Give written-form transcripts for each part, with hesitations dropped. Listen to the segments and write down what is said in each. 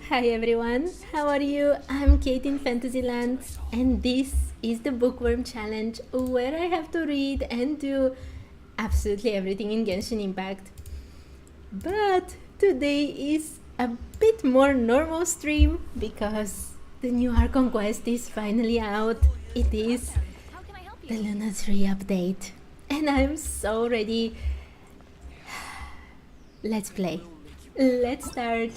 Hi everyone, how are you? I'm Kate in Fantasyland, and this is the Bookworm Challenge where I have to read and do absolutely everything in Genshin Impact. But today is a bit more normal stream because the new Archon quest is finally out. It is the Luna 3 update, and I'm so ready. Let's play. Let's start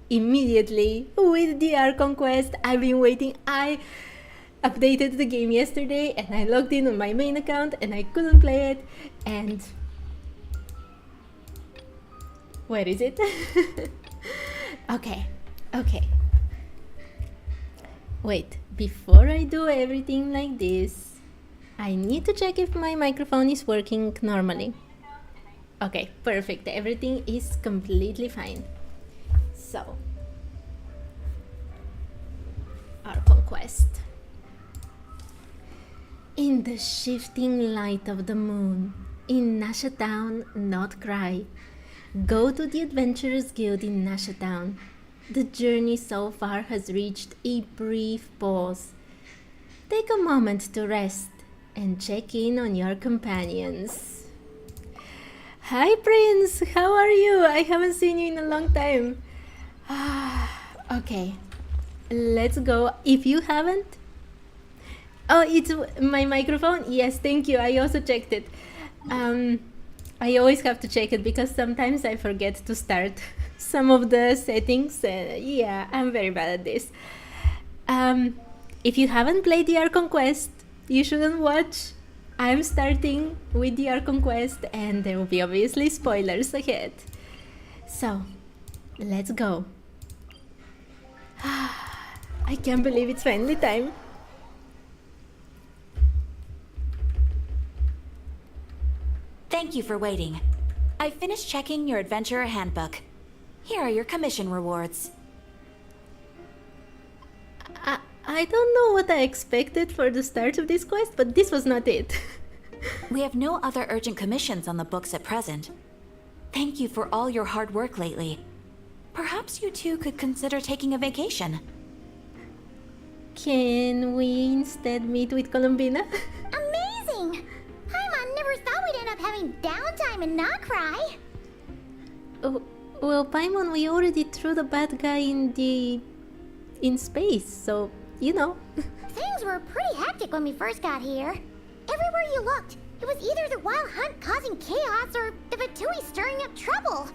immediately with the Archon quest. I've been waiting. I updated the game yesterday and I logged in on my main account and I couldn't play it. And where is it? Okay. Wait, before I do everything like this, I need to check if my microphone is working normally. Okay, perfect. Everything is completely fine. So, Archon quest. In the shifting light of the moon, in Nasha Town, not cry. Go to the Adventurers Guild in Nasha Town. The journey so far has reached a brief pause. Take a moment to rest and check in on your companions. Hi Prince, how are you? I haven't seen you in a long time. Okay, let's go. If you haven't... Oh, it's my microphone? Yes, thank you. I also checked it. I always have to check it because sometimes I forget to start some of the settings. Yeah, I'm very bad at this. If you haven't played the Archon quest, you shouldn't watch. I'm starting with the Archon quest and there will be obviously spoilers ahead. So, let's go. I can't believe it's finally time. Thank you for waiting. I finished checking your adventurer handbook. Here are your commission rewards. I don't know what I expected for the start of this quest, but this was not it. We have no other urgent commissions on the books at present. Thank you for all your hard work lately. Perhaps you two could consider taking a vacation. Can we instead meet with Columbina? Amazing! Paimon never thought we'd end up having downtime and not cry. Oh, well, Paimon, we already threw the bad guy in space, so, you know. Things were pretty hectic when we first got here. Everywhere you looked, it was either the Wild Hunt causing chaos or the Vatui stirring up trouble.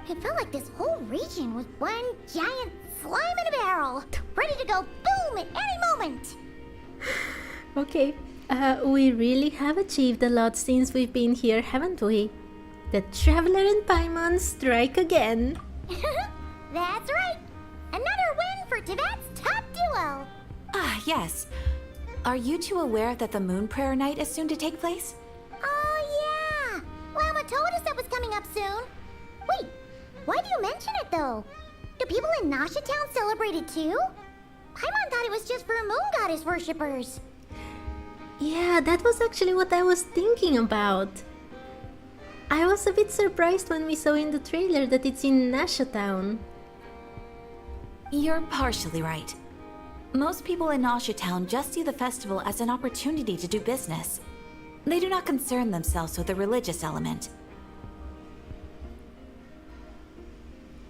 It felt like this whole region was one giant slime in a barrel, ready to go boom at any moment. Okay, we really have achieved a lot since we've been here, haven't we? The Traveler and Paimon strike again. That's right. Another win for Teyvat's top duo. Ah, yes. Are you two aware that the Moon Prayer Night is soon to take place? Oh yeah. Lama told us that was coming up soon. Wait, why do you mention it though? Do people in Nasha Town celebrate it too? Paimon thought it was just for moon goddess worshippers. Yeah, that was actually what I was thinking about. I was a bit surprised when we saw in the trailer that it's in Nasha Town. You're partially right. Most people in Nasha Town just see the festival as an opportunity to do business. They do not concern themselves with the religious element.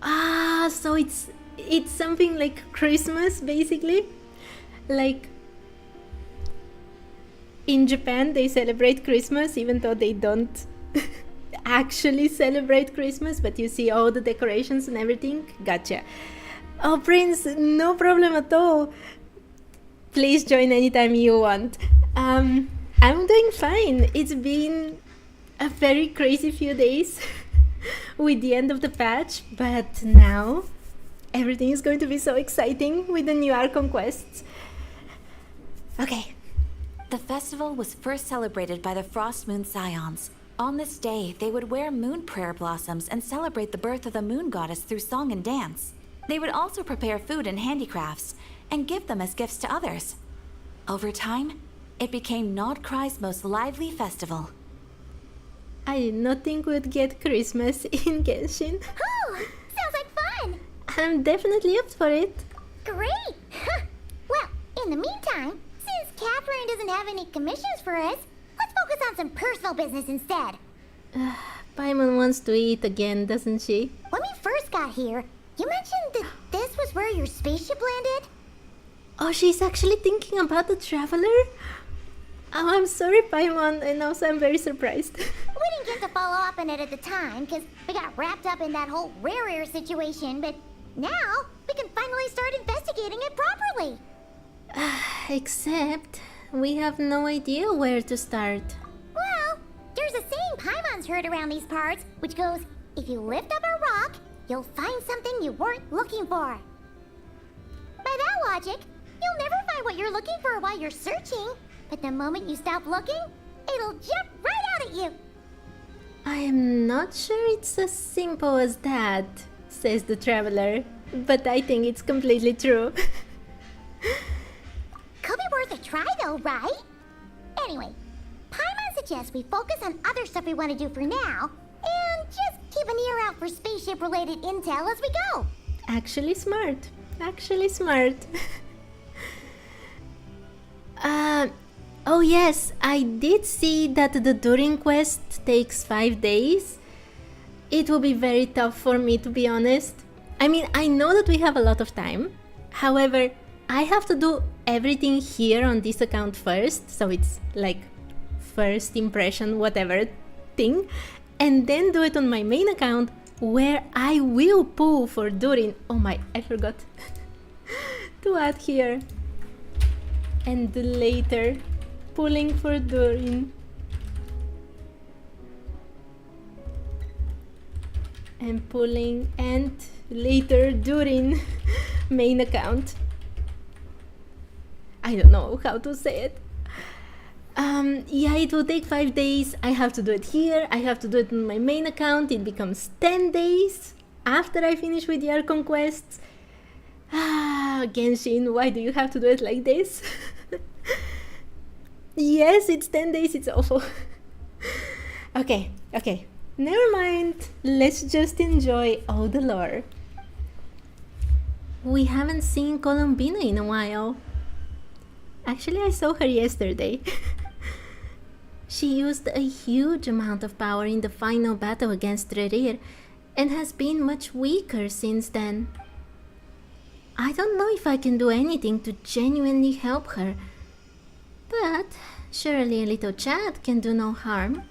Ah, so it's something like Christmas, basically. Like, in Japan, they celebrate Christmas, even though they don't actually celebrate Christmas, but you see all the decorations and everything. Gotcha. Oh, Prince, no problem at all. Please join anytime you want. I'm doing fine. It's been a very crazy few days with the end of the patch, but now everything is going to be so exciting with the new Archon quests. Okay. The festival was first celebrated by the Frost Moon Scions. On this day, they would wear moon prayer blossoms and celebrate the birth of the moon goddess through song and dance. They would also prepare food and handicrafts and give them as gifts to others. Over time, it became Nod Cry's most lively festival. I did not think we'd get Christmas in Genshin. Oh, sounds like fun. I'm definitely up for it. Great! Well, in the meantime, since Catherine doesn't have any commissions for us, let's focus on some personal business instead. Paimon wants to eat again, doesn't she? When we first got here, you mentioned that this was where your spaceship landed? Oh, she's actually thinking about the traveler? Oh, I'm sorry, Paimon, and also I'm very surprised. We didn't get to follow up on it at the time, because we got wrapped up in that whole rare situation, but now we can finally start investigating it properly. Except, we have no idea where to start. Well, there's a saying Paimon's heard around these parts, which goes, if you lift up a rock, you'll find something you weren't looking for. By that logic, you'll never find what you're looking for while you're searching, but the moment you stop looking, it'll jump right out at you. I am not sure it's as simple as that, says the traveler, but I think it's completely true. Could be worth a try though, right? Anyway, Paimon suggests we focus on other stuff we want to do for now, and just keep an ear out for spaceship-related intel as we go. Actually smart. Actually smart. Oh yes, I did see that the Durin quest takes 5 days. It will be very tough for me, to be honest. I mean, I know that we have a lot of time. However, I have to do everything here on this account first, so it's like first impression whatever thing, and then do it on my main account where I will pull for Durin. Oh my, I forgot to add here. And later pulling for Durin. And pulling, and later Durin main account. I don't know how to say it. Yeah, it will take 5 days. I have to do it here. I have to do it on my main account. It becomes 10 days after I finish with the Archon quests. Genshin, why do you have to do it like this? Yes, it's 10 days. It's awful. Okay. Never mind. Let's just enjoy all the lore. We haven't seen Columbina in a while. Actually, I saw her yesterday. She used a huge amount of power in the final battle against Rerir and has been much weaker since then. I don't know if I can do anything to genuinely help her, but surely a little chat can do no harm.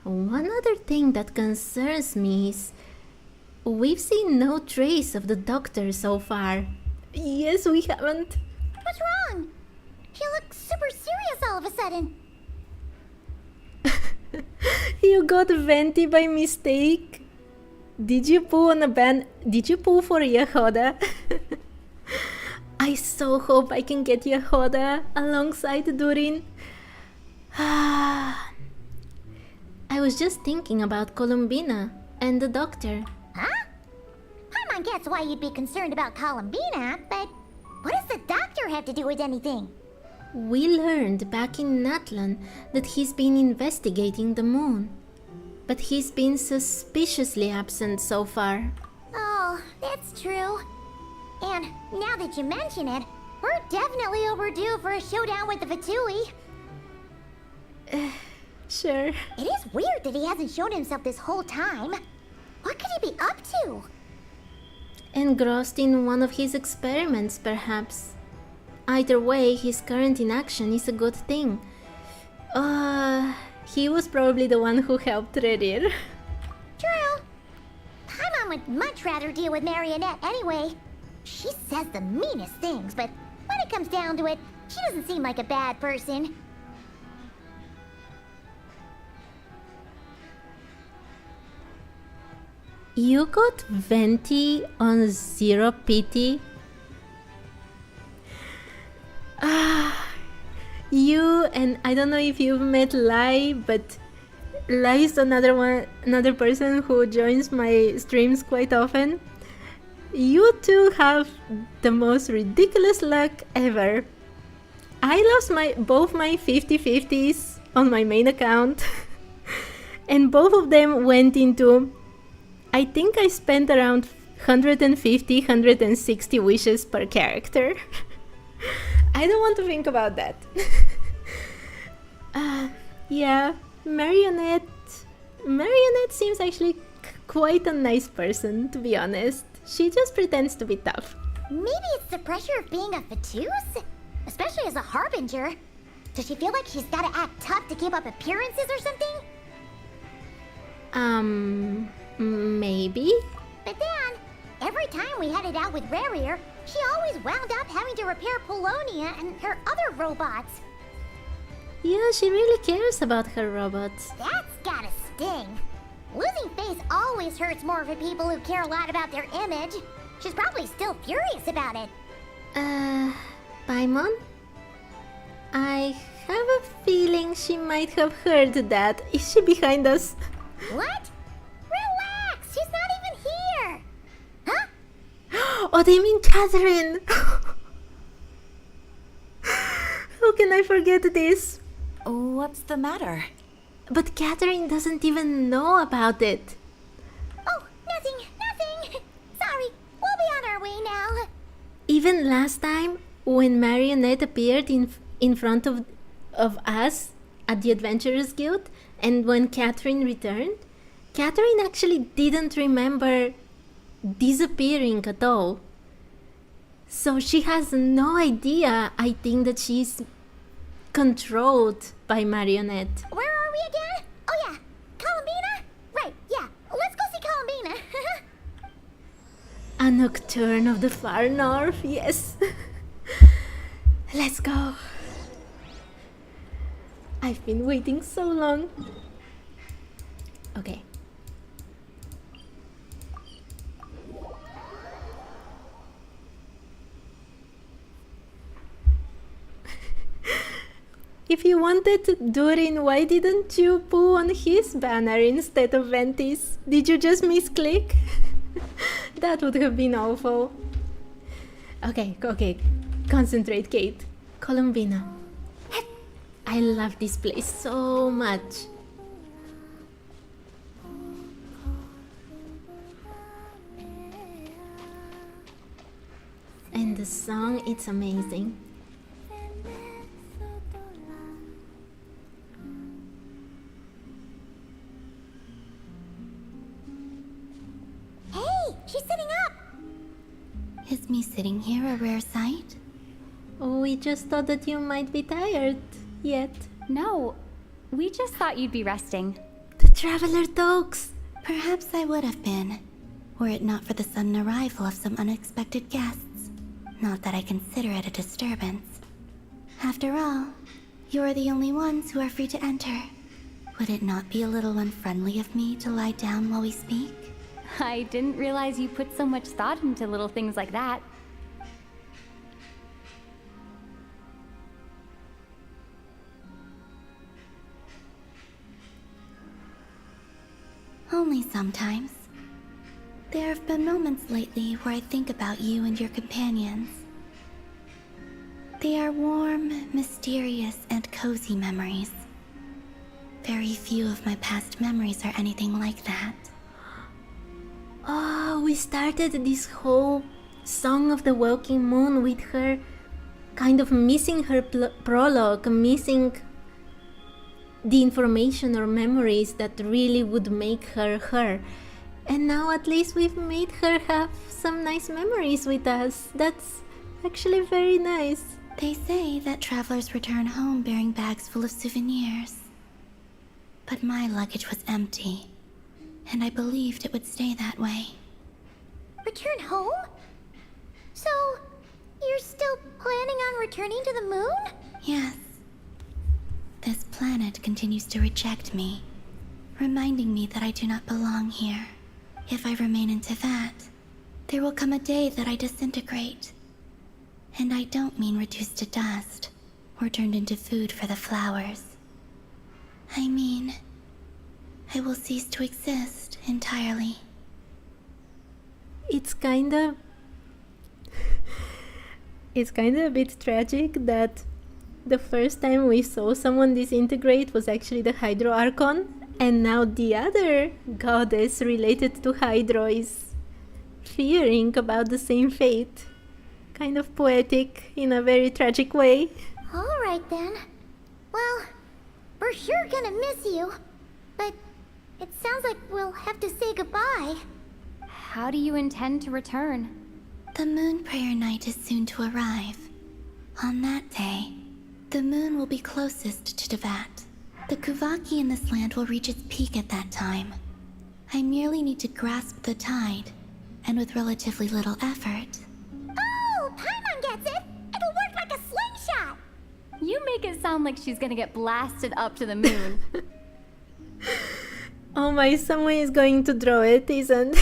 One other thing that concerns me is we've seen no trace of the doctor so far. Yes, we haven't. What's wrong? She looks super serious all of a sudden. You got venti by mistake? Did you pull on a band? Did you pull for Yahoda? I so hope I can get Yahoda alongside Durin. I was just thinking about Columbina and the doctor. Huh? Paimon gets why you'd be concerned about Columbina, but what does the doctor have to do with anything? We learned back in Natlan that he's been investigating the moon, but he's been suspiciously absent so far. Oh, that's true. And now that you mention it, we're definitely overdue for a showdown with the Fatui. Sure. It is weird that he hasn't shown himself this whole time. What could he be up to? Engrossed in one of his experiments, perhaps. Either way, his current inaction is a good thing. He was probably the one who helped Rerir. True. Paimon would much rather deal with Marionette anyway. She says the meanest things, but when it comes down to it, she doesn't seem like a bad person. You got venti on zero pity? You, and I don't know if you've met Liyue, but Liyue is another person who joins my streams quite often. You two have the most ridiculous luck ever. I lost both my 50/50s on my main account and both of them went into, I think I spent around 150, 160 wishes per character. I don't want to think about that. Yeah, Marionette seems actually quite a nice person, to be honest. She just pretends to be tough. Maybe it's the pressure of being a Fatuse? Especially as a Harbinger. Does she feel like she's gotta act tough to keep up appearances or something? Maybe? But then, every time we headed out with Rarier, she always wound up having to repair Polonia and her other robots. Yeah, she really cares about her robots. That's gotta sting. Losing face always hurts more for people who care a lot about their image. She's probably still furious about it. Paimon? I have a feeling she might have heard that. Is she behind us? What? Relax, she's not even here. Huh? Oh, they mean Catherine! How can I forget this? What's the matter? But Catherine doesn't even know about it. Oh, nothing. Sorry, we'll be on our way now. Even last time, when Marionette appeared in front of us at the Adventurers Guild, and when Catherine returned, Catherine actually didn't remember disappearing at all. So she has no idea, I think, that she's controlled by Marionette. Where are we again? Oh yeah, Columbina? Right, yeah, let's go see Columbina. A nocturne of the far north, yes. Let's go. I've been waiting so long. Okay. If you wanted Durin, why didn't you poo on his banner instead of Ventis? Did you just misclick? That would have been awful. Okay. Concentrate, Kate. Columbina. I love this place so much. And the song, it's amazing. Hey, she's sitting up. Is me sitting here a rare sight? Oh, we just thought that you might be tired yet. No, we just thought you'd be resting. The Traveler Dogs! Perhaps I would have been, were it not for the sudden arrival of some unexpected guests. Not that I consider it a disturbance. After all, you are the only ones who are free to enter. Would it not be a little unfriendly of me to lie down while we speak? I didn't realize you put so much thought into little things like that. Only sometimes. There have been moments lately where I think about you and your companions. They are warm, mysterious, and cozy memories. Very few of my past memories are anything like that. Oh, we started this whole Song of the Welking Moon with her kind of missing her prologue, missing the information or memories that really would make her her. And now at least we've made her have some nice memories with us. That's actually very nice. They say that travelers return home bearing bags full of souvenirs. But my luggage was empty, and I believed it would stay that way. Return home? So, you're still planning on returning to the moon? Yes. This planet continues to reject me, reminding me that I do not belong here. If I remain in Teyvat, there will come a day that I disintegrate. And I don't mean reduced to dust, or turned into food for the flowers. I mean, I will cease to exist entirely. It's kinda a bit tragic that the first time we saw someone disintegrate was actually the Hydro Archon, and now the other goddess related to Hydro is fearing about the same fate. Kind of poetic in a very tragic way. Alright then. Well, we're sure gonna miss you. But it sounds like we'll have to say goodbye. How do you intend to return? The moon prayer night is soon to arrive. On that day, the moon will be closest to Teyvat. The Kuvaki in this land will reach its peak at that time. I merely need to grasp the tide, and with relatively little effort. Oh, Paimon gets it! It'll work like a slingshot! You make it sound like she's gonna get blasted up to the moon. Oh my, someone is going to draw it, isn't?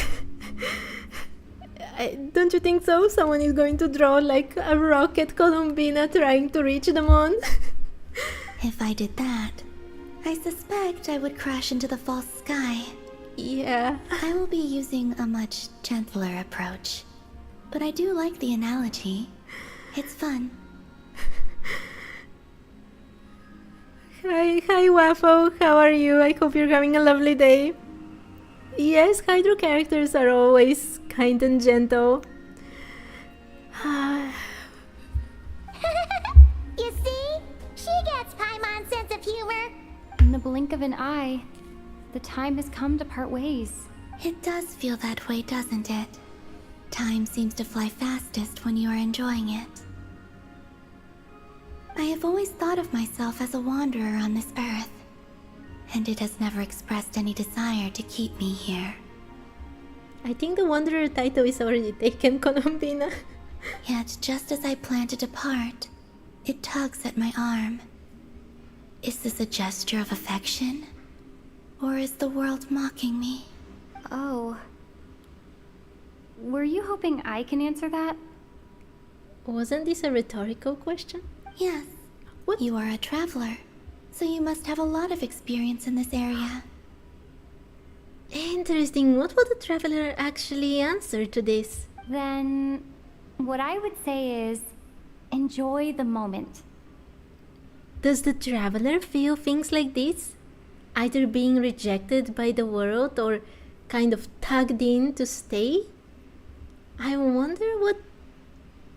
Don't you think so? Someone is going to draw like a rocket Columbina trying to reach the moon? If I did that, I suspect I would crash into the false sky. Yeah. I will be using a much gentler approach. But I do like the analogy. It's fun. Hi Waffle, how are you? I hope you're having a lovely day. Yes, Hydro characters are always kind and gentle. You see? She gets Paimon's sense of humor. In the blink of an eye, the time has come to part ways. It does feel that way, doesn't it? Time seems to fly fastest when you are enjoying it. I have always thought of myself as a wanderer on this earth, and it has never expressed any desire to keep me here. I think the Wanderer title is already taken, Columbina. Yet, just as I plan to depart, it tugs at my arm. Is this a gesture of affection? Or is the world mocking me? Oh. Were you hoping I can answer that? Wasn't this a rhetorical question? Yes. What? You are a traveler, so you must have a lot of experience in this area. Interesting. What would the traveler actually answer to this? Then, what I would say is, enjoy the moment. Does the traveler feel things like this? Either being rejected by the world or kind of tugged in to stay? I wonder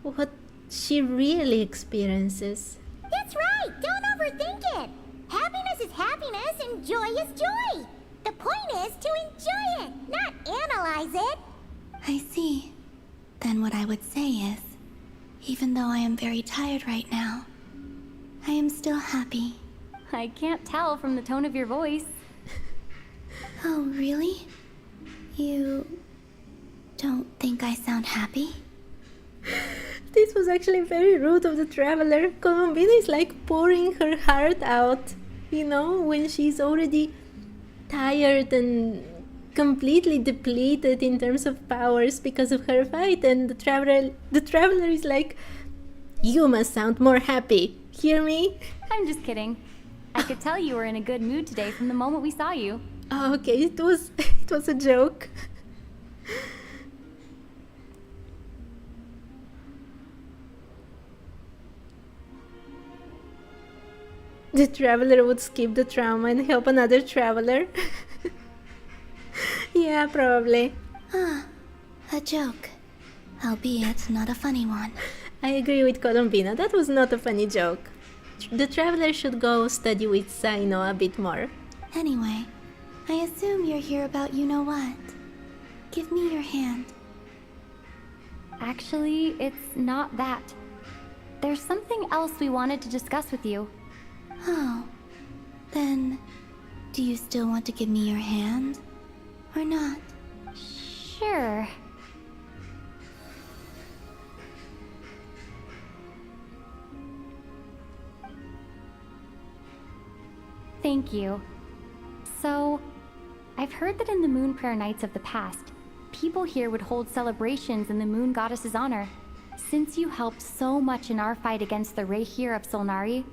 what she really experiences. That's right! Don't overthink it! Happiness is happiness and joy is joy! The point is to enjoy it, not analyze it! I see. Then what I would say is, even though I am very tired right now, I am still happy. I can't tell from the tone of your voice. Oh, really? You don't think I sound happy? This was actually very rude of the traveler. Columbina is like pouring her heart out, you know, when she's already tired and completely depleted in terms of powers because of her fight, and the traveler is like, you must sound more happy. Hear me? I'm just kidding. I could tell you were in a good mood today from the moment we saw you. Oh, okay, it was a joke. The traveler would skip the trauma and help another traveler. Yeah, probably. Ah, a joke. Albeit not a funny one. I agree with Columbina. That was not a funny joke. The traveler should go study with Saino a bit more. Anyway, I assume you're here about you-know-what. Give me your hand. Actually, it's not that. There's something else we wanted to discuss with you. Oh, then do you still want to give me your hand? Or not? Sure. Thank you. So, I've heard that in the Moon Prayer Nights of the past, people here would hold celebrations in the Moon Goddess's honor. Since you helped so much in our fight against the Rayhir of Solnari,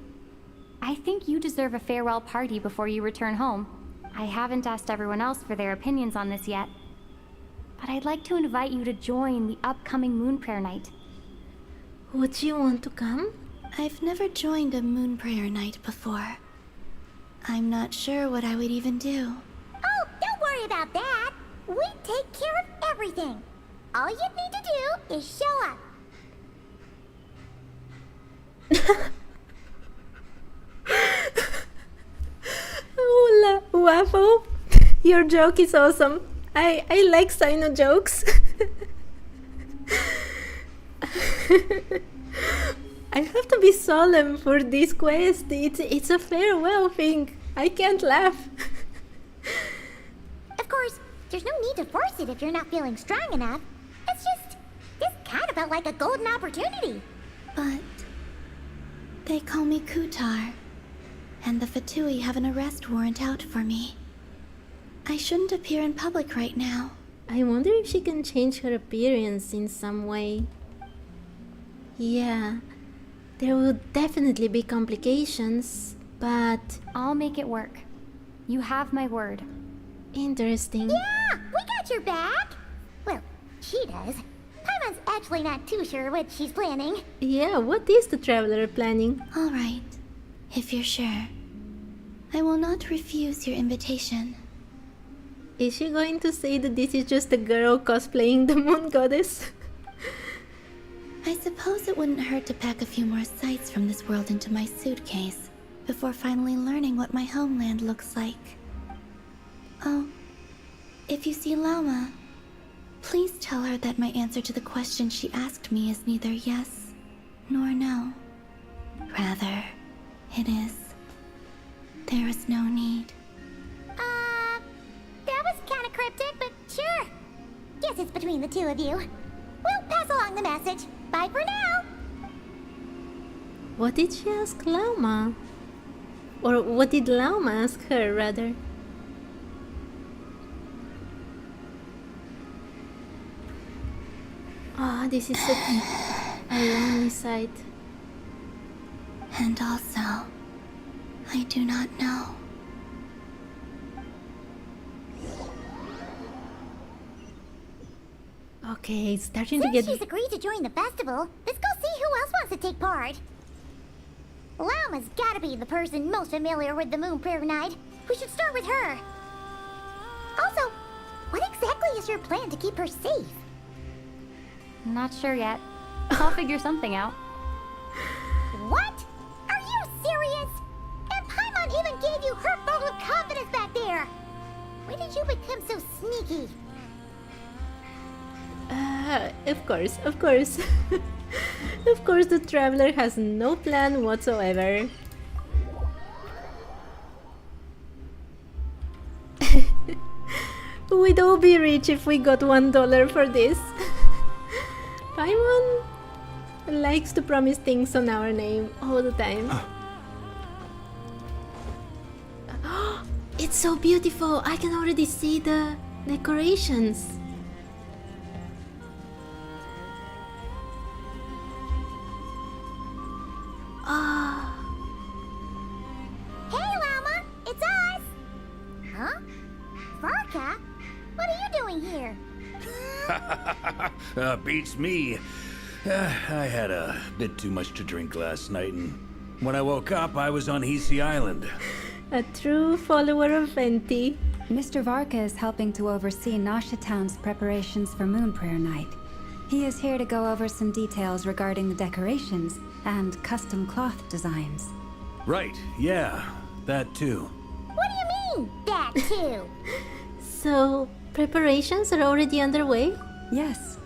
I think you deserve a farewell party before you return home. I haven't asked everyone else for their opinions on this yet, but I'd like to invite you to join the upcoming Moon Prayer Night. Would you want to come? I've never joined a moon prayer night before. I'm not sure what I would even do. Oh, don't worry about that! We take care of everything! All you need to do is show up. Hola, Waffle. Your joke is awesome. I like Sino jokes. I have to be solemn for this quest. It's a farewell thing. I can't laugh. Of course, there's no need to force it if you're not feeling strong enough. It's just, this kind of felt like a golden opportunity. But they call me Kutar, and the Fatui have an arrest warrant out for me. I shouldn't appear in public right now. I wonder if she can change her appearance in some way. Yeah, there will definitely be complications, but I'll make it work. You have my word. interesting. Yeah, we got your back. Well, she does. Paimon's actually not too sure what she's planning. Yeah, what is the traveler planning? All right, if you're sure. I will not refuse your invitation. Is she going to say that this is just a girl cosplaying the moon goddess? I suppose it wouldn't hurt to pack a few more sights from this world into my suitcase before finally learning what my homeland looks like. Oh, if you see Lauma, please tell her that my answer to the question she asked me is neither yes nor no. Rather, it is. There is no need. That was kind of cryptic, but sure. Guess it's between the two of you. We'll pass along the message. Bye for now. What did she ask Lauma? Or what did Lauma ask her, rather? Ah, this is such a lonely sight. And also, I do not know. Okay, it's starting to Since get... she's agreed to join the festival, let's go see who else wants to take part. Lauma's gotta be the person most familiar with the Moon Prayer Night. We should start with her. Also, what exactly is your plan to keep her safe? Not sure yet. I'll figure something out. What? Are you serious? And Paimon even gave you her vote of confidence back there. When did you become so sneaky? Of course, of course. Of course, the traveler has no plan whatsoever. We'd all be rich if we got $1 for this. Paimon likes to promise things on our name all the time. It's so beautiful! I can already see the decorations. Ah, Hey, Lauma! It's us! Huh? Varka? What are you doing here? Beats me. I had a bit too much to drink last night, and when I woke up, I was on Hisi Island. a true follower of Venti. Mr. Varka is helping to oversee Nasha Town's preparations for Moon Prayer Night. He is here to go over some details regarding the decorations and custom cloth designs. Right, yeah, that too. What do you mean, that too? So, preparations are already underway? Yes,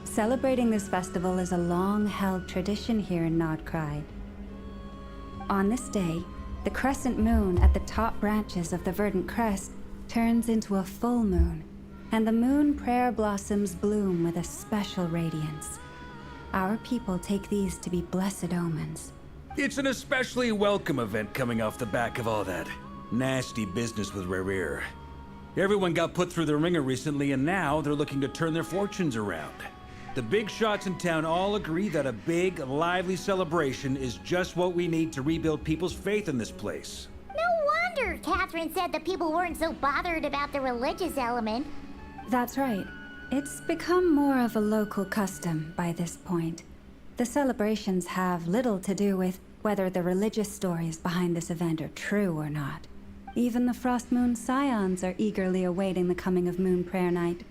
celebrating this festival is a long-held tradition here in Nordkreid. On this day, the crescent moon at the top branches of the verdant crest turns into a full moon, and the moon prayer blossoms bloom with a special radiance. Our people take these to be blessed omens. It's an especially welcome event coming off the back of all that nasty business with Rare. Everyone got put through the ringer recently, and now they're looking to turn their fortunes around. The big shots in town all agree that a big, lively celebration is just what we need to rebuild people's faith in this place. No wonder Catherine said that people weren't so bothered about the religious element. That's right. It's become more of a local custom by this point. The celebrations have little to do with whether the religious stories behind this event are true or not. Even the Frost Moon Scions are eagerly awaiting the coming of Moon Prayer Night.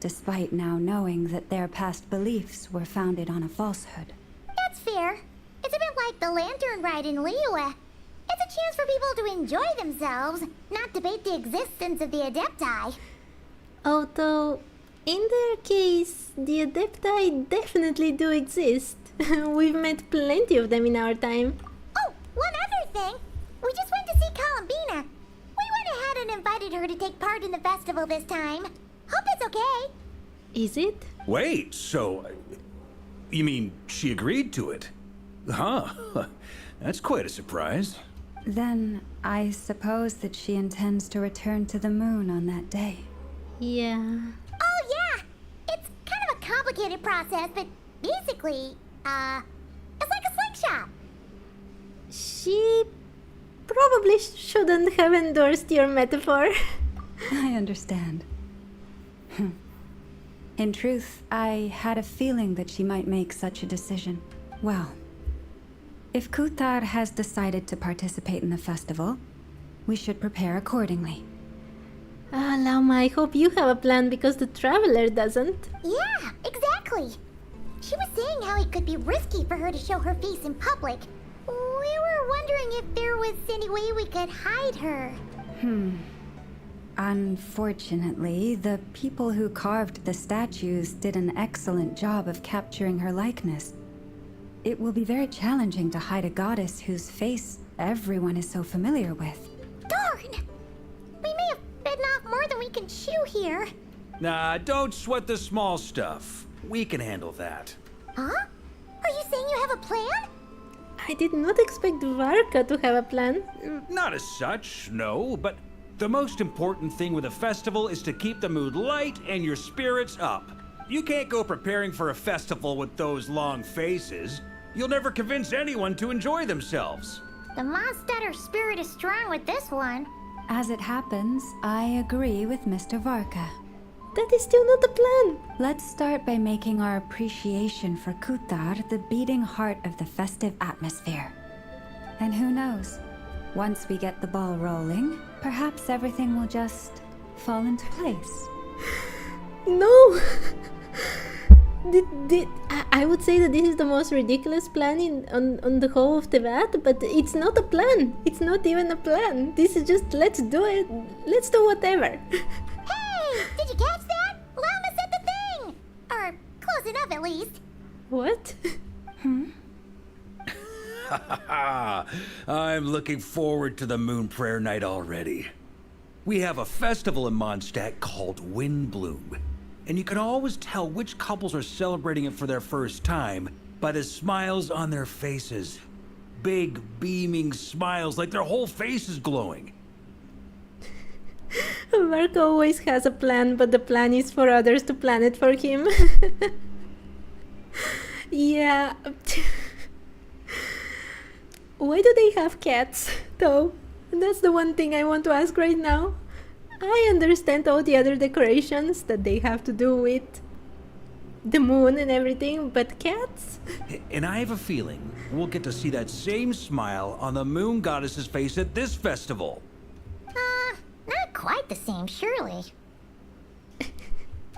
despite now knowing that their past beliefs were founded on a falsehood. That's fair. It's a bit like the lantern ride in Liyue. It's a chance for people to enjoy themselves, not debate the existence of the Adepti. Although, in their case, the Adepti definitely do exist. We've met plenty of them in our time. Oh, one other thing. We just went to see Columbina. We went ahead and invited her to take part in the festival this time. Hope it's okay. Is it? Wait, so... You mean she agreed to it? Huh. That's quite a surprise. Then I suppose that she intends to return to the moon on that day. Yeah. Oh, yeah. It's kind of a complicated process, but basically, it's like a slingshot. She probably shouldn't have endorsed your metaphor. I understand. In truth, I had a feeling that she might make such a decision. Well, if Kuthar has decided to participate in the festival, we should prepare accordingly. Ah, Lauma, I hope you have a plan because the traveler doesn't. Yeah, exactly. She was saying how it could be risky for her to show her face in public. We were wondering if there was any way we could hide her. Unfortunately, the people who carved the statues did an excellent job of capturing her likeness. It will be very challenging to hide a goddess whose face everyone is so familiar with. Darn! We may have bitten off more than we can chew here. Nah, don't sweat the small stuff. We can handle that. Huh? Are you saying you have a plan? I did not expect Varka to have a plan. Not as such, no, but the most important thing with a festival is to keep the mood light and your spirits up. You can't go preparing for a festival with those long faces. You'll never convince anyone to enjoy themselves. The Mondstatter spirit is strong with this one. As it happens, I agree with Mr. Varka. That is still not the plan. Let's start by making our appreciation for Kuthar the beating heart of the festive atmosphere. And who knows? Once we get the ball rolling, perhaps everything will just fall into place. No! I would say that this is the most ridiculous plan on the whole of Teyvat, but it's not a plan. It's not even a plan. This is just, let's do it. Let's do whatever. Hey! Did you catch that? Llama said the thing! Or close enough, at least. What? I'm looking forward to the Moon Prayer Night already. We have a festival in Mondstadt called Windbloom, and you can always tell which couples are celebrating it for their first time by the smiles on their faces. Big, beaming smiles like their whole face is glowing. Varka always has a plan, but the plan is for others to plan it for him. Yeah. Why do they have cats, though? That's the one thing I want to ask right now. I understand all the other decorations that they have to do with the moon and everything, but cats? And I have a feeling we'll get to see that same smile on the moon goddess's face at this festival. Not quite the same, surely.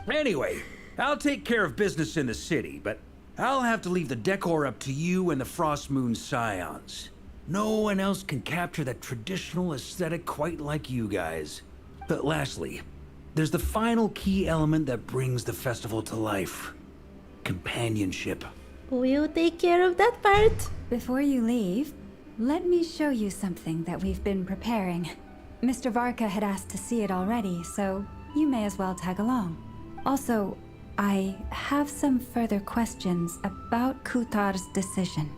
Anyway, I'll take care of business in the city, but I'll have to leave the decor up to you and the Frost Moon Scions. No one else can capture that traditional aesthetic quite like you guys. But lastly, there's the final key element that brings the festival to life. Companionship. We'll take care of that part. Before you leave, let me show you something that we've been preparing. Mr. Varka had asked to see it already, so you may as well tag along. Also, I have some further questions about Kuthar's decision.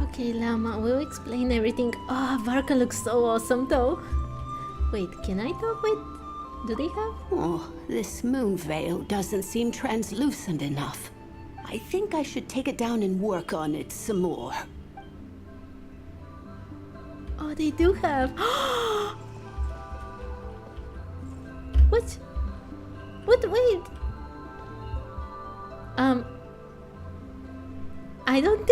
Okay, Llama, we'll explain everything. Oh, Varka looks so awesome, though. Wait, can I talk with... Do they have... Oh, this moon veil doesn't seem translucent enough. I think I should take it down and work on it some more. Oh, they do have... What? What? Wait. I don't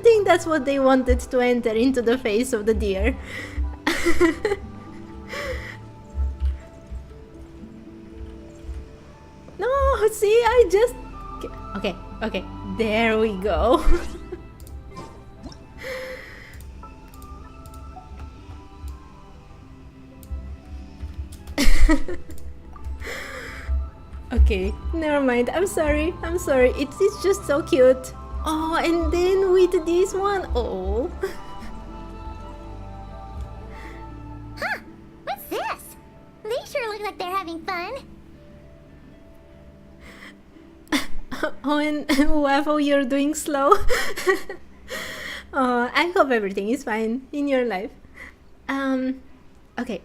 think that's what they wanted to enter into the face of the deer. Oh, see, I just... Okay, there we go. Okay, never mind. I'm sorry. It's just so cute. Oh, and then with this one, oh. Huh, what's this? They sure look like they're having fun. Oh, and Waffle, you're doing slow. Oh, I hope everything is fine in your life. Okay.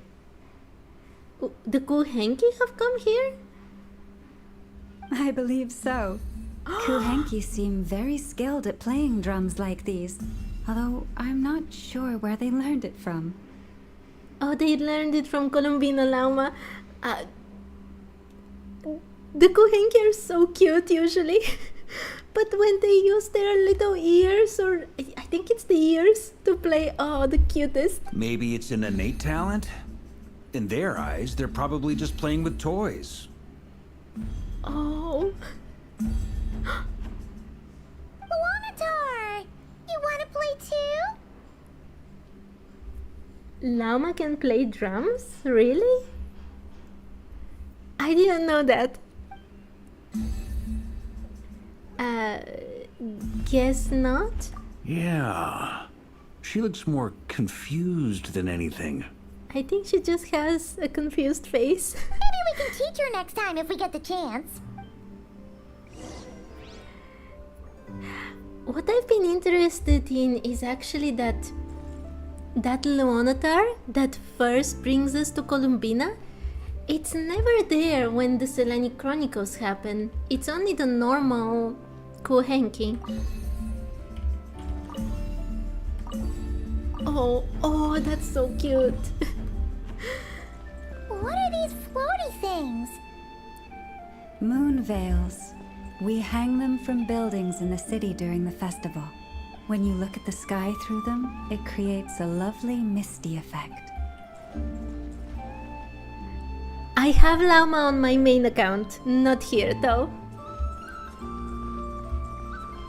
The Kuhenki have come here? I believe so. Kuhenki seem very skilled at playing drums like these, although I'm not sure where they learned it from. Oh, they learned it from Colombina Lauma. The Kuhenki are so cute usually. But when they use their little ears, or I think it's the ears, to play, oh, the cutest. Maybe it's an innate talent? In their eyes, they're probably just playing with toys. Oh. Luanatar! You wanna play too? Lauma can play drums? Really? I didn't know that. Guess not? Yeah. She looks more confused than anything. I think she just has a confused face. Maybe we can teach her next time if we get the chance. What I've been interested in is actually that Luonatar that first brings us to Columbina, it's never there when the Seleni Chronicles happen. It's only the normal Kuhenki. Oh, that's so cute. What are these floaty things? Moon veils. We hang them from buildings in the city during the festival. When you look at the sky through them, it creates a lovely misty effect. I have Lauma on my main account, not here though.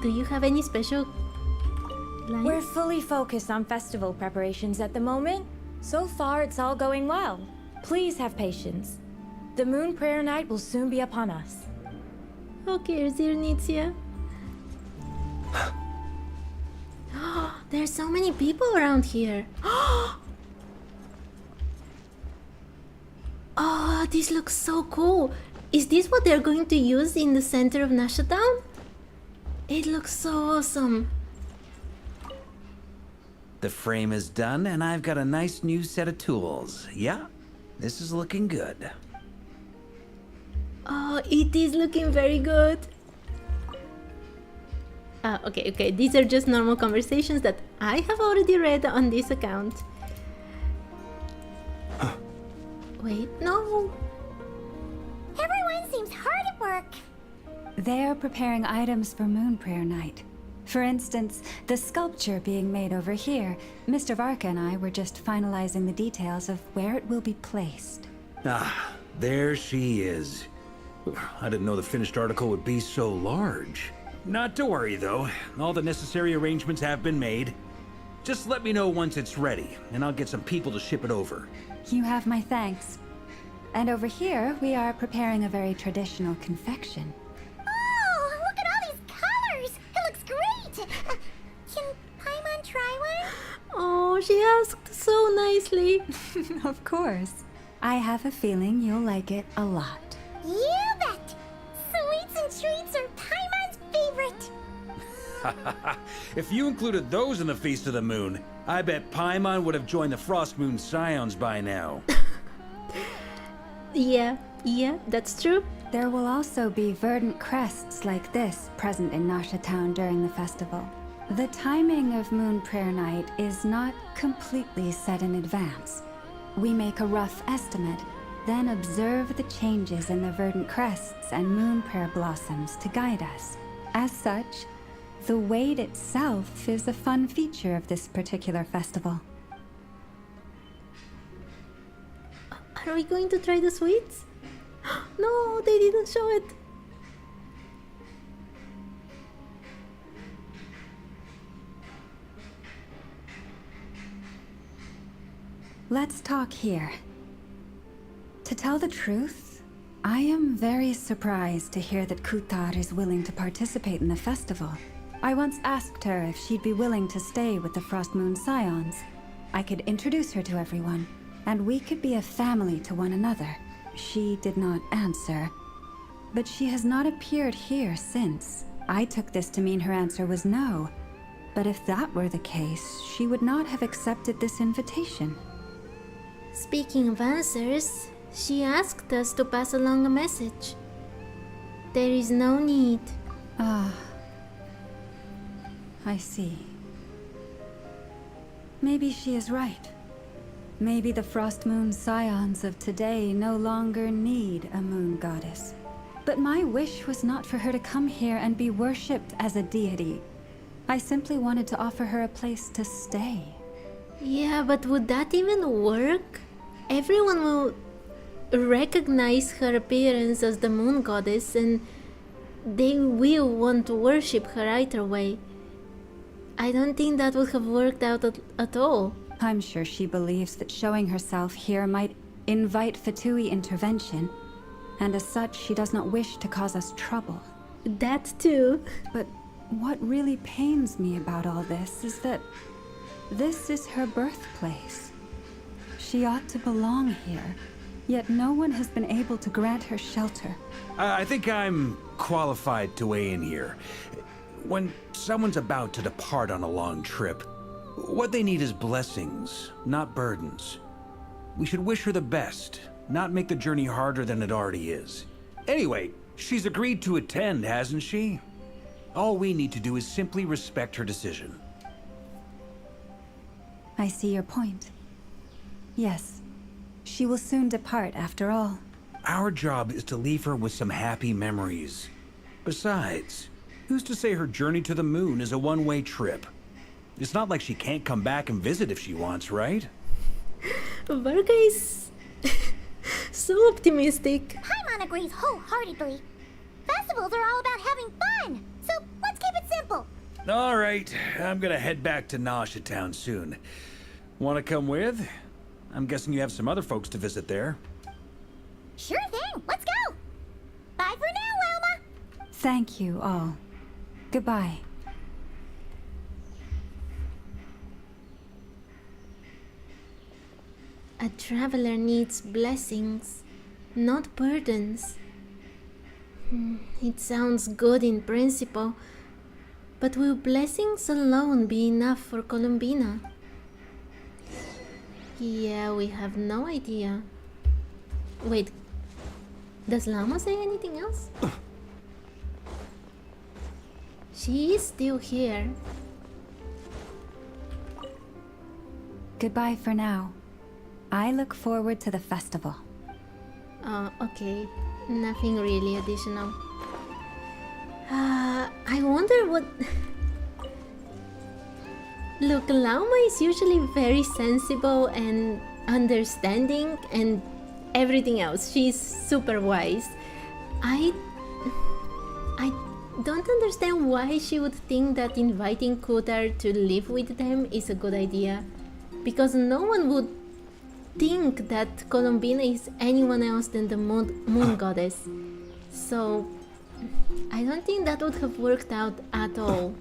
Do you have any special lines? We're fully focused on festival preparations at the moment. So far, it's all going well. Please have patience. The Moon Prayer Night will soon be upon us. Okay, Zirnitsia. There's so many people around here. Oh, this looks so cool. Is this what they're going to use in the center of Nasha Town? It looks so awesome. The frame is done, and I've got a nice new set of tools. Yeah, this is looking good. Oh, it is looking very good. Okay, these are just normal conversations that I have already read on this account. Wait, no. Everyone seems hard at work. They're preparing items for Moon Prayer Night. For instance, the sculpture being made over here. Mr. Varka and I were just finalizing the details of where it will be placed. Ah, there she is. I didn't know the finished article would be so large. Not to worry, though. All the necessary arrangements have been made. Just let me know once it's ready, and I'll get some people to ship it over. You have my thanks. And over here, we are preparing a very traditional confection. Oh, look at all these colors! It looks great! Can Paimon try one? Oh, she asked so nicely. Of course. I have a feeling you'll like it a lot. You bet! Sweets and treats are Paimon's favorite! If you included those in the Feast of the Moon, I bet Paimon would have joined the Frost Moon Scions by now. Yeah, that's true. There will also be verdant crests like this present in Nasha Town during the festival. The timing of Moon Prayer Night is not completely set in advance. We make a rough estimate, then observe the changes in the verdant crests and moon prayer blossoms to guide us. As such, the wait itself is a fun feature of this particular festival. Are we going to try the sweets? No, they didn't show it. Let's talk here. To tell the truth, I am very surprised to hear that Kutar is willing to participate in the festival. I once asked her if she'd be willing to stay with the Frost Moon Scions. I could introduce her to everyone, and we could be a family to one another. She did not answer, but she has not appeared here since. I took this to mean her answer was no, but if that were the case, she would not have accepted this invitation. Speaking of answers, she asked us to pass along a message. There is no need. Ah, I see. Maybe she is right. Maybe the Frost Moon Scions of today no longer need a moon goddess. But my wish was not for her to come here and be worshipped as a deity. I simply wanted to offer her a place to stay. Yeah, but would that even work? Everyone will recognize her appearance as the moon goddess, and they will want to worship her either way. I don't think that would have worked out at all. I'm sure she believes that showing herself here might invite Fatui intervention, and as such, she does not wish to cause us trouble. That too. But what really pains me about all this is that this is her birthplace. She ought to belong here, yet no one has been able to grant her shelter. I think I'm qualified to weigh in here. When someone's about to depart on a long trip, what they need is blessings, not burdens. We should wish her the best, not make the journey harder than it already is. Anyway, she's agreed to attend, hasn't she? All we need to do is simply respect her decision. I see your point. Yes, she will soon depart after all. Our job is to leave her with some happy memories. Besides, who's to say her journey to the moon is a one-way trip? It's not like she can't come back and visit if she wants, right? Varga is so optimistic. Paimon agrees wholeheartedly. Festivals are all about having fun, so let's keep it simple. All right, I'm gonna head back to Nasha Town soon. Wanna come with? I'm guessing you have some other folks to visit there. Sure thing, let's go. Bye for now, Elma. Thank you all. Goodbye. A traveler needs blessings, not burdens. It sounds good in principle, but will blessings alone be enough for Columbina? Yeah, we have no idea. Wait, does Llama say anything else? She is still here. Goodbye for now. I look forward to the festival. Okay. Nothing really additional. I wonder what... Look, Lauma is usually very sensible and understanding and everything else. She's super wise. I don't understand why she would think that inviting Kutar to live with them is a good idea. Because no one would think that Columbina is anyone else than the moon goddess. So, I don't think that would have worked out at all.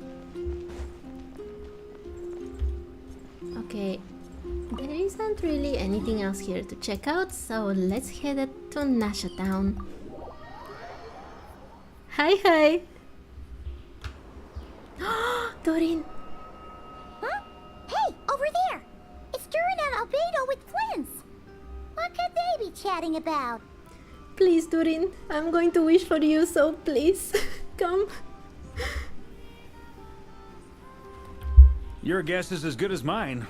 Okay, there isn't really anything else here to check out, so let's head to Nasha Town. Hi! Durin! Huh? Hey, over there! It's Durin and Albedo with twins! What could they be chatting about? Please, Durin, I'm going to wish for you, so please, come. Your guess is as good as mine.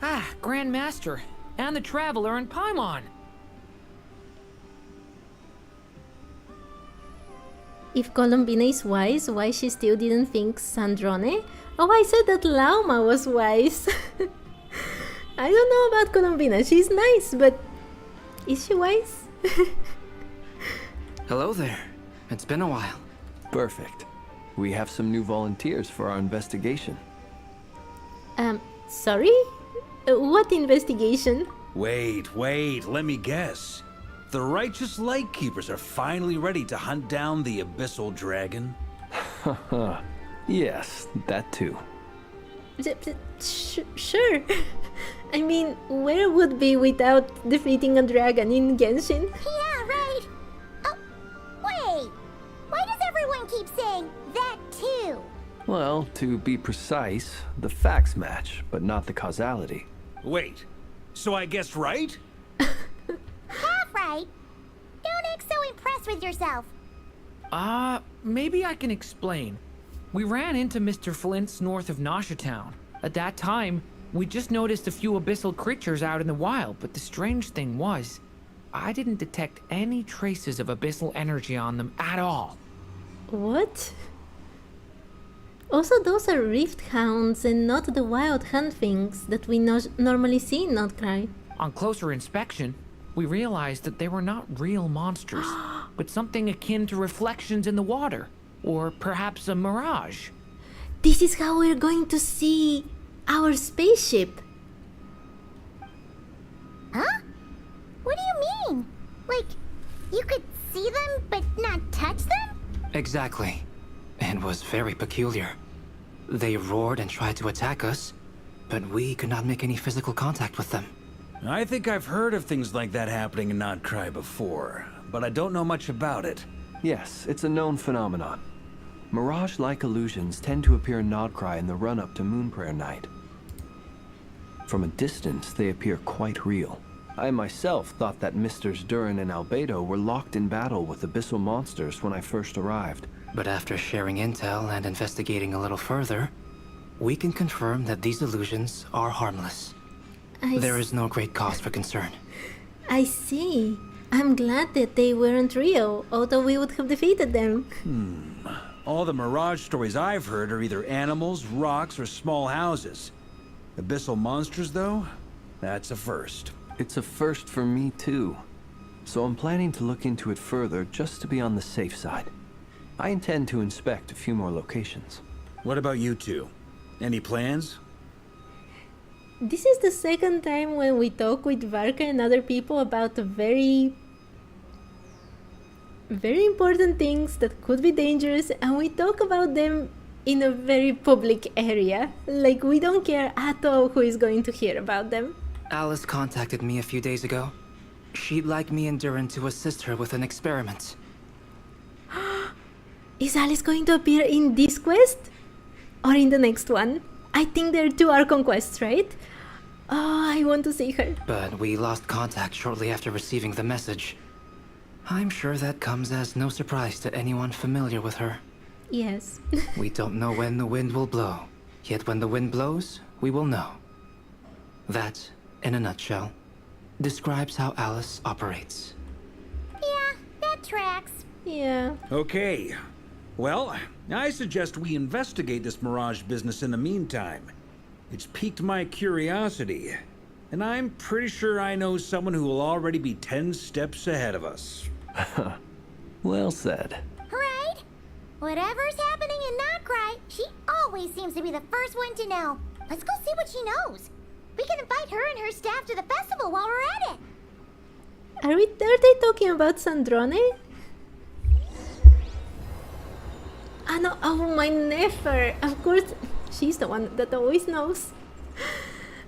Ah, Grand Master, and the Traveler and Paimon. If Columbina is wise, why she still didn't think Sandrone? Oh, I said that Lauma was wise. I don't know about Columbina. She's nice, but is she wise? Hello there. It's been a while. Perfect. We have some new volunteers for our investigation. Sorry? What investigation? Wait, let me guess. The righteous Lightkeepers are finally ready to hunt down the Abyssal Dragon? Yes, that too. Sure. I mean, where would be without defeating a dragon in Genshin? Yeah, right. Oh, wait. Why does everyone keep saying that too? Well, to be precise, the facts match, but not the causality. Wait, so I guessed right? Half right. Don't act so impressed with yourself. Maybe I can explain. We ran into Mr. Flint's north of Nasha Town. At that time, we just noticed a few abyssal creatures out in the wild, but the strange thing was, I didn't detect any traces of abyssal energy on them at all. What? Also, those are rift hounds and not the wild hunt things that we normally see in Outcry. On closer inspection, we realized that they were not real monsters, but something akin to reflections in the water, or perhaps a mirage. This is how we're going to see our spaceship. Huh? What do you mean? Like, you could see them but not touch them? Exactly. It was very peculiar. They roared and tried to attack us, but we could not make any physical contact with them. I think I've heard of things like that happening in Outcry before, but I don't know much about it. Yes, it's a known phenomenon. Mirage-like illusions tend to appear in Nodcry in the run-up to Moonprayer Night. From a distance, they appear quite real. I myself thought that Misters Durin and Albedo were locked in battle with abyssal monsters when I first arrived. But after sharing intel and investigating a little further, we can confirm that these illusions are harmless. There is no great cause for concern. I see. I'm glad that they weren't real, although we would have defeated them. All the Mirage stories I've heard are either animals, rocks, or small houses. Abyssal monsters, though? That's a first. It's a first for me, too. So I'm planning to look into it further just to be on the safe side. I intend to inspect a few more locations. What about you two? Any plans? This is the second time when we talk with Varka and other people about very important things that could be dangerous, and we talk about them in a very public area. Like, we don't care at all who is going to hear about them. Alice contacted me a few days ago. She'd like me and Durin to assist her with an experiment. Is Alice going to appear in this quest? Or in the next one? I think there are 2 Archon quests, right? Oh, I want to see her. But we lost contact shortly after receiving the message. I'm sure that comes as no surprise to anyone familiar with her. Yes. We don't know when the wind will blow. Yet when the wind blows, we will know. That, in a nutshell, describes how Alice operates. Yeah, that tracks. Yeah. Okay. Well, I suggest we investigate this Mirage business in the meantime. It's piqued my curiosity, and I'm pretty sure I know someone who will already be 10 steps ahead of us. Well said. Right? Whatever's happening in Nodcry, she always seems to be the first one to know. Let's go see what she knows. We can invite her and her staff to the festival while we're at it. Are they talking about Sandrone? Ah no, oh, my Nefer. Of course, she's the one that always knows.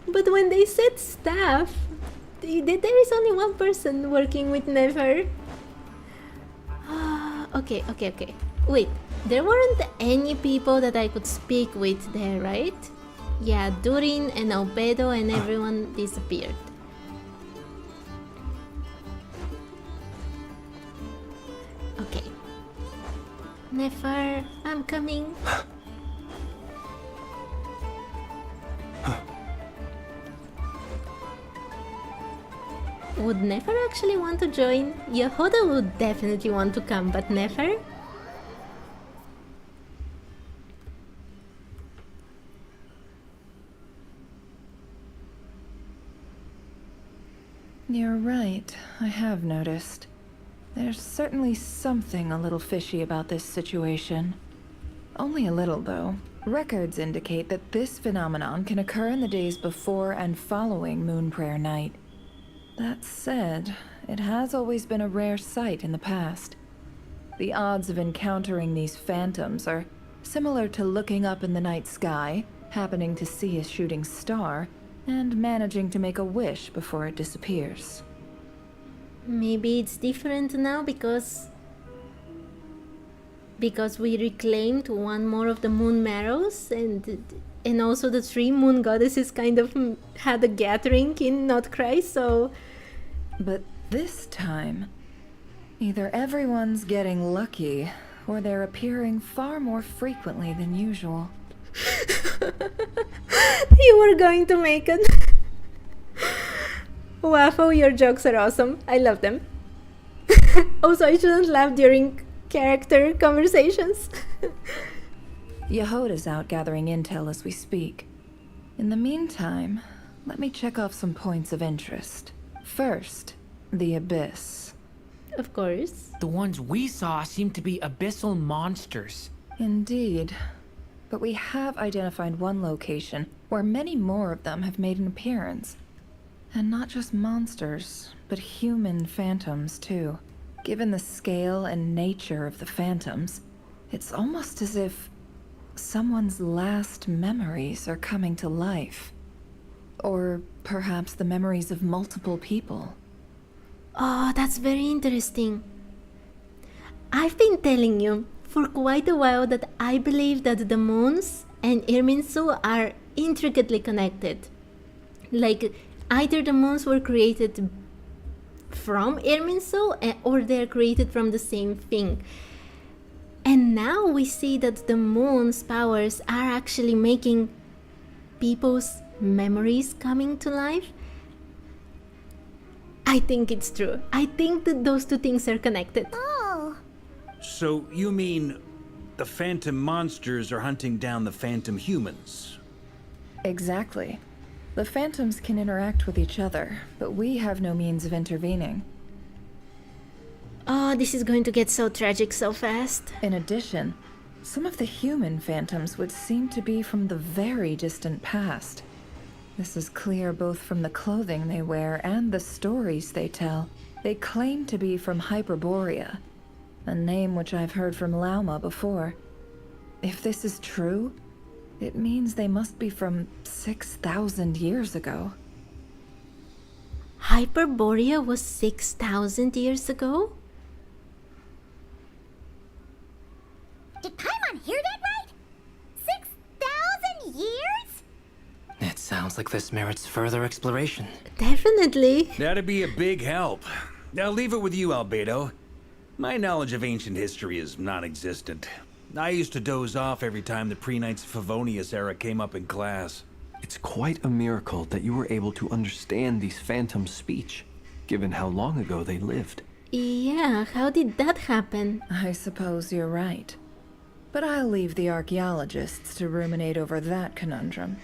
But when they said staff, there is only one person working with Nefer. Okay. Wait, there weren't any people that I could speak with there, right? Yeah, Durin and Albedo and everyone disappeared. Okay. Nefer, I'm coming. Would Nefer actually want to join? Yehuda would definitely want to come, but Nefer? You're right, I have noticed. There's certainly something a little fishy about this situation. Only a little, though. Records indicate that this phenomenon can occur in the days before and following Moon Prayer Night. That said, it has always been a rare sight in the past. The odds of encountering these phantoms are similar to looking up in the night sky, happening to see a shooting star, and managing to make a wish before it disappears. Maybe it's different now because we reclaimed one more of the moon marrows, and also the three moon goddesses kind of had a gathering in Notcry, so... But this time, either everyone's getting lucky, or they're appearing far more frequently than usual. You were going to make it. Waffle, your jokes are awesome. I love them. Also, I shouldn't laugh during character conversations. Yehoda's out gathering intel as we speak. In the meantime, let me check off some points of interest. First, the Abyss. Of course. The ones we saw seem to be abyssal monsters. Indeed. But we have identified one location where many more of them have made an appearance. And not just monsters, but human phantoms too. Given the scale and nature of the phantoms, it's almost as if someone's last memories are coming to life. Or perhaps the memories of multiple people. Oh, that's very interesting. I've been telling you for quite a while that I believe that the moons and Irminsul are intricately connected. Like, either the moons were created from Irminsul or they're created from the same thing. And now we see that the moon's powers are actually making people's memories coming to life. I think it's true. I think that those two things are connected. Oh. So you mean the phantom monsters are hunting down the phantom humans? Exactly. The phantoms can interact with each other, but we have no means of intervening. Oh, this is going to get so tragic so fast. In addition, some of the human phantoms would seem to be from the very distant past. This is clear both from the clothing they wear and the stories they tell. They claim to be from Hyperborea, a name which I've heard from Lauma before. If this is true, it means they must be from 6,000 years ago. Hyperborea was 6,000 years ago? Did Paimon hear that right? 6,000 years? It sounds like this merits further exploration. Definitely. That'd be a big help. I'll leave it with you, Albedo. My knowledge of ancient history is non-existent. I used to doze off every time the pre-Knights of Favonius era came up in class. It's quite a miracle that you were able to understand these phantoms' speech, given how long ago they lived. Yeah, how did that happen? I suppose you're right. But I'll leave the archaeologists to ruminate over that conundrum.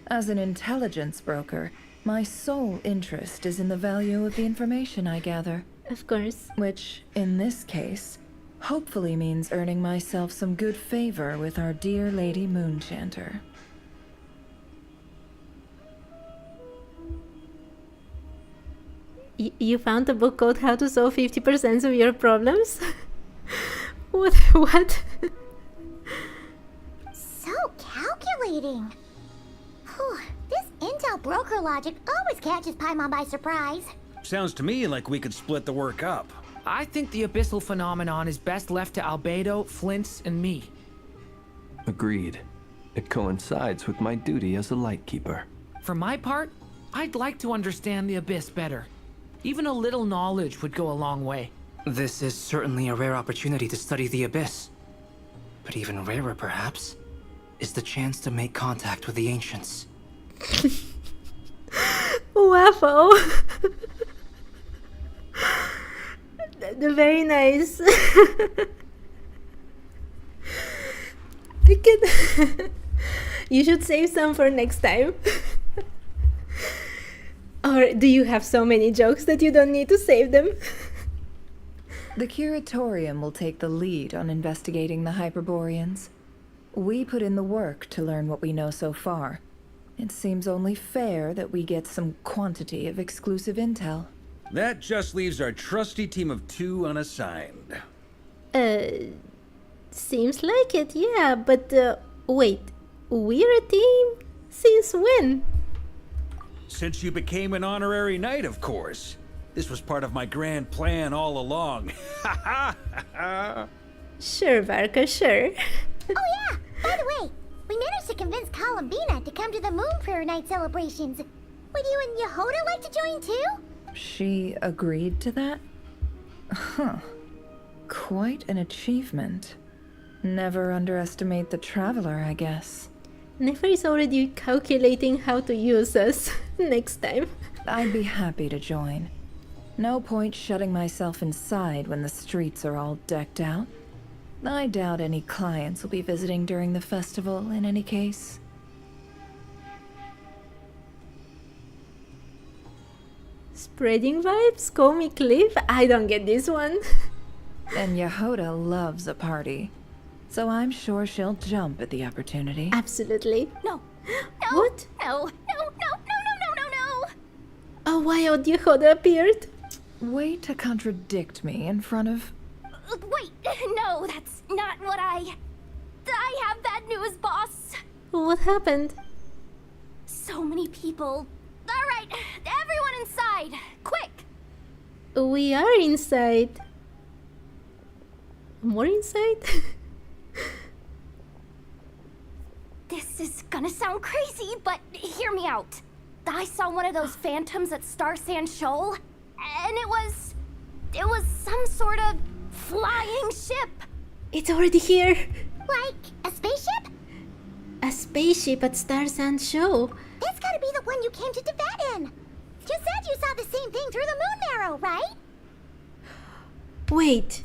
As an intelligence broker, my sole interest is in the value of the information I gather. Of course. Which, in this case, hopefully means earning myself some good favor with our dear Lady Moonchanter. You found a book called How to Solve 50% of Your Problems? What? So calculating. Whew, this intel broker logic always catches Paimon by surprise. Sounds to me like we could split the work up. I think the abyssal phenomenon is best left to Albedo, Flint's, and me. Agreed. It coincides with my duty as a lightkeeper. For my part, I'd like to understand the abyss better. Even a little knowledge would go a long way. This is certainly a rare opportunity to study the Abyss. But even rarer, perhaps, is the chance to make contact with the Ancients. Waffle! Very nice. I can... You should save some for next time. Or do you have so many jokes that you don't need to save them? The Curatorium will take the lead on investigating the Hyperboreans. We put in the work to learn what we know so far. It seems only fair that we get some quantity of exclusive intel. That just leaves our trusty team of 2 unassigned. Seems like it, yeah, but wait, we're a team? Since when? Since you became an honorary knight, of course. This was part of my grand plan all along. Sure, Varka, sure. Oh yeah, by the way, we managed to convince Columbina to come to the Moon Prayer Night celebrations. Would you and Yehoda like to join too? She agreed to that? Huh. Quite an achievement. Never underestimate the traveler, I guess. Nefer is already calculating how to use us next time. I'd be happy to join. No point shutting myself inside when the streets are all decked out. I doubt any clients will be visiting during the festival in any case. Spreading vibes? Call me Cliff? I don't get this one. And Yehoda loves a party, so I'm sure she'll jump at the opportunity. Absolutely. No. What? No. A wild Yehoda appeared. Way to contradict me in front of... Wait, no, that's not what I have bad news, boss. What happened? So many people. All right, everyone inside, quick. We are inside. More inside? This is gonna sound crazy, but hear me out. I saw one of those phantoms at Star Sand Shoal, and it was some sort of flying ship. It's already here. Like a spaceship? A spaceship at Star Sand Show. That's gotta be the one you came to Teyvat in. You said you saw the same thing through the moon marrow, right? Wait.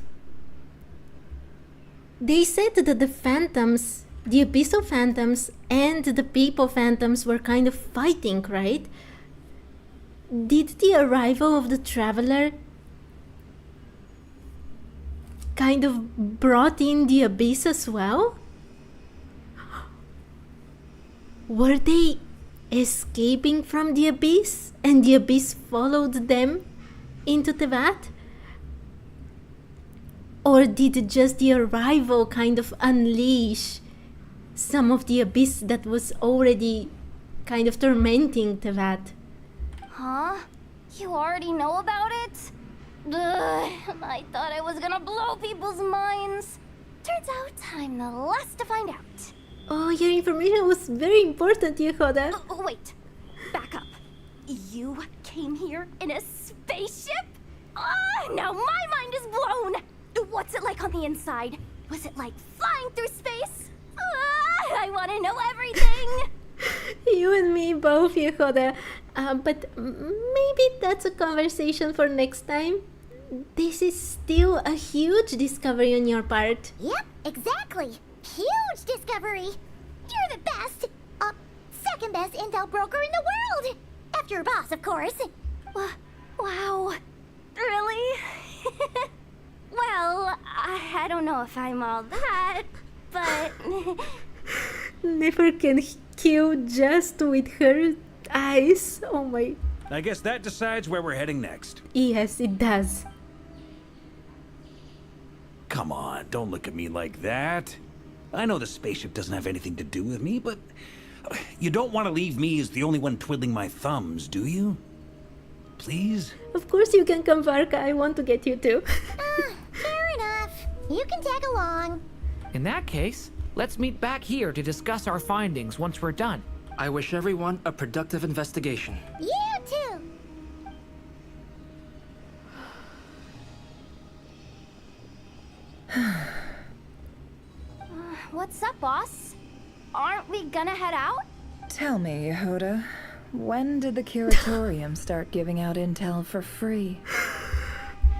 They said that the phantoms, the abyssal phantoms and the people phantoms were kind of fighting, right? Did the arrival of the traveler kind of brought in the abyss as well? Were they escaping from the abyss and the abyss followed them into Teyvat? Or did just the arrival kind of unleash some of the abyss that was already kind of tormenting Teyvat? Huh? You already know about it? Ugh, I thought I was gonna blow people's minds. Turns out I'm the last to find out. Oh, your information was very important, Yehoda. Wait, back up. You came here in a spaceship? Now my mind is blown! What's it like on the inside? Was it like flying through space? I want to know everything! You and me both, Yehoda. But maybe that's a conversation for next time. This is still a huge discovery on your part. Yep, exactly. Huge discovery. You're the best, second best intel broker in the world. After your boss, of course. Wow. Really? Well, I don't know if I'm all that, but... Never can kill just with her eyes. Oh my... I guess that decides where we're heading next. Yes, it does. Come on, don't look at me like that. I know the spaceship doesn't have anything to do with me, but you don't want to leave me as the only one twiddling my thumbs, do you? Please? Of course you can come, Varka. I want to get you too. Fair enough. You can tag along. In that case, let's meet back here to discuss our findings once we're done. I wish everyone a productive investigation. You too. What's up, boss? Aren't we gonna head out? Tell me, Yehoda, when did the curatorium start giving out intel for free?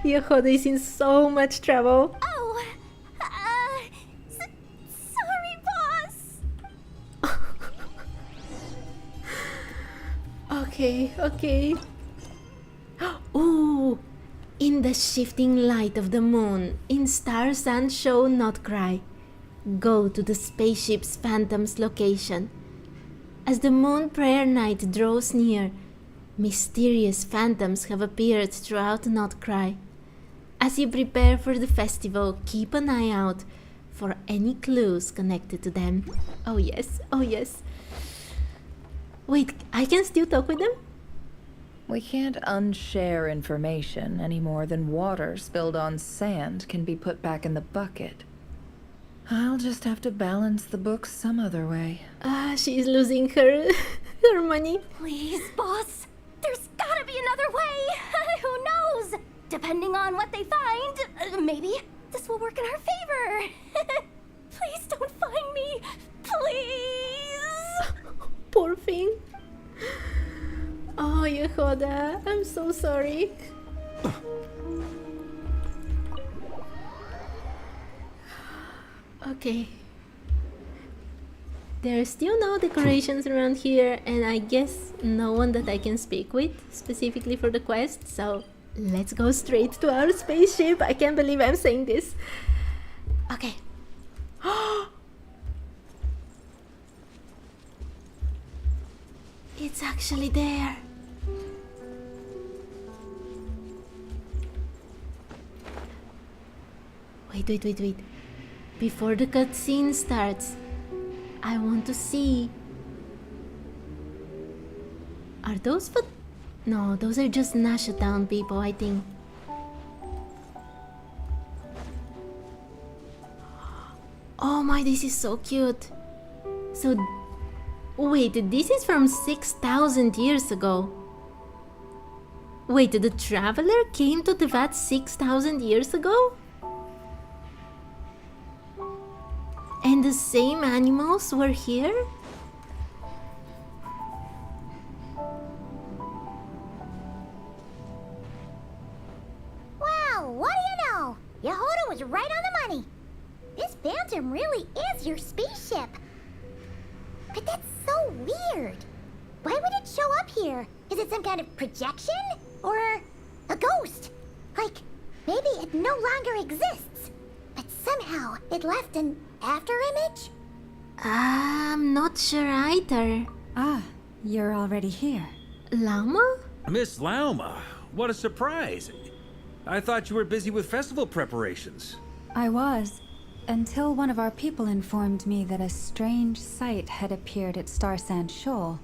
Yehoda is in so much trouble. Oh, sorry, boss. Okay. Ooh, in the shifting light of the moon, in Star Sand Show Not Cry, go to the spaceship's Phantom's location. As the Moon Prayer Night draws near, mysterious phantoms have appeared throughout Notcry. As you prepare for the festival, keep an eye out for any clues connected to them. Oh yes, oh yes. Wait, I can still talk with them? We can't unshare information any more than water spilled on sand can be put back in the bucket. I'll just have to balance the books some other way. She is losing her her money. Please, boss. There's gotta be another way. Who knows? Depending on what they find, maybe this will work in our favor. Please don't find me. Please. Poor thing. Oh, Yehoda, I'm so sorry. Okay. There are still no decorations around here, and I guess no one that I can speak with specifically for the quest, so let's go straight to our spaceship. I can't believe I'm saying this. Okay. It's actually there. Wait. Before the cutscene starts, I want to see. Are those No, those are just Nashatown people, I think. Oh my, this is so cute. So, wait, this is from 6,000 years ago. Wait, the traveler came to Teyvat 6,000 years ago? And the same animals were here? Wow, what do you know? Yehoda was right on the money. This Phantom really is your spaceship. But that's so weird. Why would it show up here? Is it some kind of projection? Or a ghost? Like, maybe it no longer exists, but somehow it left an afterimage? I'm not sure either. Ah, you're already here. Lauma? Miss Lauma, what a surprise. I thought you were busy with festival preparations. I was, until one of our people informed me that a strange sight had appeared at Starsand Shoal.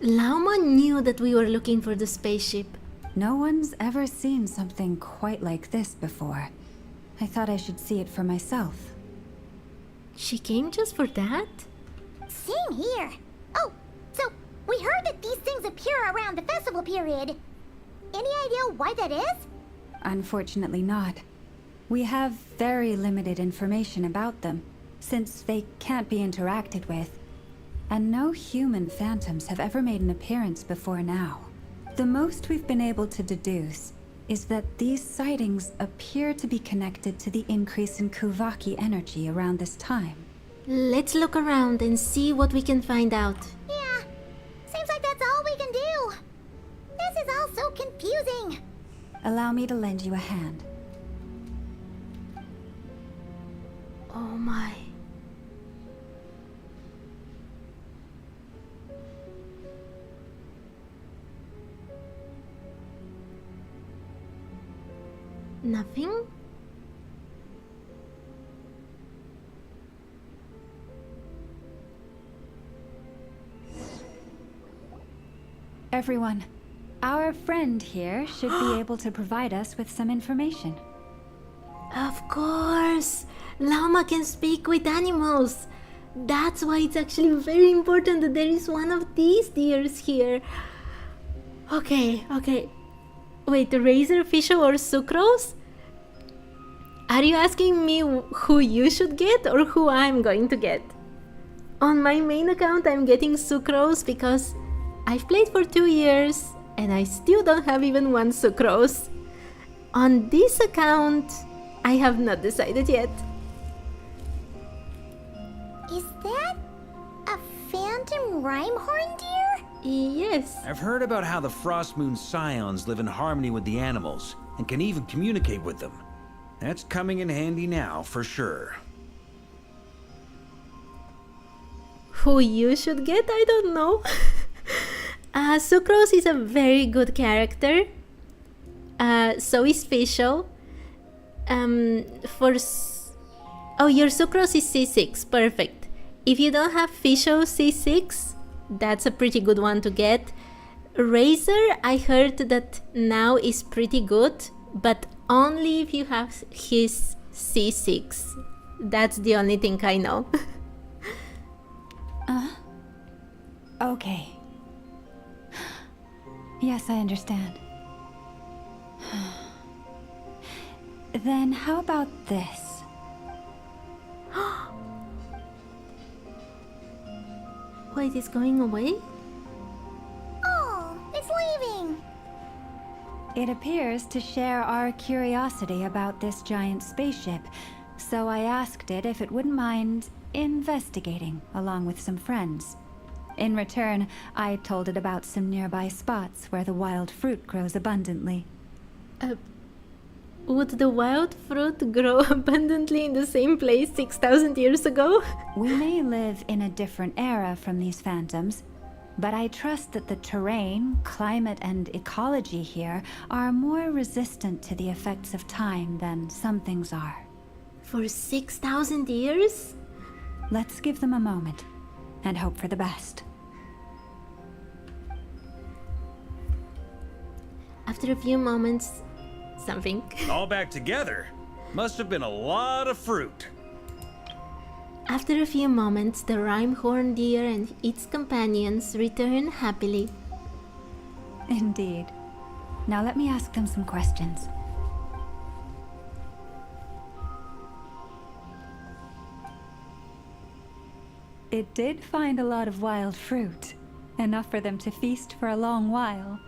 Lauma knew that we were looking for the spaceship. No one's ever seen something quite like this before. I thought I should see it for myself. She came just for that? Same here. Oh, so we heard that these things appear around the festival period. Any idea why that is? Unfortunately not. We have very limited information about them, since they can't be interacted with. And no human phantoms have ever made an appearance before now. The most we've been able to deduce is that these sightings appear to be connected to the increase in Kuvaki energy around this time. Let's look around and see what we can find out. Yeah, seems like that's all we can do. This is all so confusing. Allow me to lend you a hand. Oh my. Nothing? Everyone, our friend here should be able to provide us with some information. Of course! Llama can speak with animals! That's why it's actually very important that there is one of these deers here. Okay. Wait, Razorfish or Sucrose? Are you asking me who you should get or who I'm going to get? On my main account I'm getting Sucrose because I've played for 2 years and I still don't have even one Sucrose. On this account, I have not decided yet. Is that a phantom rhymehorn deer? Yes. I've heard about how the Frost Moon Scions live in harmony with the animals and can even communicate with them. That's coming in handy now, for sure. who you should get, I don't know. Sucrose is a very good character. So is Fischl. Oh, your Sucrose is C6, perfect. If you don't have Fischl C6, that's a pretty good one to get. Razor, I heard that now is pretty good, but only if you have his C6. That's the only thing I know. Okay. Yes, I understand. Then how about this? Wait, it's going away? Oh, it's leaving. It appears to share our curiosity about this giant spaceship, so I asked it if it wouldn't mind investigating along with some friends. In return, I told it about some nearby spots where the wild fruit grows abundantly. Would the wild fruit grow abundantly in the same place 6,000 years ago? We may live in a different era from these phantoms, but I trust that the terrain, climate, and ecology here are more resistant to the effects of time than some things are. For 6,000 years? Let's give them a moment and hope for the best. After a few moments, something. All back together? Must have been a lot of fruit. After a few moments, the rhyme-horn deer and its companions return happily. Indeed. Now let me ask them some questions. It did find a lot of wild fruit, enough for them to feast for a long while.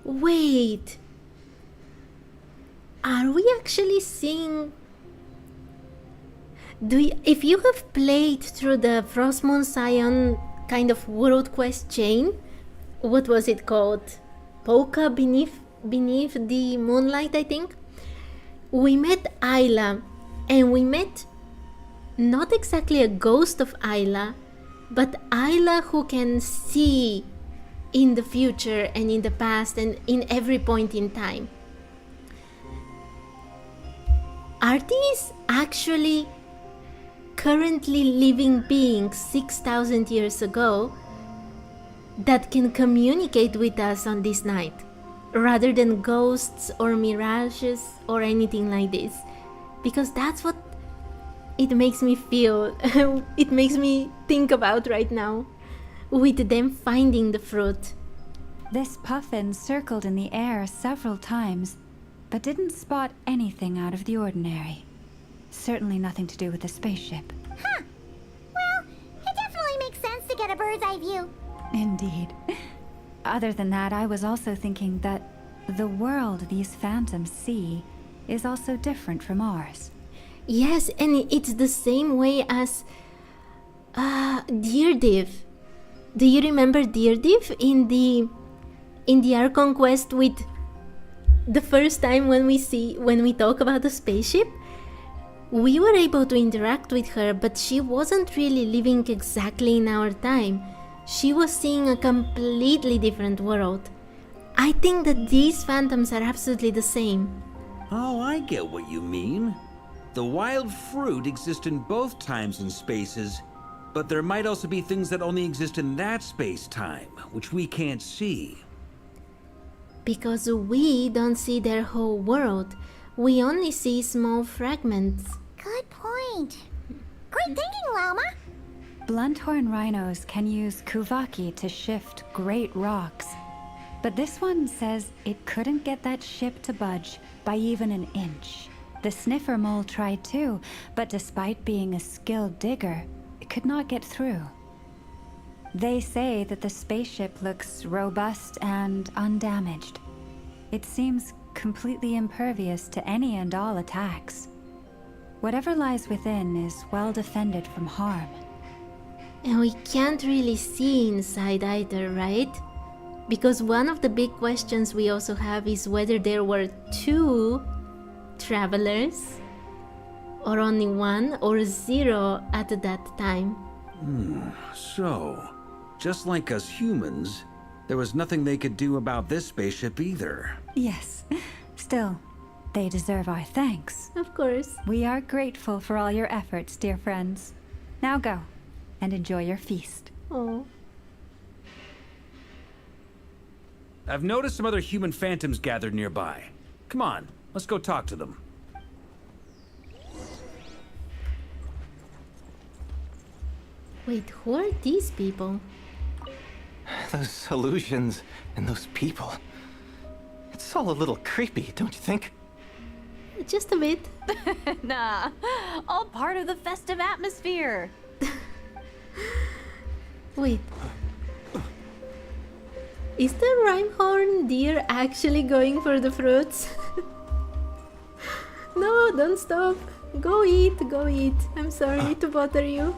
Wait! Are we actually seeing... If you have played through the Frost Moon Scion kind of world quest chain, what was it called? Polka Beneath the Moonlight, I think? We met Ayla, and we met not exactly a ghost of Ayla, but Ayla who can see in the future and in the past and in every point in time. Are these actually currently living beings 6,000 years ago that can communicate with us on this night, rather than ghosts or mirages or anything like this? Because that's what it makes me feel, it makes me think about right now, with them finding the fruit. This puffin circled in the air several times, but didn't spot anything out of the ordinary. Certainly nothing to do with the spaceship. Huh. Well, it definitely makes sense to get a bird's eye view. Indeed. Other than that, I was also thinking that the world these phantoms see is also different from ours. Yes, and it's the same way as Deerdiv. Do you remember Deerdiv in the Archon quest with the first time when we talk about the spaceship? We were able to interact with her, but she wasn't really living exactly in our time. She was seeing a completely different world. I think that these phantoms are absolutely the same. Oh, I get what you mean. The wild fruit exists in both times and spaces, but there might also be things that only exist in that space-time, which we can't see. Because we don't see their whole world. We only see small fragments. Good point. Great thinking, Lauma. Blunthorn rhinos can use kuvaki to shift great rocks. But this one says it couldn't get that ship to budge by even an inch. The sniffer mole tried too, but despite being a skilled digger, it could not get through. They say that the spaceship looks robust and undamaged. It seems completely impervious to any and all attacks. Whatever lies within is well defended from harm. And we can't really see inside either, right? Because one of the big questions we also have is whether there were two travelers, or only one, or zero at that time. So, just like us humans, there was nothing they could do about this spaceship either. Yes. Still, they deserve our thanks. Of course. We are grateful for all your efforts, dear friends. Now go and enjoy your feast. Oh. I've noticed some other human phantoms gathered nearby. Come on, let's go talk to them. Wait, who are these people? Those illusions and those people. It's all a little creepy, don't you think? Just a bit. Nah, all part of the festive atmosphere. Wait. Is the Rhyhorn deer actually going for the fruits? No, don't stop. Go eat, go eat. I'm sorry to bother you.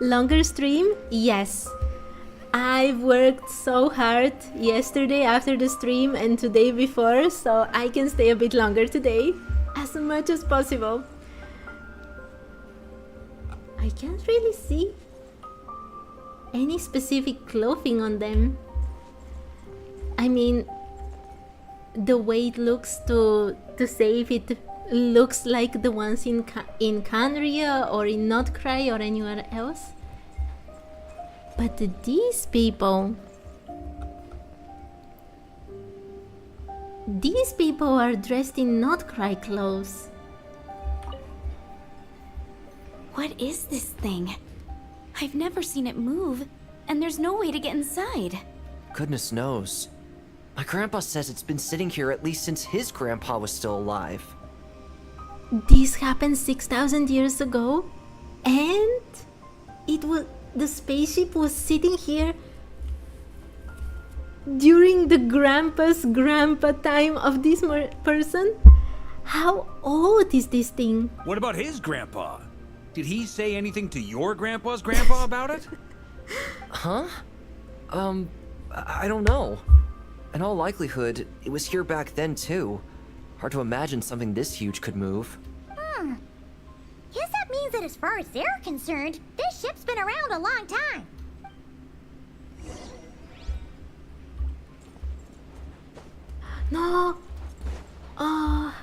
Longer stream? Yes. I've worked so hard yesterday after the stream and today before, so I can stay a bit longer today. As much as possible. I can't really see any specific clothing on them. I mean, the way it looks to say if it looks like the ones in Canria or in Notcry or anywhere else. But these people are dressed in Notcry clothes. What is this thing? I've never seen it move, and there's no way to get inside. Goodness knows. My grandpa says it's been sitting here at least since his grandpa was still alive. This happened 6,000 years ago, and the spaceship was sitting here during the grandpa time of this person. How old is this thing? What about his grandpa? Did he say anything to your grandpa's grandpa about it? Huh? I don't know. In all likelihood, it was here back then too. Hard to imagine something this huge could move. Guess that means that as far as they're concerned, this ship's been around a long time. No. Oh.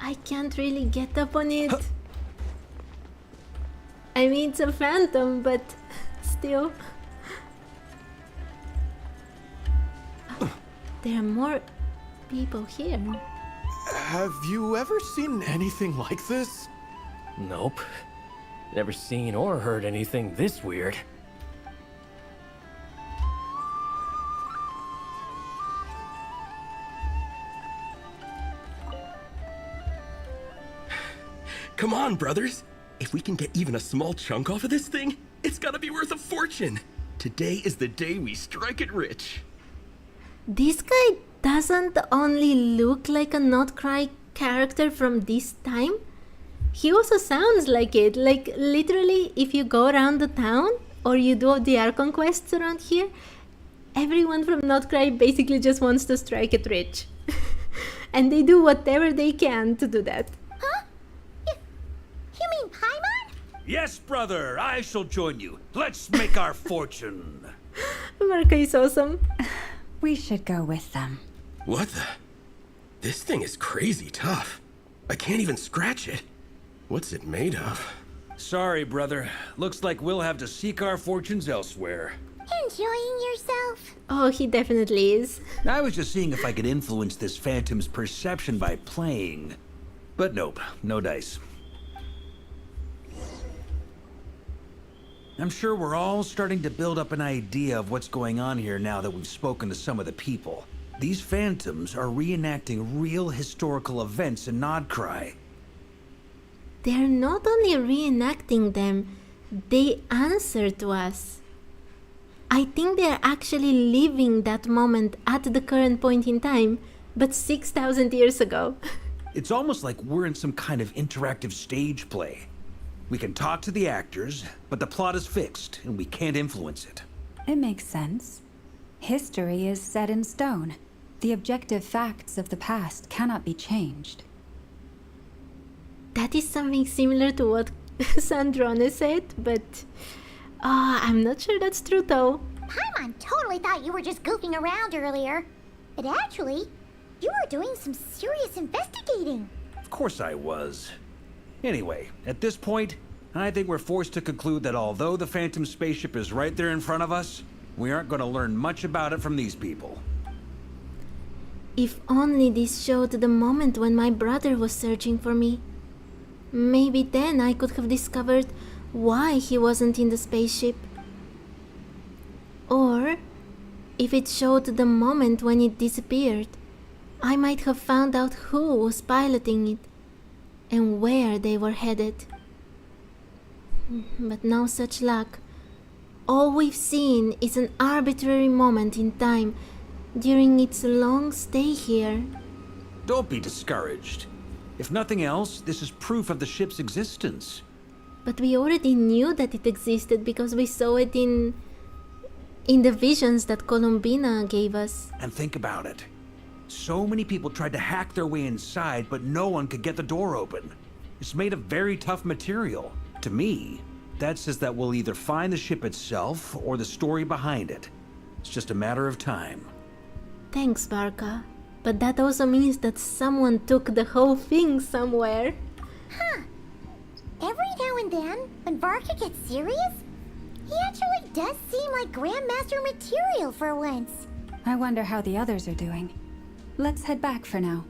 I can't really get up on it. I mean, it's a phantom, but still. There are more people here. Have you ever seen anything like this? Nope. Never seen or heard anything this weird. Come on, brothers. If we can get even a small chunk off of this thing, it's gotta be worth a fortune. Today is the day we strike it rich. This guy doesn't only look like a Notcry character from this time, he also sounds like it. Like, literally, if you go around the town or you do the Archon quests around here, everyone from Notcry basically just wants to strike it rich. And they do whatever they can to do that. Huh? You mean Paimon? Yes, brother, I shall join you. Let's make our fortune. Marco is awesome. We should go with them. What the? This thing is crazy tough. I can't even scratch it. What's it made of? Sorry, brother. Looks like we'll have to seek our fortunes elsewhere. Enjoying yourself? Oh, he definitely is. I was just seeing if I could influence this phantom's perception by playing. But nope, no dice. I'm sure we're all starting to build up an idea of what's going on here now that we've spoken to some of the people. These phantoms are reenacting real historical events in Nodcry. They're not only reenacting them, they answer to us. I think they're actually living that moment at the current point in time, but 6,000 years ago. It's almost like we're in some kind of interactive stage play. We can talk to the actors, but the plot is fixed, and we can't influence it. It makes sense. History is set in stone. The objective facts of the past cannot be changed. that is something similar to what Sandrone said, but I'm not sure that's true though. Paimon totally thought you were just goofing around earlier. But actually, you were doing some serious investigating. Of course I was. Anyway, at this point, I think we're forced to conclude that although the Phantom spaceship is right there in front of us, we aren't going to learn much about it from these people. If only this showed the moment when my brother was searching for me. Maybe then I could have discovered why he wasn't in the spaceship. Or, if it showed the moment when it disappeared, I might have found out who was piloting it and where they were headed. But no such luck. All we've seen is an arbitrary moment in time during its long stay here. Don't be discouraged. If nothing else, this is proof of the ship's existence. But we already knew that it existed because we saw it in the visions that Columbina gave us. And think about it. So many people tried to hack their way inside, but no one could get the door open. It's made of very tough material. To me, that says that we'll either find the ship itself or the story behind it. It's just a matter of time. Thanks, Barca. But that also means that someone took the whole thing somewhere. Huh. Every now and then, when Barca gets serious, he actually does seem like Grandmaster material for once. I wonder how the others are doing. Let's head back for now.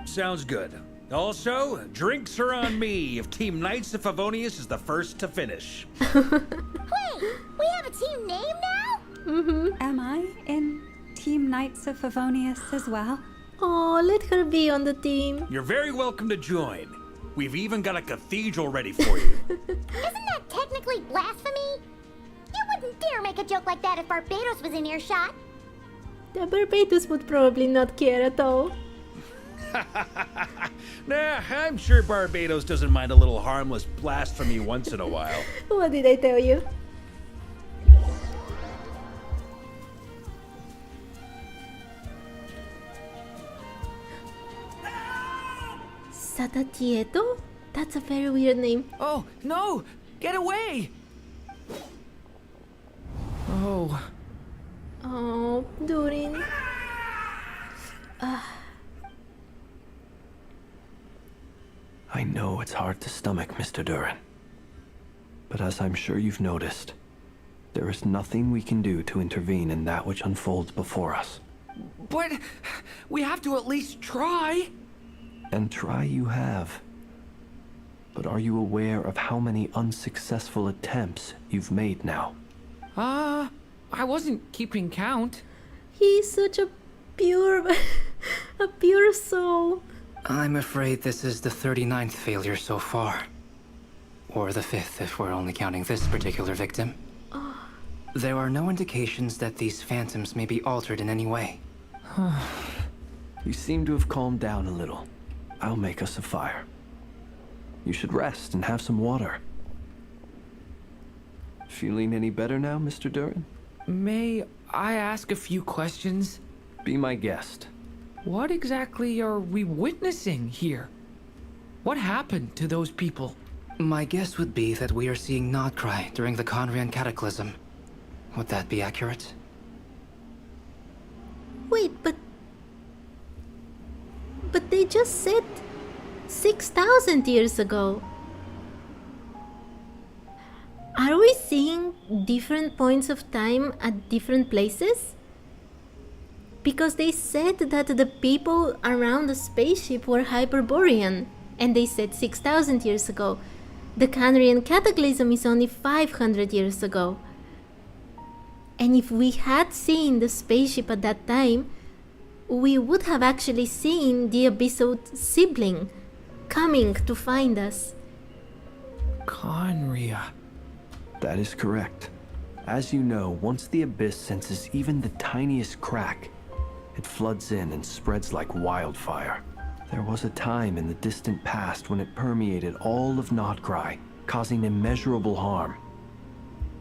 Sounds good. Also, drinks are on me if Team Knights of Favonius is the first to finish. Wait, we have a team name now? Am I in Team Knights of Favonius as well? Oh, let her be on the team. You're very welcome to join. We've even got a cathedral ready for you. Isn't that technically blasphemy? You wouldn't dare make a joke like that if Barbados was in earshot. The Barbados would probably not care at all. Nah, I'm sure Barbados doesn't mind a little harmless blasphemy once in a while. What did I tell you? Satatieto? That's a very weird name. Oh, no! Get away! Oh. Oh, Durin. I know it's hard to stomach, Mr. Durin. But as I'm sure you've noticed, there is nothing we can do to intervene in that which unfolds before us. But we have to at least try. And try you have. But are you aware of how many unsuccessful attempts you've made now? I wasn't keeping count. He's such a pure soul. I'm afraid this is the 39th failure so far. Or the 5th if we're only counting this particular victim. There are no indications that these phantoms may be altered in any way. You seem to have calmed down a little. I'll make us a fire. You should rest and have some water. Feeling any better now, Mr. Durin? May I ask a few questions? Be my guest. What exactly are we witnessing here? What happened to those people? My guess would be that we are seeing Nodcry during the Conrian Cataclysm. Would that be accurate? Wait, but they just said 6,000 years ago. Are we seeing different points of time at different places? Because they said that the people around the spaceship were Hyperborean, and they said 6,000 years ago. The Conrian Cataclysm is only 500 years ago. And if we had seen the spaceship at that time, we would have actually seen the Abyssal sibling coming to find us. Conria. That is correct. As you know, once the Abyss senses even the tiniest crack, it floods in and spreads like wildfire. There was a time in the distant past when it permeated all of Nodcry, causing immeasurable harm.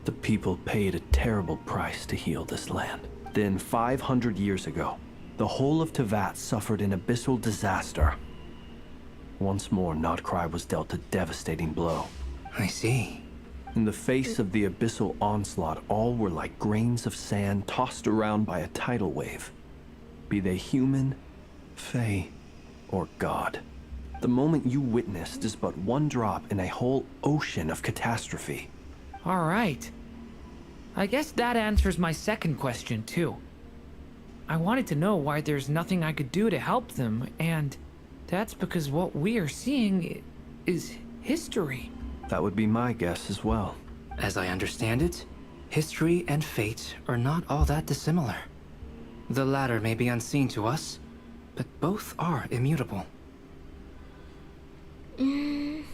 The people paid a terrible price to heal this land. Then 500 years ago, the whole of Teyvat suffered an abyssal disaster. Once more, Nodcry was dealt a devastating blow. I see. In the face of the abyssal onslaught, all were like grains of sand tossed around by a tidal wave. Be they human, fae, or god. The moment you witnessed is but one drop in a whole ocean of catastrophe. All right. I guess that answers my second question, too. I wanted to know why there's nothing I could do to help them, and that's because what we are seeing is history. That would be my guess as well. As I understand it, history and fate are not all that dissimilar. The latter may be unseen to us, but both are immutable. There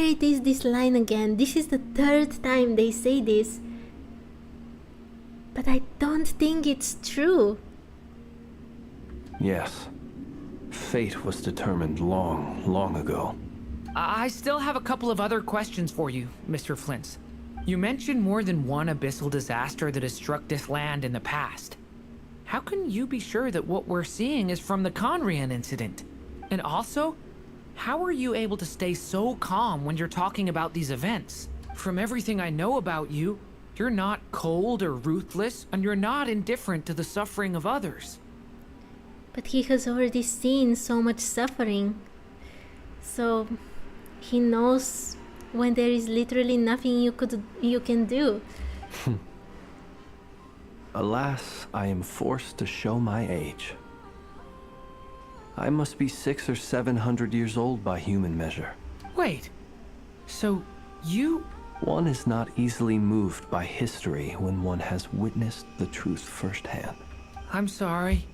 it is, this line again. This is the third time they say this. But I don't think it's true. Yes. Fate was determined long, long ago. I still have a couple of other questions for you, Mr. Flint. You mentioned more than one abyssal disaster that has struck this land in the past. How can you be sure that what we're seeing is from the Conrian incident? And also, how are you able to stay so calm when you're talking about these events? From everything I know about you, you're not cold or ruthless, and you're not indifferent to the suffering of others. But he has already seen so much suffering. So he knows when there is literally nothing you can do. Alas, I am forced to show my age. I must be 600 or 700 years old by human measure. Wait, so you... One is not easily moved by history when one has witnessed the truth firsthand. I'm sorry.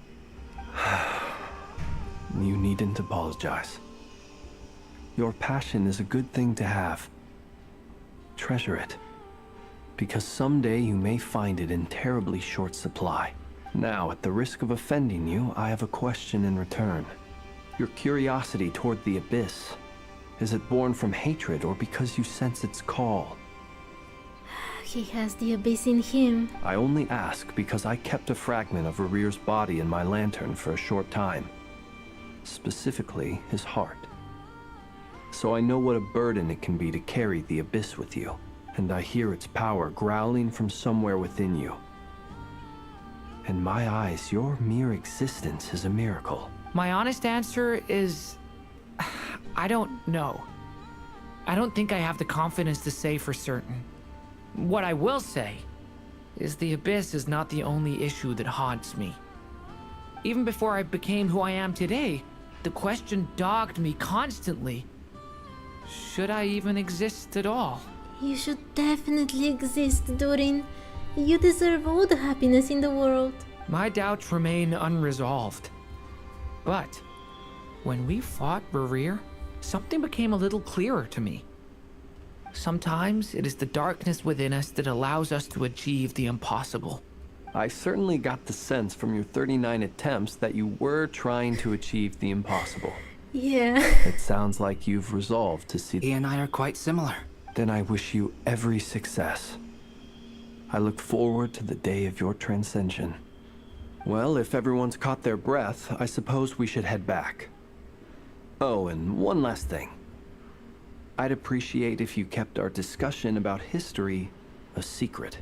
You needn't apologize. Your passion is a good thing to have. Treasure it, because someday you may find it in terribly short supply. Now, at the risk of offending you, I have a question in return. Your curiosity toward the abyss, is it born from hatred or because you sense its call? He has the abyss in him. I only ask because I kept a fragment of Rarir's body in my lantern for a short time. Specifically, his heart. So I know what a burden it can be to carry the abyss with you, and I hear its power growling from somewhere within you. In my eyes, your mere existence is a miracle. My honest answer is... I don't know. I don't think I have the confidence to say for certain. What I will say is the abyss is not the only issue that haunts me. Even before I became who I am today, the question dogged me constantly. Should I even exist at all? You should definitely exist, Durin. You deserve all the happiness in the world. My doubts remain unresolved. But when we fought Rarir, something became a little clearer to me. Sometimes it is the darkness within us that allows us to achieve the impossible. I certainly got the sense from your 39 attempts that you were trying to achieve the impossible. Yeah. It sounds like you've resolved to see... He and I are quite similar. Then I wish you every success. I look forward to the day of your transcension. Well, if everyone's caught their breath, I suppose we should head back. Oh, and one last thing. I'd appreciate if you kept our discussion about history a secret.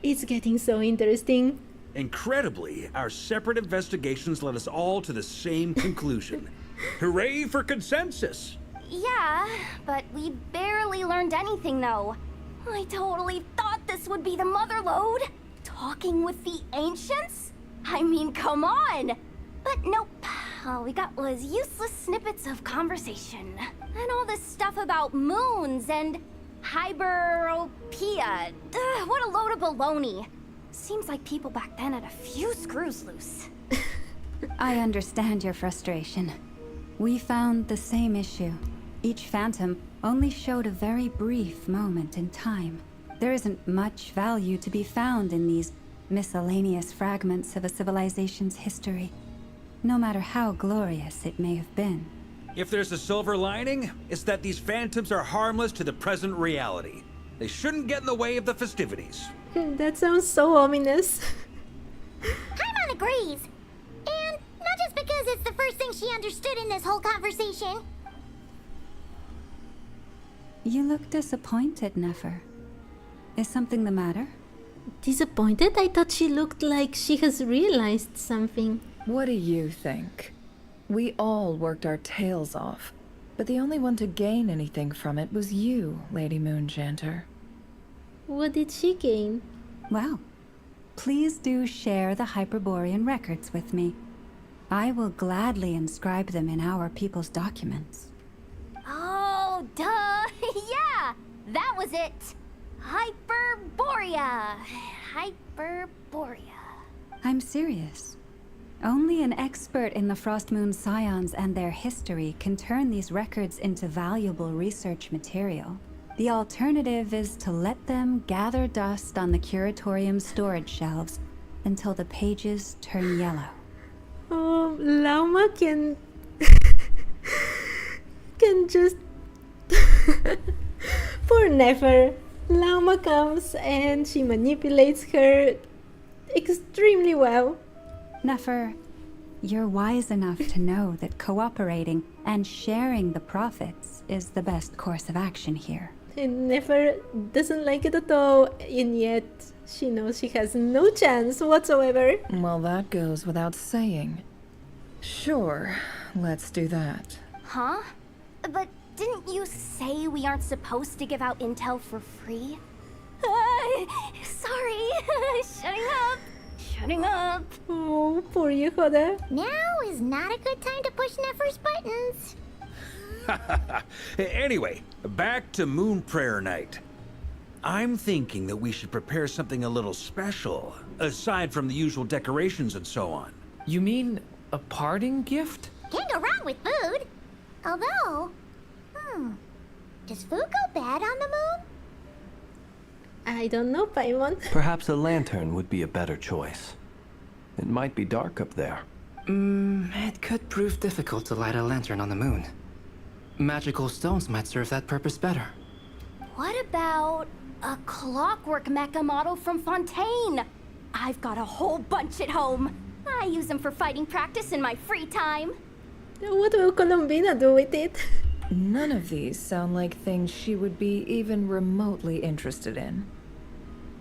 It's getting so interesting. Incredibly, our separate investigations led us all to the same conclusion. Hooray for consensus! Yeah, but we barely learned anything though. I totally thought this would be the mother lode. Talking with the ancients? I mean, come on! But nope, all we got was useless snippets of conversation. And all this stuff about moons and hyperopia. What a load of baloney. Seems like people back then had a few screws loose. I understand your frustration. We found the same issue. Each phantom only showed a very brief moment in time. There isn't much value to be found in these miscellaneous fragments of a civilization's history, no matter how glorious it may have been. If there's a silver lining, it's that these phantoms are harmless to the present reality. They shouldn't get in the way of the festivities. That sounds so ominous. agrees. And not just because it's the first thing she understood in this whole conversation. You look disappointed, Nefer. Is something the matter? Disappointed? I thought she looked like she has realized something. What do you think? We all worked our tails off, but the only one to gain anything from it was you, Lady Moonjanter. What did she gain? Well, please do share the Hyperborean records with me. I will gladly inscribe them in our people's documents. Oh, duh! Yeah! That was it! Hyperborea! Hyperborea. I'm serious. Only an expert in the Frost Moon Scions and their history can turn these records into valuable research material. The alternative is to let them gather dust on the Curatorium's storage shelves until the pages turn yellow. Oh, Lauma can just poor Nefer. Lauma comes and she manipulates her extremely well. Nefer, you're wise enough to know that cooperating and sharing the profits is the best course of action here. And Nefer doesn't like it at all, and yet she knows she has no chance whatsoever. Well, that goes without saying. Sure, let's do that. Huh? But didn't you say we aren't supposed to give out intel for free? Sorry. Shutting up. Oh, poor Yehuda. Now is not a good time to push Nefer's buttons. Anyway, back to Moon Prayer Night. I'm thinking that we should prepare something a little special, aside from the usual decorations and so on. You mean a parting gift? Can't go wrong with food. Although, does food go bad on the moon? I don't know, Paimon. Perhaps a lantern would be a better choice. It might be dark up there. It could prove difficult to light a lantern on the moon. Magical stones might serve that purpose better. What about a clockwork mecha model from Fontaine? I've got a whole bunch at home. I use them for fighting practice in my free time. What will Colombina do with it? None of these sound like things she would be even remotely interested in.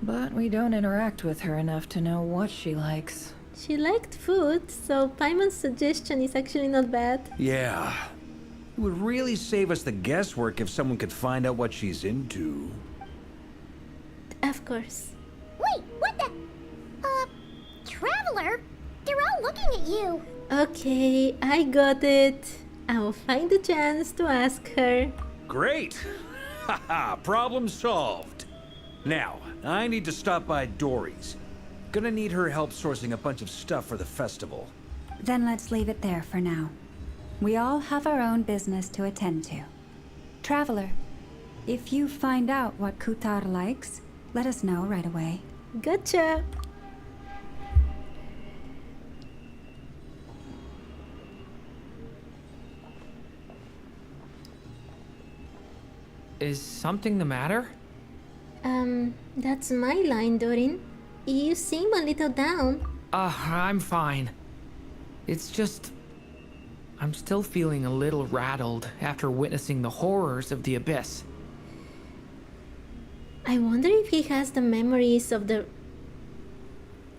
But we don't interact with her enough to know what she likes. She liked food, so Paimon's suggestion is actually not bad. Yeah. It would really save us the guesswork if someone could find out what she's into. Of course. Wait, what the? Traveler? They're all looking at you. Okay, I got it. I will find a chance to ask her. Great! Haha, problem solved. Now, I need to stop by Dory's. Gonna need her help sourcing a bunch of stuff for the festival. Then let's leave it there for now. We all have our own business to attend to. Traveler, if you find out what Kutar likes, let us know right away. Gotcha! Is something the matter? That's my line, Durin. You seem a little down. I'm fine. It's just... I'm still feeling a little rattled after witnessing the horrors of the Abyss. I wonder if he has the memories of the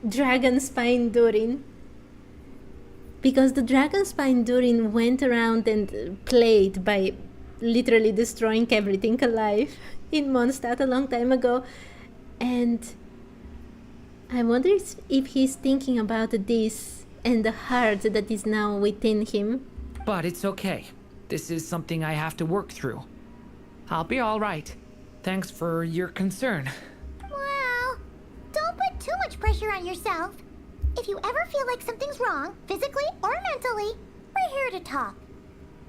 Dragon Spine Durin. Because the Dragon Spine Durin went around and played by literally destroying everything alive in Mondstadt a long time ago. And I wonder if he's thinking about this and the heart that is now within him. But it's okay. This is something I have to work through. I'll be all right. Thanks for your concern. Well, don't put too much pressure on yourself. If you ever feel like something's wrong, physically or mentally, we're here to talk.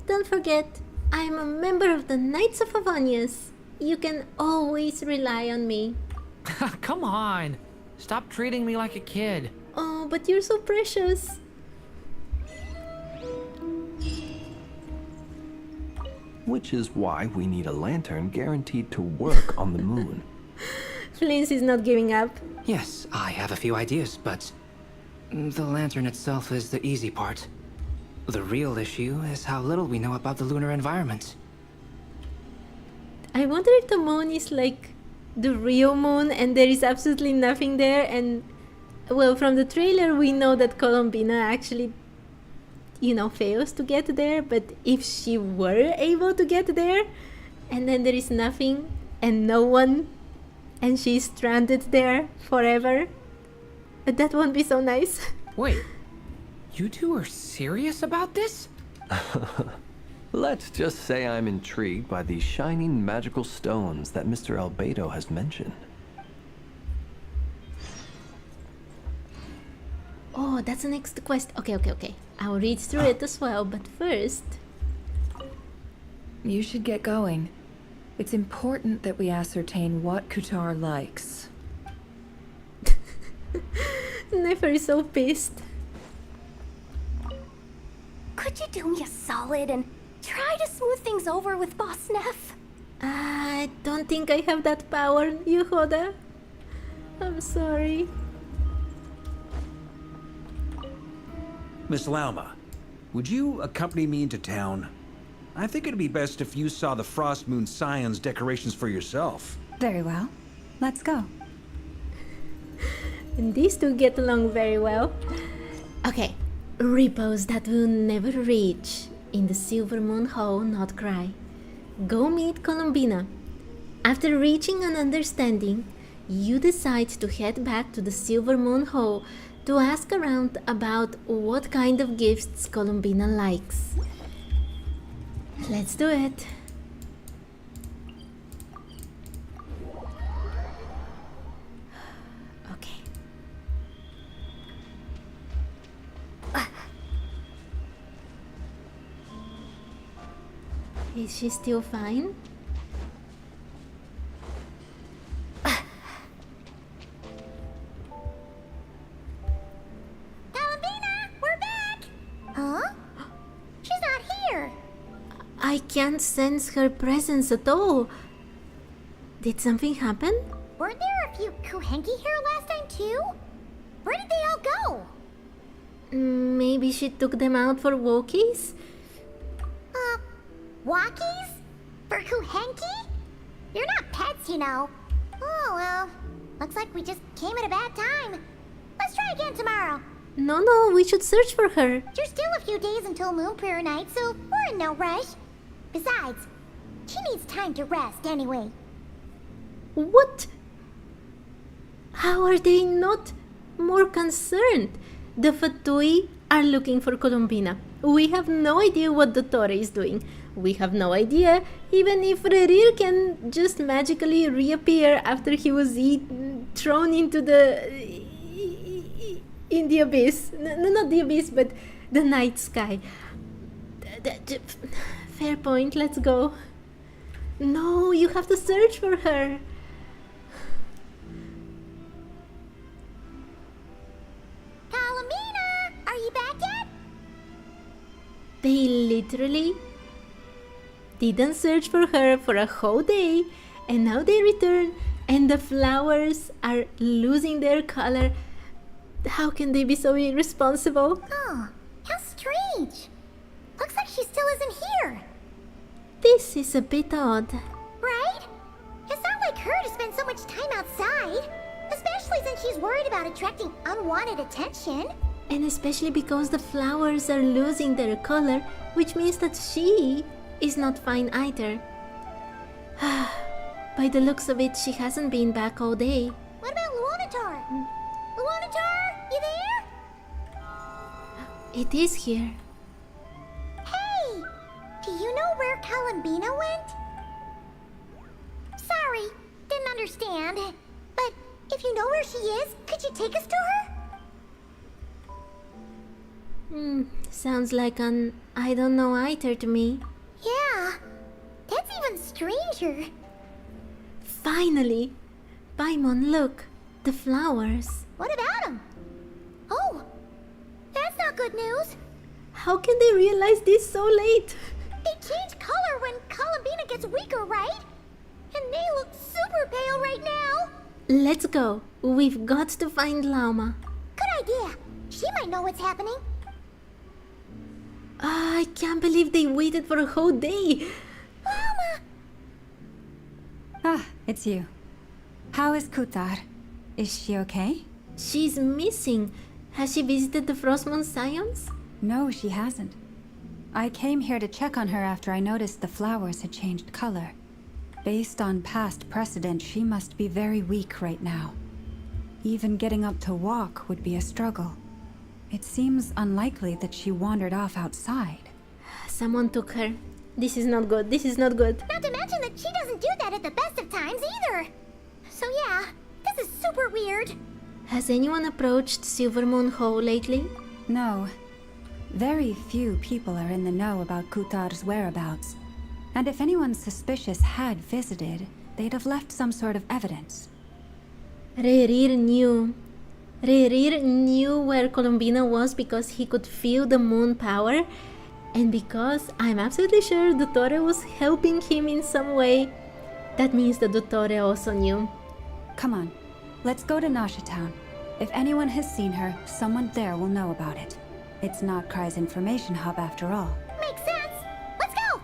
Don't forget, I'm a member of the Knights of Favonius. You can always rely on me. Come on. Stop treating me like a kid. Oh, but you're so precious. Which is why we need a lantern guaranteed to work on the moon. Flint is not giving up. Yes, I have a few ideas, but The lantern itself is the easy part. The real issue is how little we know about the lunar environment. I wonder if the moon is like the real moon and there is absolutely nothing there. And well, from the trailer we know that Columbina actually, you know, fails to get there. But if she were able to get there and then there is nothing and no one and she's stranded there forever, that won't be so nice. Wait, you two are serious about this? Let's just say I'm intrigued by these shining magical stones that Mr. Albedo has mentioned. Oh, that's the next quest. Okay. I'll read through it as well, but first... You should get going. It's important that we ascertain what Kutar likes. Nefer is so pissed. Could you do me a solid and try to smooth things over with Boss Neff? I don't think I have that power, Yehuda. I'm sorry. Miss Lauma, would you accompany me into town? I think it'd be best if you saw the Frost Moon Scion's decorations for yourself. Very well. Let's go. And these two get along very well. Okay. Repose that will never reach. In the Silver Moon Hall, not cry. Go meet Columbina. After reaching an understanding, you decide to head back to the Silver Moon Hall to ask around about what kind of gifts Columbina likes. Let's do it. Okay. Is she still fine? Columbina, we're back! Huh? She's not here. I can't sense her presence at all. Did something happen? Weren't there a few Kuhenki here last time too? Where did they all go? Maybe she took them out for walkies? Walkies? For Kuhenki? You're not pets, you know. Oh, well. Looks like we just came at a bad time. Let's try again tomorrow. No, we should search for her. There's still a few days until Moon Prayer Night, so we're in no rush. Besides, she needs time to rest anyway. What? How are they not more concerned? The Fatui are looking for Columbina. We have no idea what the Torre is doing. We have no idea even if Rerir can just magically reappear after he was thrown into in the abyss. No, not the abyss, but the night sky. Fair point, let's go. No, you have to search for her. Columbina, are you back yet? They literally didn't search for her for a whole day, and now they return and the flowers are losing their color. How can they be so irresponsible? Oh, how strange. Looks like she still isn't here. This is a bit odd. Right? It's not like her to spend so much time outside. Especially since she's worried about attracting unwanted attention. And especially because the flowers are losing their color, which means that she is not fine either. By the looks of it, she hasn't been back all day. What about Luanatar? Luanatar, you there? It is here. Hey! Do you know where Columbina went? Sorry, didn't understand. But if you know where she is, could you take us to her? Sounds like an I don't know either to me. Yeah, that's even stranger. Finally! Paimon, look! The flowers. What about them? Oh, that's not good news. How can they realize this so late? They change color when Columbina gets weaker, right? And they look super pale right now. Let's go. We've got to find Lauma. Good idea. She might know what's happening. I can't believe they waited for a whole day. Mama! Ah, it's you. How is Kutar? Is she okay? She's missing. Has she visited the Frostmoon Scions? No, she hasn't. I came here to check on her after I noticed the flowers had changed color. Based on past precedent, she must be very weak right now. Even getting up to walk would be a struggle. It seems unlikely that she wandered off outside. Someone took her. This is not good. This is not good. Not to mention that she doesn't do that at the best of times either. So yeah, this is super weird. Has anyone approached Silver Moon Hall lately? No. Very few people are in the know about Kutar's whereabouts. And if anyone suspicious had visited, they'd have left some sort of evidence. Rerir knew. Rerir knew where Colombina was because he could feel the moon power, and because I'm absolutely sure Dottore was helping him in some way. That means that Dottore also knew. Come on, let's go to Nasha Town. If anyone has seen her, someone there will know about it. It's Notcry's information hub after all. Makes sense. Let's go!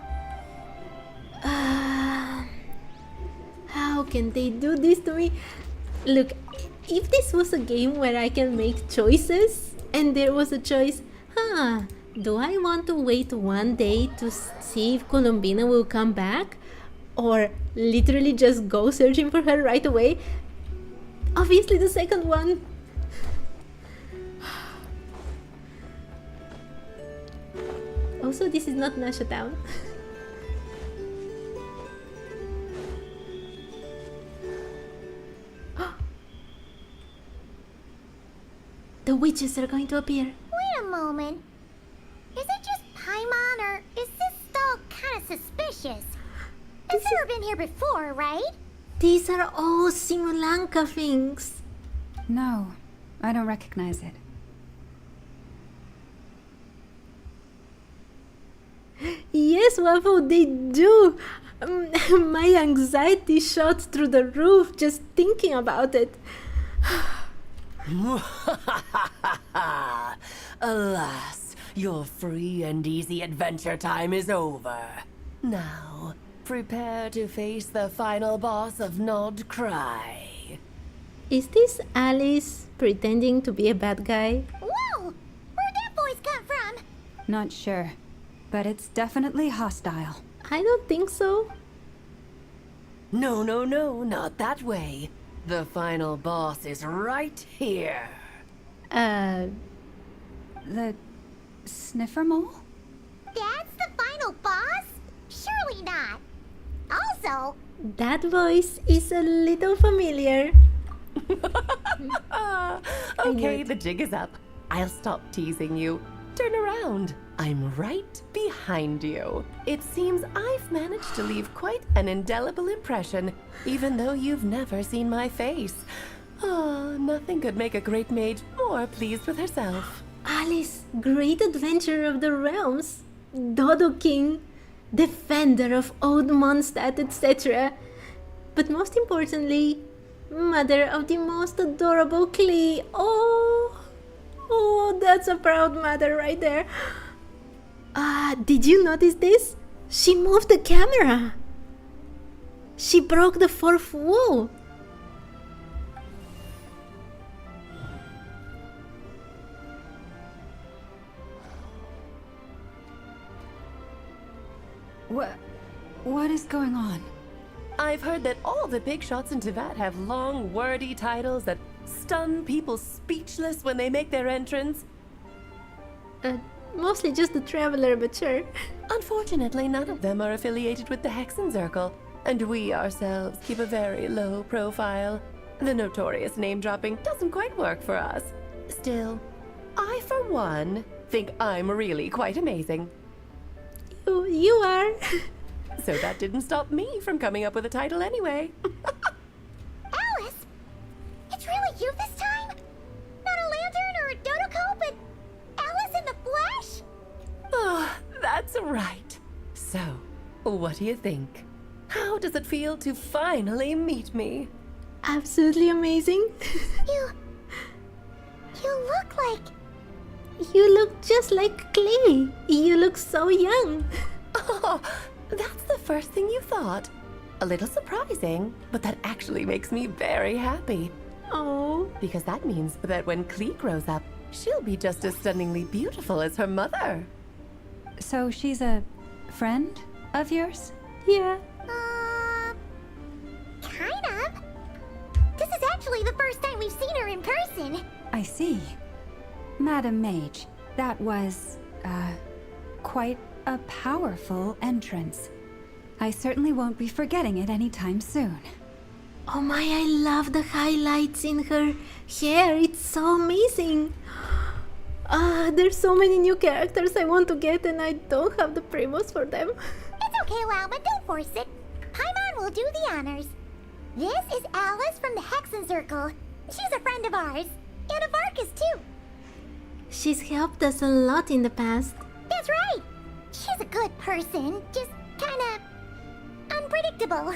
How can they do this to me? Look, if this was a game where I can make choices, and there was a choice, do I want to wait one day to see if Colombina will come back? Or literally just go searching for her right away? Obviously the second one. Also, this is not Nasha Town. The witches are going to appear. Wait a moment. Is it just Paimon, or is this still kind of suspicious? It's never been here before, right? These are all Simulanka things. No, I don't recognize it. Yes, Waffle, they do. My anxiety shot through the roof just thinking about it. Alas, your free and easy adventure time is over. Now, prepare to face the final boss of Nodcry. Is this Alice pretending to be a bad guy? Whoa! Where'd that voice come from? Not sure, but it's definitely hostile. I don't think so. No, not that way. The final boss is right here. The sniffer mole? That's the final boss? Surely not. Also, that voice is a little familiar. Okay, the jig is up. I'll stop teasing you. Turn around. I'm right behind you. It seems I've managed to leave quite an indelible impression, even though you've never seen my face. Oh, nothing could make a great mage more pleased with herself. Alice, great adventurer of the realms, Dodo King, defender of old Mondstadt, etc. But most importantly, mother of the most adorable Klee. Oh, that's a proud mother right there. Did you notice this? She moved the camera. She broke the fourth wall. What is going on? I've heard that all the big shots in Teyvat have long, wordy titles that stun people speechless when they make their entrance. Mostly just the Traveler, but sure. Unfortunately, none of them are affiliated with the Hexen Circle, and we ourselves keep a very low profile. The notorious name-dropping doesn't quite work for us. Still, I, for one, think I'm really quite amazing. You are. So that didn't stop me from coming up with a title anyway. Alice! It's really you this time? Not a lantern or a Dodoko, but Alice in the flesh? Oh, that's right. So, what do you think? How does it feel to finally meet me? Absolutely amazing. You look like You look just like Klee. You look so young. Oh, that's the first thing you thought. A little surprising, but that actually makes me very happy. Oh. Because that means that when Klee grows up, she'll be just as stunningly beautiful as her mother. So she's a friend of yours? Yeah. Kind of. This is actually the first time we've seen her in person. I see. Madam Mage, that was, quite a powerful entrance. I certainly won't be forgetting it anytime soon. Oh my, I love the highlights in her hair. It's so amazing. There's so many new characters I want to get and I don't have the primos for them. It's okay, Lao, but don't force it. Paimon will do the honors. This is Alice from the Hexen Circle. She's a friend of ours. And of Arcus, too. She's helped us a lot in the past. That's right. She's a good person, just kinda unpredictable.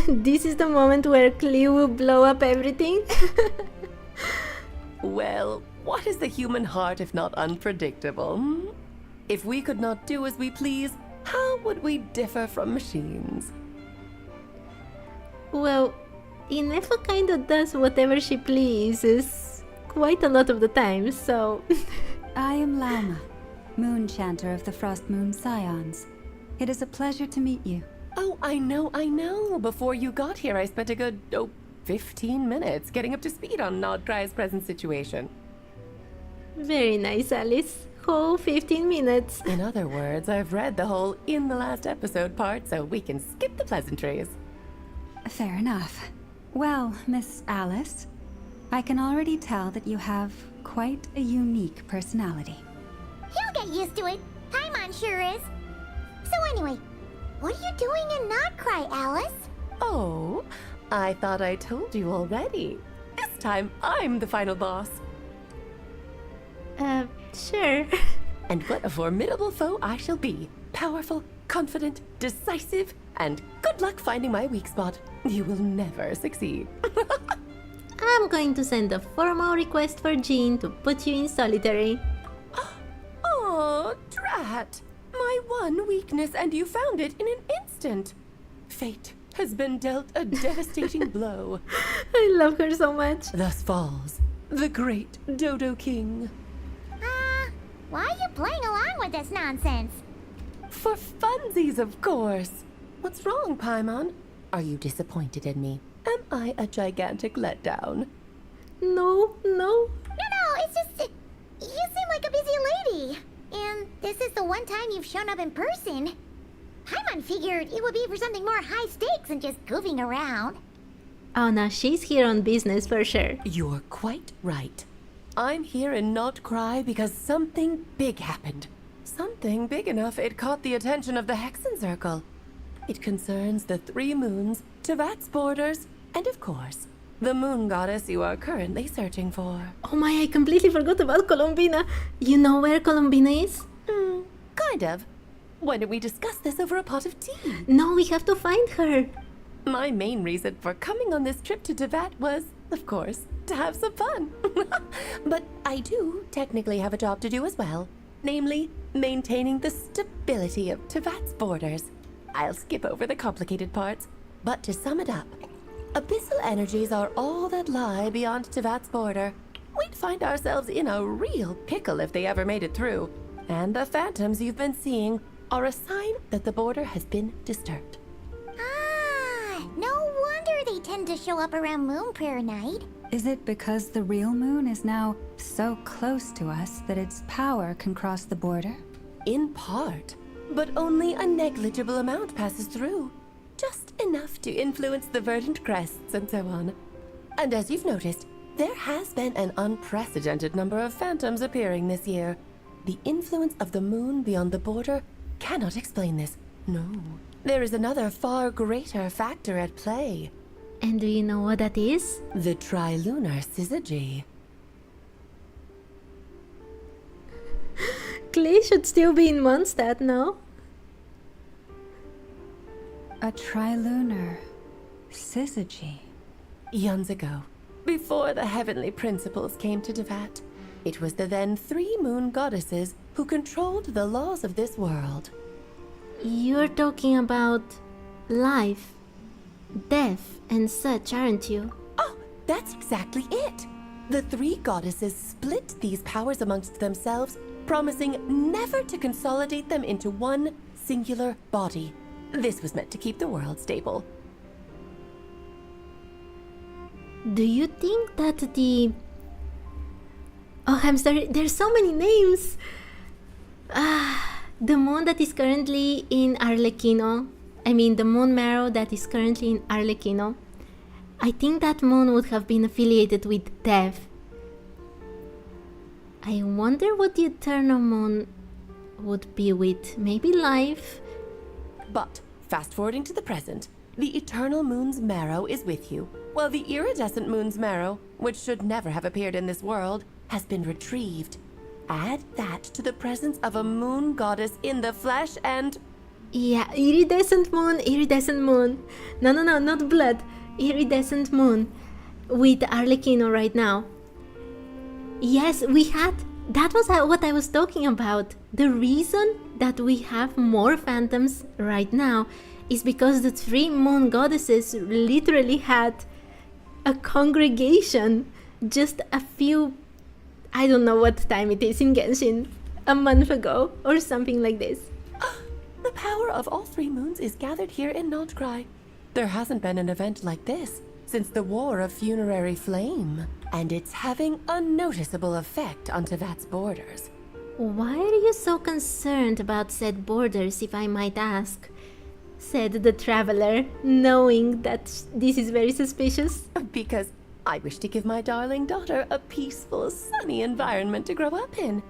This is the moment where Klee will blow up everything. Well, what is the human heart if not unpredictable? Hmm? If we could not do as we please, how would we differ from machines? Well, Inefa kinda does whatever she pleases quite a lot of the time, so... I am Lauma, Moon Chanter of the Frost Moon Scions. It is a pleasure to meet you. Oh, I know. Before you got here, I spent a good, 15 minutes getting up to speed on Nodcry's present situation. Very nice, Alice. Whole 15 minutes. In other words, I've read the whole in the last episode part, so we can skip the pleasantries. Fair enough. Well, Miss Alice, I can already tell that you have quite a unique personality. He'll get used to it. Paimon sure is. So anyway, what are you doing in Nodcry, Alice? Oh, I thought I told you already. This time, I'm the final boss. Sure. And what a formidable foe I shall be. Powerful, confident, decisive, and good luck finding my weak spot. You will never succeed. I'm going to send a formal request for Jean to put you in solitary. Oh, drat. My one weakness, and you found it in an instant. Fate has been dealt a devastating blow. I love her so much. Thus falls the great Dodo King. Why are you playing along with this nonsense? For funsies, of course. What's wrong, Paimon? Are you disappointed in me? Am I a gigantic letdown? No. No, it's just... you seem like a busy lady. And this is the one time you've shown up in person. Paimon figured it would be for something more high stakes than just goofing around. Oh no, she's here on business for sure. You're quite right. I'm here in Nodcry because something big happened. Something big enough it caught the attention of the Hexen Circle. It concerns the 3 moons, Teyvat's borders, and of course, the moon goddess you are currently searching for. Oh my, I completely forgot about Colombina. You know where Colombina is? Kind of. Why don't we discuss this over a pot of tea? No, we have to find her. My main reason for coming on this trip to Teyvat was, of course, to have some fun. But I do technically have a job to do as well. Namely, maintaining the stability of Teyvat's borders. I'll skip over the complicated parts, but to sum it up, abyssal energies are all that lie beyond Teyvat's border. We'd find ourselves in a real pickle if they ever made it through. And the phantoms you've been seeing are a sign that the border has been disturbed. No wonder they tend to show up around Moon Prayer Night. Is it because the real moon is now so close to us that its power can cross the border? In part, but only a negligible amount passes through. Just enough to influence the verdant crests and so on. And as you've noticed, there has been an unprecedented number of phantoms appearing this year. The influence of the moon beyond the border cannot explain this. No. There is another far greater factor at play. And do you know what that is? The trilunar syzygy. Klee should still be in Mondstadt now. A trilunar syzygy. Eons ago, before the heavenly principles came to Teyvat, it was the then 3 moon goddesses who controlled the laws of this world. You're talking about life, death, and such, aren't you? Oh, that's exactly it. The 3 goddesses split these powers amongst themselves, promising never to consolidate them into one singular body. This was meant to keep the world stable. Do you think that the... Oh, I'm sorry, there's so many names! The moon that is currently in Arlecchino, I mean the moon marrow that is currently in Arlecchino, I think that moon would have been affiliated with death. I wonder what the eternal moon would be with. Maybe life? But, fast forwarding to the present, the eternal moon's marrow is with you, while the iridescent moon's marrow, which should never have appeared in this world, has been retrieved. Add that to the presence of a moon goddess in the flesh and... Yeah, iridescent moon, iridescent moon. No, not blood. Iridescent moon with Arlecchino right now. Yes, we had... That was what I was talking about. The reason that we have more phantoms right now is because the 3 moon goddesses literally had a congregation just a few... I don't know what time it is in Genshin. A month ago or something like this. The power of all 3 moons is gathered here in Notcry. There hasn't been an event like this since the War of Funerary Flame, and it's having a noticeable effect on Teyvat's borders. Why are you so concerned about said borders, if I might ask? Said the traveler, knowing that this is very suspicious. Because I wish to give my darling daughter a peaceful, sunny environment to grow up in.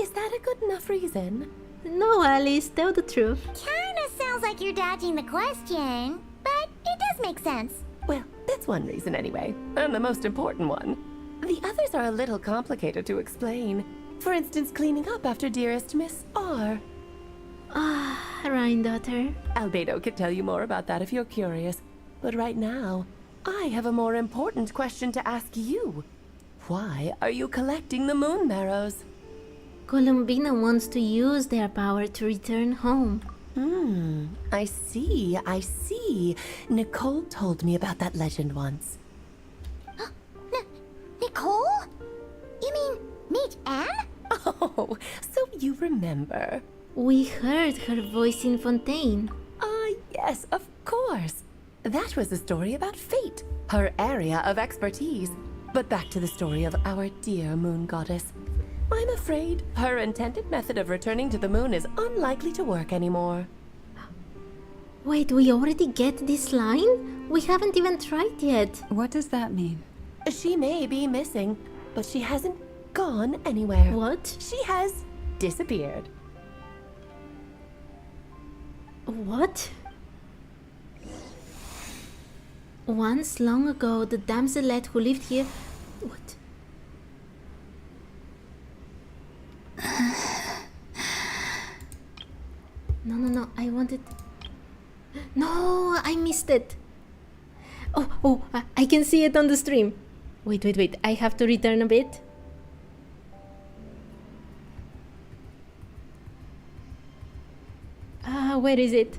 Is that a good enough reason? No, Alice, tell the truth. Kinda sounds like you're dodging the question, but it does make sense. Well, that's one reason anyway, and the most important one. The others are a little complicated to explain. For instance, cleaning up after dearest Miss R. Rhine daughter. Albedo could tell you more about that if you're curious. But right now, I have a more important question to ask you. Why are you collecting the moon marrows? Columbina wants to use their power to return home. I see. Nicole told me about that legend once. Nicole? You mean Mage Anne? Oh, so you remember. We heard her voice in Fontaine. Yes, of course. That was a story about fate, her area of expertise. But back to the story of our dear moon goddess. I'm afraid her intended method of returning to the moon is unlikely to work anymore. Wait, we already get this line? We haven't even tried yet. What does that mean? She may be missing, but she hasn't gone anywhere. What? She has disappeared. What? Once long ago, the damselette who lived here... What? No, I wanted... No, I missed it. Oh, I can see it on the stream. Wait, I have to return a bit. Where is it?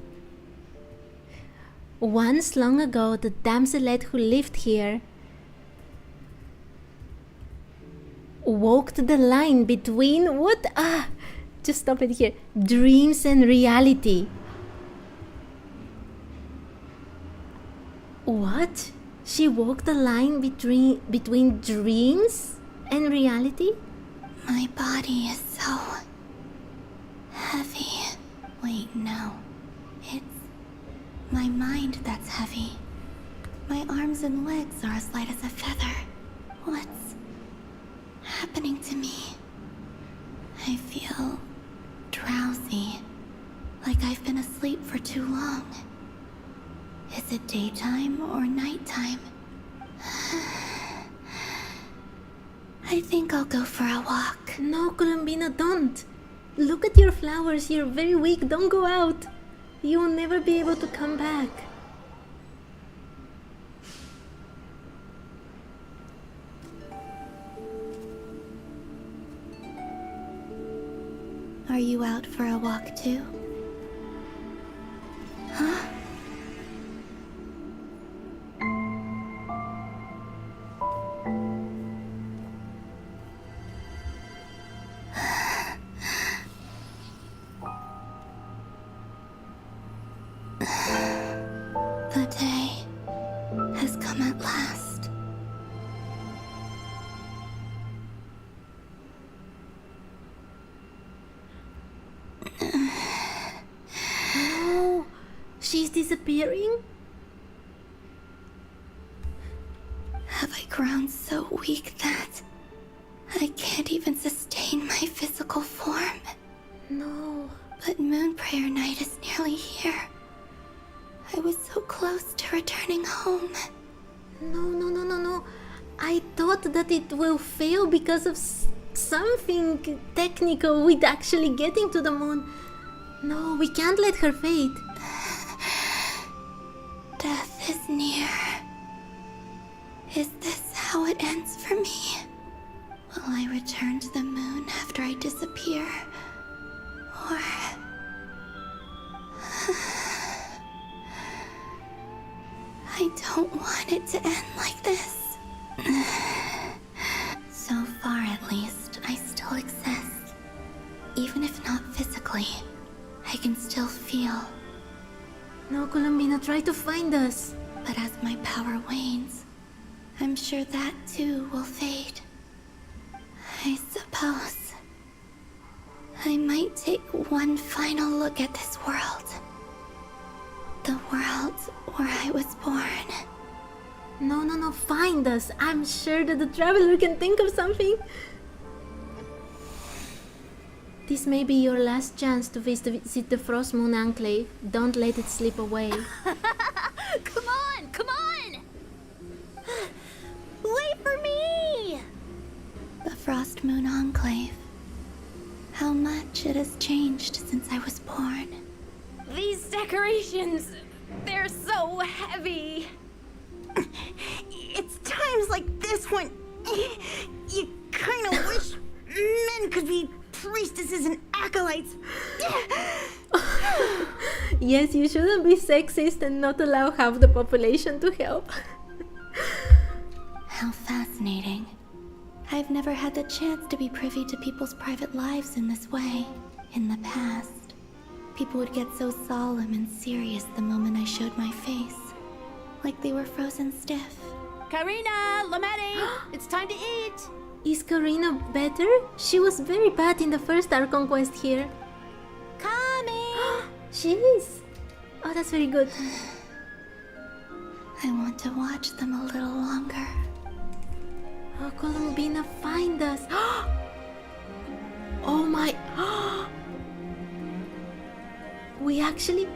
Once long ago, the damselette who lived here walked the line between what? Just stop it here. Dreams and reality. What? She walked the line between dreams and reality? My body is so heavy. Wait, no. It's my mind that's heavy. My arms and legs are as light as a feather. What's happening to me? I feel drowsy, like I've been asleep for too long. Is it daytime or nighttime? I think I'll go for a walk. No, Columbina, don't. Look at your flowers, you're very weak, don't go out. You will never be able to come back. Are you out for a walk too? Huh? The day has come at last. No, she's disappearing? Have I grown so weak that I can't even sustain my physical form? No. But Moon Prayer Night is nearly here. I was so close to returning home. No. I thought that it will fail because of something technical with actually getting to the moon. No, we can't let her fade. Death is near. Is this how it ends for me? Will I return to the moon after I disappear? Or... I don't want it to end like this. So far, at least, I still exist. Even if not physically, I can still feel. No, Colombina, try to find us. But as my power wanes, I'm sure that too will fade. I suppose I might take one final look at this world. The world where I was born. No, find us. I'm sure that the traveler can think of something. This may be your last chance to visit the Frost Moon Enclave. Don't let it slip away. Come on! Wait for me! The Frost Moon Enclave. How much it has changed since I was born. These decorations, they're so heavy. It's times like this when you kind of wish men could be priestesses and acolytes. Yes, you shouldn't be sexist and not allow half the population to help. How fascinating. I've never had the chance to be privy to people's private lives in this way. In the past, people would get so solemn and serious the moment I showed my face. Like they were frozen stiff. Karina, Lametti, it's time to eat. Is Karina better? She was very bad in the first Archon quest here. Coming. She is. Oh, that's very good. I want to watch them a little longer. Oh, Colombina, find us. Oh my. We actually...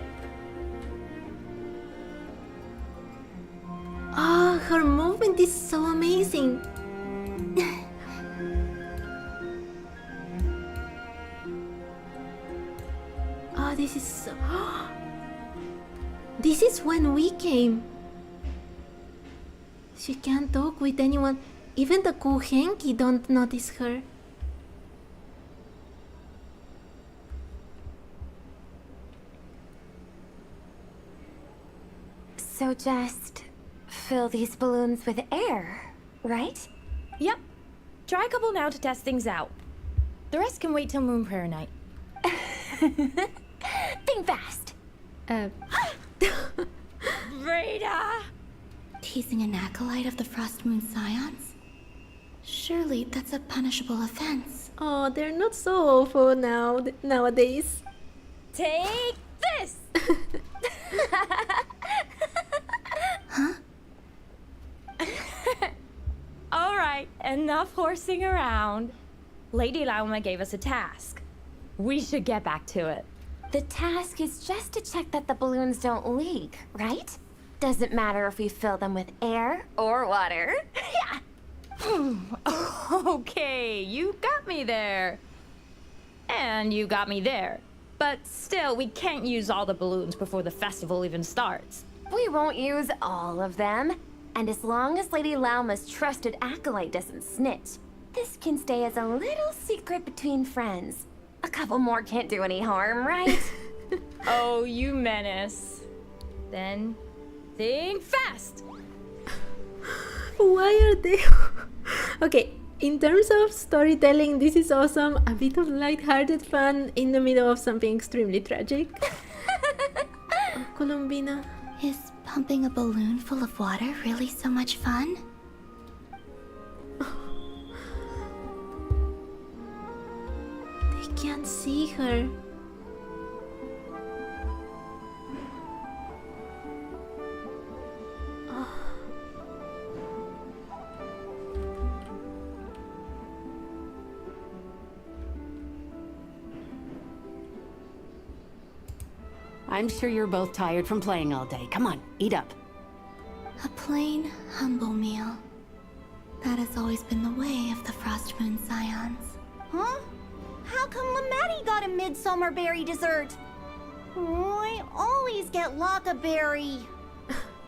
Oh, her movement is so amazing. Oh, this is so... This is when we came. She can't talk with anyone. Even the Kuhenki don't notice her. So just fill these balloons with air, right? Yep. Try a couple now to test things out. The rest can wait till Moon Prayer Night. Think fast. Breda! Teasing an acolyte of the Frost Moon Scions? Surely that's a punishable offense. Oh, they're not so awful nowadays. Take this! Huh? Alright, enough horsing around. Lady Liyue gave us a task. We should get back to it. The task is just to check that the balloons don't leak, right? Doesn't matter if we fill them with air or water. Yeah. Okay, you got me there. And you got me there. But still, we can't use all the balloons before the festival even starts. We won't use all of them. And as long as Lady Liyue's trusted acolyte doesn't snitch, this can stay as a little secret between friends. A couple more can't do any harm, right? Oh, you menace. Then think fast. Why are they... Okay, in terms of storytelling, this is awesome. A bit of light-hearted fun in the middle of something extremely tragic. Oh, Columbina. Is pumping a balloon full of water really so much fun? They can't see her. I'm sure you're both tired from playing all day. Come on, eat up. A plain, humble meal. That has always been the way of the Frost Moon Scions. Huh? How come Lamatti got a midsummer berry dessert? Oh, I always get Lockaberry.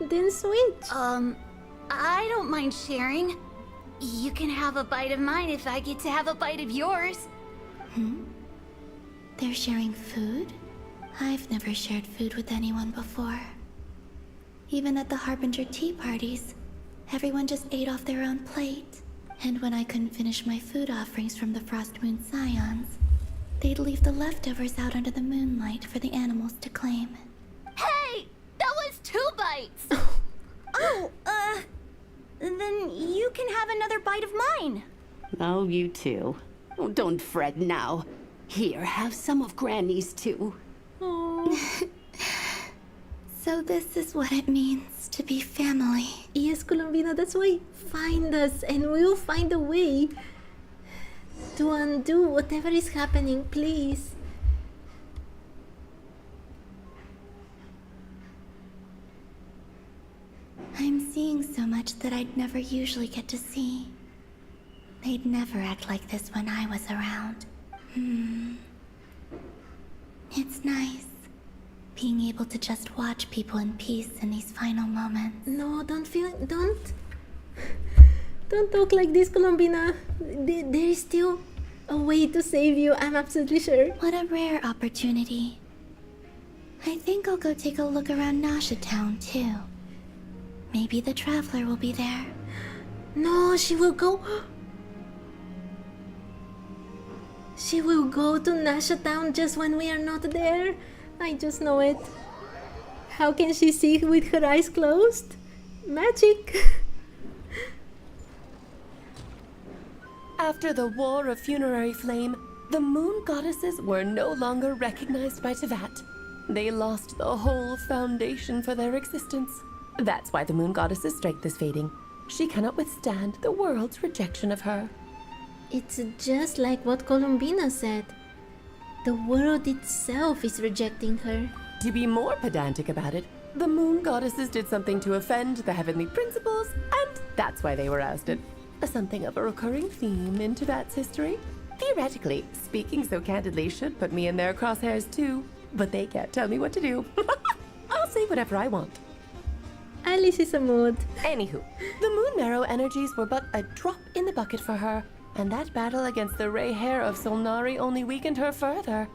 Then switch. I don't mind sharing. You can have a bite of mine if I get to have a bite of yours. They're sharing food? I've never shared food with anyone before. Even at the Harbinger tea parties, everyone just ate off their own plate. And when I couldn't finish my food offerings from the Frost Moon Scions, they'd leave the leftovers out under the moonlight for the animals to claim. Hey! That was 2 bites! Then you can have another bite of mine. Oh, you too. Oh, don't fret now. Here, have some of Granny's too. So this is what it means to be family. Yes, Columbina, that's why find us and we'll find a way to undo whatever is happening, please. I'm seeing so much that I'd never usually get to see. They'd never act like this when I was around. It's nice being able to just watch people in peace in these final moments. No, don't talk like this, Columbina. There is still a way to save you, I'm absolutely sure. What a rare opportunity. I think I'll go take a look around Nasha Town too. Maybe the Traveler will be there. No, she will go... She will go to Nasha Town just when we are not there. I just know it. How can she see with her eyes closed? Magic! After the War of Funerary Flame, the Moon Goddesses were no longer recognized by Teyvat. They lost the whole foundation for their existence. That's why the Moon Goddess's strength is fading. She cannot withstand the world's rejection of her. It's just like what Columbina said. The world itself is rejecting her. To be more pedantic about it, the Moon Goddesses did something to offend the heavenly principles, and that's why they were ousted. Something of a recurring theme in Teyvat's history. Theoretically, speaking so candidly should put me in their crosshairs too, but they can't tell me what to do. I'll say whatever I want. Alice is a mood. Anywho, the Moon Marrow energies were but a drop in the bucket for her, and that battle against the Ray Hair of Solnari only weakened her further.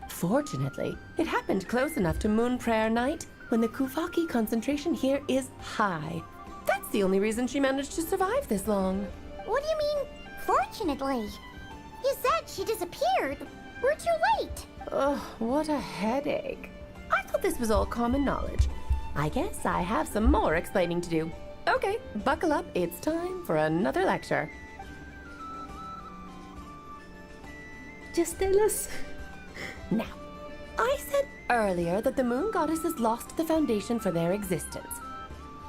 Fortunately, it happened close enough to Moon Prayer Night when the Kufaki concentration here is high. That's the only reason she managed to survive this long. What do you mean, fortunately? You said she disappeared. We're too late. Ugh, what a headache. I thought this was all common knowledge. I guess I have some more explaining to do. Okay, buckle up. It's time for another lecture. Just tell us. Now, I said earlier that the Moon Goddesses lost the foundation for their existence.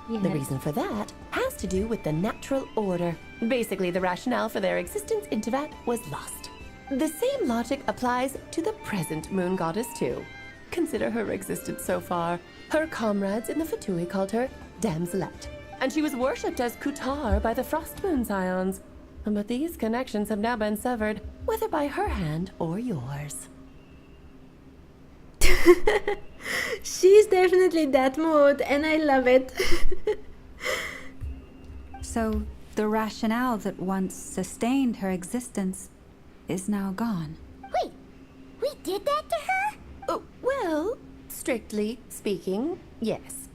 Yes. The reason for that has to do with the natural order. Basically, the rationale for their existence in Teyvat was lost. The same logic applies to the present Moon Goddess too. Consider her existence so far. Her comrades in the Fatui called her Damselette, and she was worshipped as Kutar by the Frost Moon Scions. But these connections have now been severed, whether by her hand or yours. She's definitely that mood, and I love it. So, the rationale that once sustained her existence is now gone. Wait, did that to her? Oh, well, strictly speaking, yes.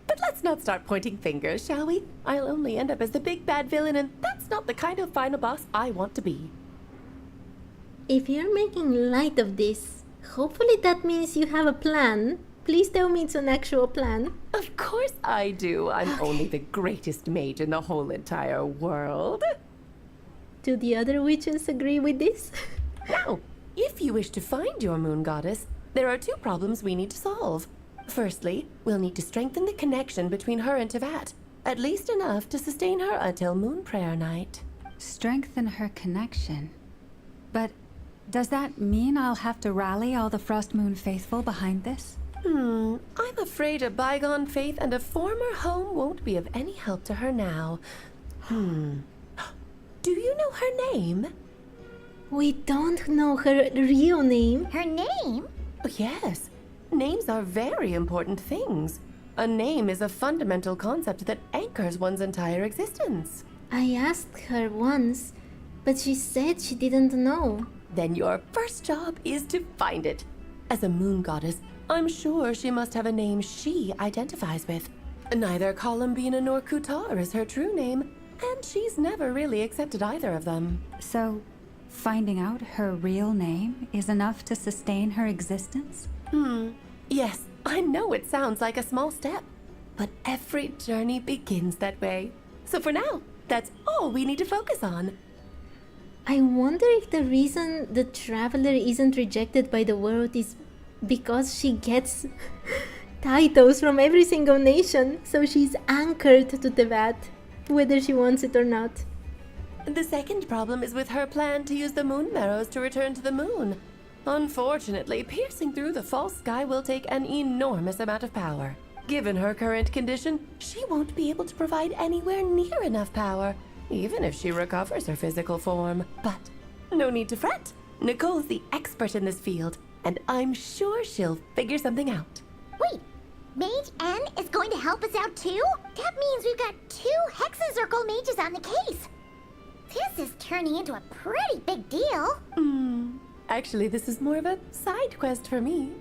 But let's not start pointing fingers, shall we? I'll only end up as the big bad villain, and that's not the kind of final boss I want to be. If you're making light of this, hopefully that means you have a plan. Please tell me it's an actual plan. Of course I do. I'm only the greatest mage in the whole entire world. Do the other witches agree with this? Now, if you wish to find your moon goddess, there are two problems we need to solve. Firstly, we'll need to strengthen the connection between her and Teyvat, at least enough to sustain her until Moon Prayer Night. Strengthen her connection. But does that mean I'll have to rally all the Frost Moon faithful behind this? I'm afraid a bygone faith and a former home won't be of any help to her now. Do you know her name? We don't know her real name. Her name? Oh, yes. Names are very important things. A name is a fundamental concept that anchors one's entire existence. I asked her once, but she said she didn't know. Then your first job is to find it. As a moon goddess, I'm sure she must have a name she identifies with. Neither Columbina nor Kutar is her true name, and she's never really accepted either of them. So, finding out her real name is enough to sustain her existence? Yes, I know it sounds like a small step, but every journey begins that way. So for now, that's all we need to focus on. I wonder if the reason the traveler isn't rejected by the world is because she gets titles from every single nation, so she's anchored to Teyvat, whether she wants it or not. The second problem is with her plan to use the moon marrows to return to the moon. Unfortunately, piercing through the false sky will take an enormous amount of power. Given her current condition, she won't be able to provide anywhere near enough power, even if she recovers her physical form. But no need to fret. Nicole's the expert in this field, and I'm sure she'll figure something out. Wait, Mage N is going to help us out too? That means we've got 2 Hexacircle mages on the case. This is turning into a pretty big deal. Actually, this is more of a side quest for me.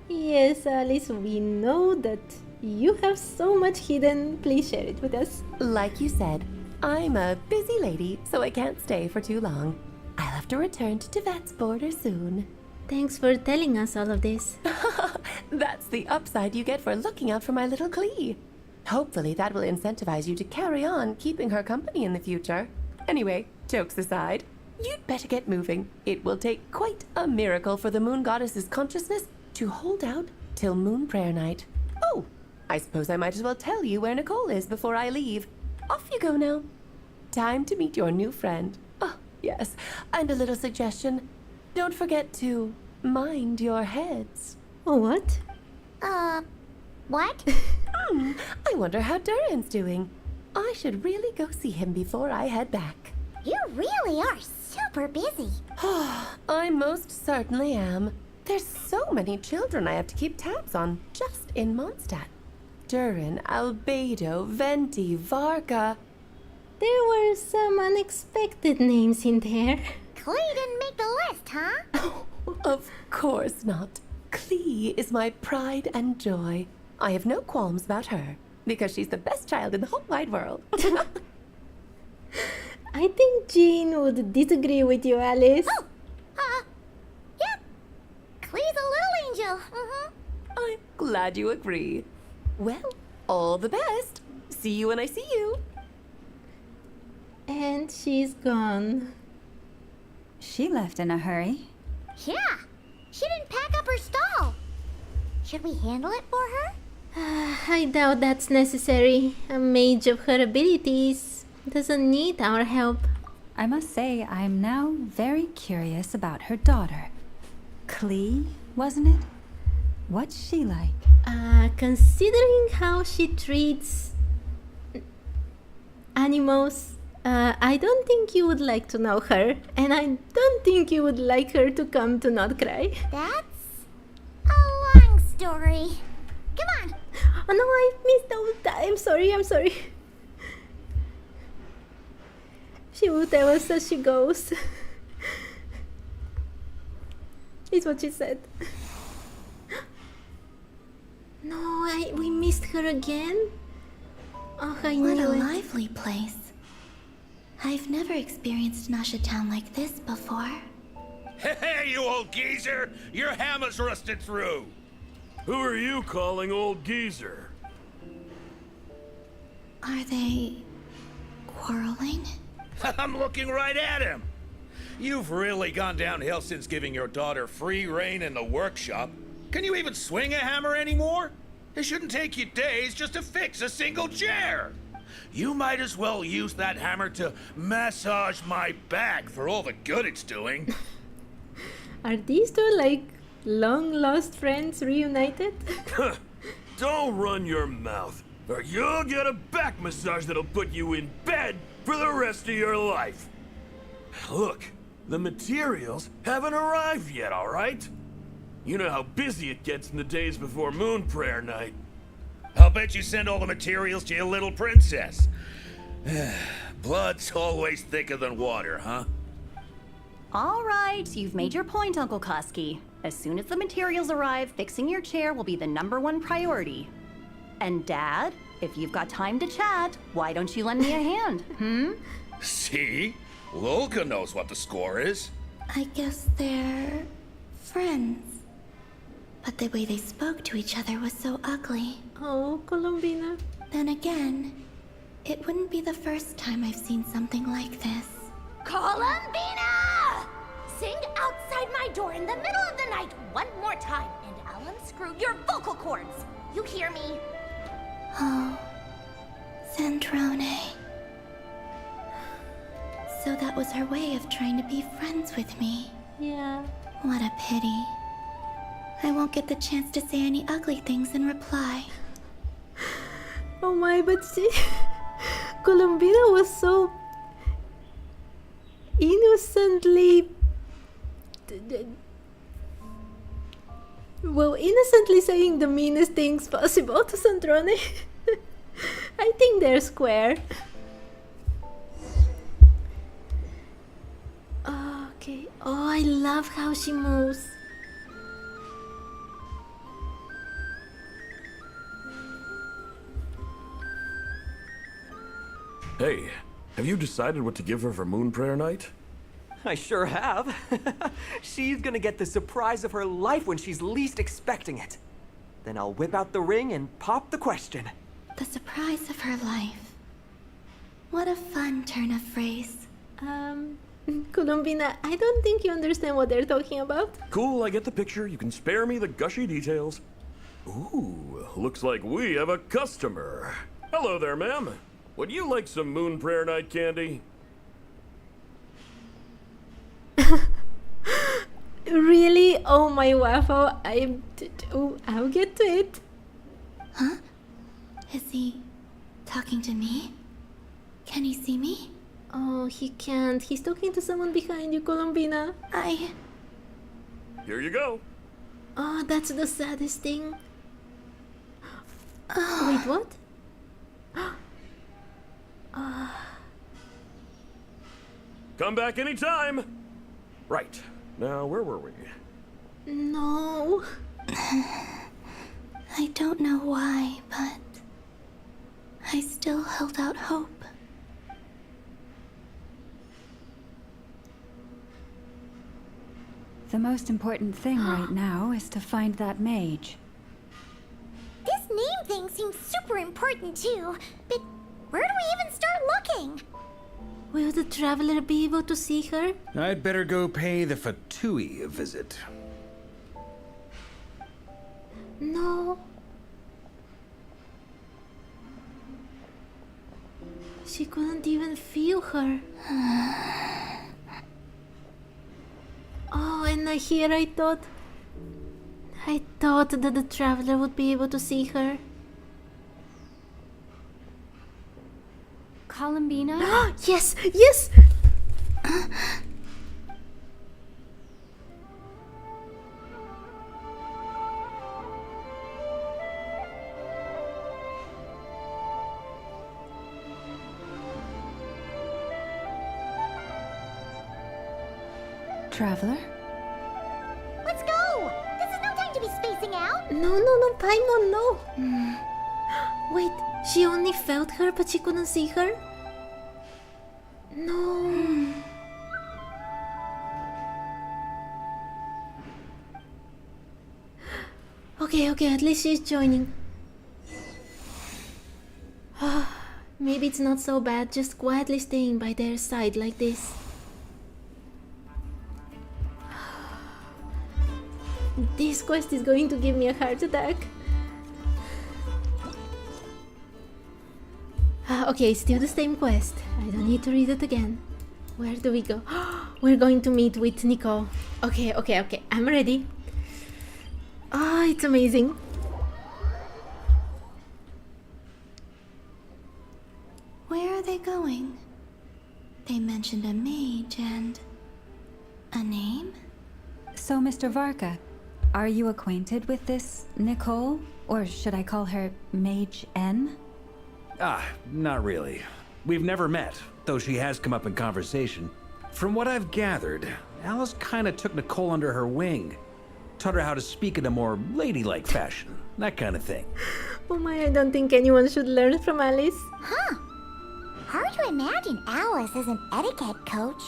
Yes, Alice, we know that you have so much hidden. Please share it with us. Like you said, I'm a busy lady, so I can't stay for too long. I'll have to return to Teyvat's border soon. Thanks for telling us all of this. That's the upside you get for looking out for my little Klee. Hopefully that will incentivize you to carry on keeping her company in the future. Anyway, jokes aside, you'd better get moving. It will take quite a miracle for the moon goddess's consciousness to hold out till Moon Prayer Night. Oh, I suppose I might as well tell you where Nicole is before I leave. Off you go now. Time to meet your new friend. Oh, yes, and a little suggestion. Don't forget to mind your heads. Oh, what? What? I wonder how Durin's doing. I should really go see him before I head back. You really are super busy. I most certainly am. There's so many children I have to keep tabs on just in Mondstadt. Durin, Albedo, Venti, Varka. There were some unexpected names in there. Klee didn't make the list, huh? Of course not. Klee is my pride and joy. I have no qualms about her, because she's the best child in the whole wide world. I think Jean would disagree with you, Alice. Yep. Klee's a little angel. I'm glad you agree. Well, all the best. See you when I see you. And she's gone. She left in a hurry. Yeah. She didn't pack up her stall. Should we handle it for her? I doubt that's necessary. A mage of her abilities doesn't need our help. I must say, I'm now very curious about her daughter. Klee, wasn't it? What's she like? Considering how she treats animals, I don't think you would like to know her, and I don't think you would like her to come to Not Cry. That's a long story. Come on. Oh no, I missed out. I'm sorry. She will tell us as she goes. Is what she said. No, we missed her again? Oh, I What knew a it. lively place. I've never experienced Nasha Town like this before. Hey, you old geezer! Your hammer's rusted through! Who are you calling old geezer? Are they quarreling? I'm looking right at him! You've really gone downhill since giving your daughter free rein in the workshop. Can you even swing a hammer anymore? It shouldn't take you days just to fix a single chair. You might as well use that hammer to massage my back for all the good it's doing. Are these two like long lost friends reunited? Don't run your mouth, or you'll get a back massage that'll put you in bed for the rest of your life. Look, the materials haven't arrived yet, all right? You know how busy it gets in the days before Moon Prayer Night. I'll bet you send all the materials to your little princess. Blood's always thicker than water, huh? All right, you've made your point, Uncle Koski. As soon as the materials arrive, fixing your chair will be the #1 priority. And Dad, if you've got time to chat, why don't you lend me a hand, See? Lolka knows what the score is. I guess they're friends. But the way they spoke to each other was so ugly. Oh, Colombina. Then again, it wouldn't be the first time I've seen something like this. Columbina! Sing outside my door in the middle of the night one more time, and I'll unscrew your vocal cords. You hear me? Oh, Sandrone. So that was her way of trying to be friends with me. Yeah. What a pity. I won't get the chance to say any ugly things in reply. Oh my, but she... Colombina was so... innocently... Well, innocently saying the meanest things possible to Sandrone. I think they're square. Okay. Oh, I love how she moves. Hey, have you decided what to give her for Moon Prayer Night? I sure have. She's gonna get the surprise of her life when she's least expecting it. Then I'll whip out the ring and pop the question. The surprise of her life. What a fun turn of phrase. Colombina, I don't think you understand what they're talking about. Cool, I get the picture. You can spare me the gushy details. Ooh, looks like we have a customer. Hello there, ma'am. Would you like some Moon Prayer Night candy? Really? Oh my waffle. I'll get to it. Huh? Is he talking to me? Can he see me? Oh, he can't. He's talking to someone behind you, Colombina. Here you go. Oh, that's the saddest thing. Wait, what? Come back anytime. Right. Now, where were we? No. I don't know why, but I still held out hope. The most important thing right now is to find that mage. This name thing seems super important too, but where do we even start looking? Will the traveler be able to see her? I'd better go pay the Fatui a visit. No. She couldn't even feel her. Oh, and here I thought that the traveler would be able to see her. Columbina? Yes! Yes! Traveler? What's No, Paimon, no! Wait, she only felt her but she couldn't see her? No. Okay, at least she's joining. Maybe it's not so bad, just quietly staying by their side like this. This quest is going to give me a heart attack. Okay, still the same quest. I don't need to read it again. Where do we go? We're going to meet with Nicole. Okay, I'm ready. It's amazing. Where are they going? They mentioned a mage and... a name? So, Mr. Varka, are you acquainted with this Nicole? Or should I call her Mage N? Not really. We've never met, though she has come up in conversation. From what I've gathered, Alice kinda took Nicole under her wing. Taught her how to speak in a more ladylike fashion. That kind of thing. Oh my, I don't think anyone should learn from Alice. Huh. Hard to imagine Alice as an etiquette coach.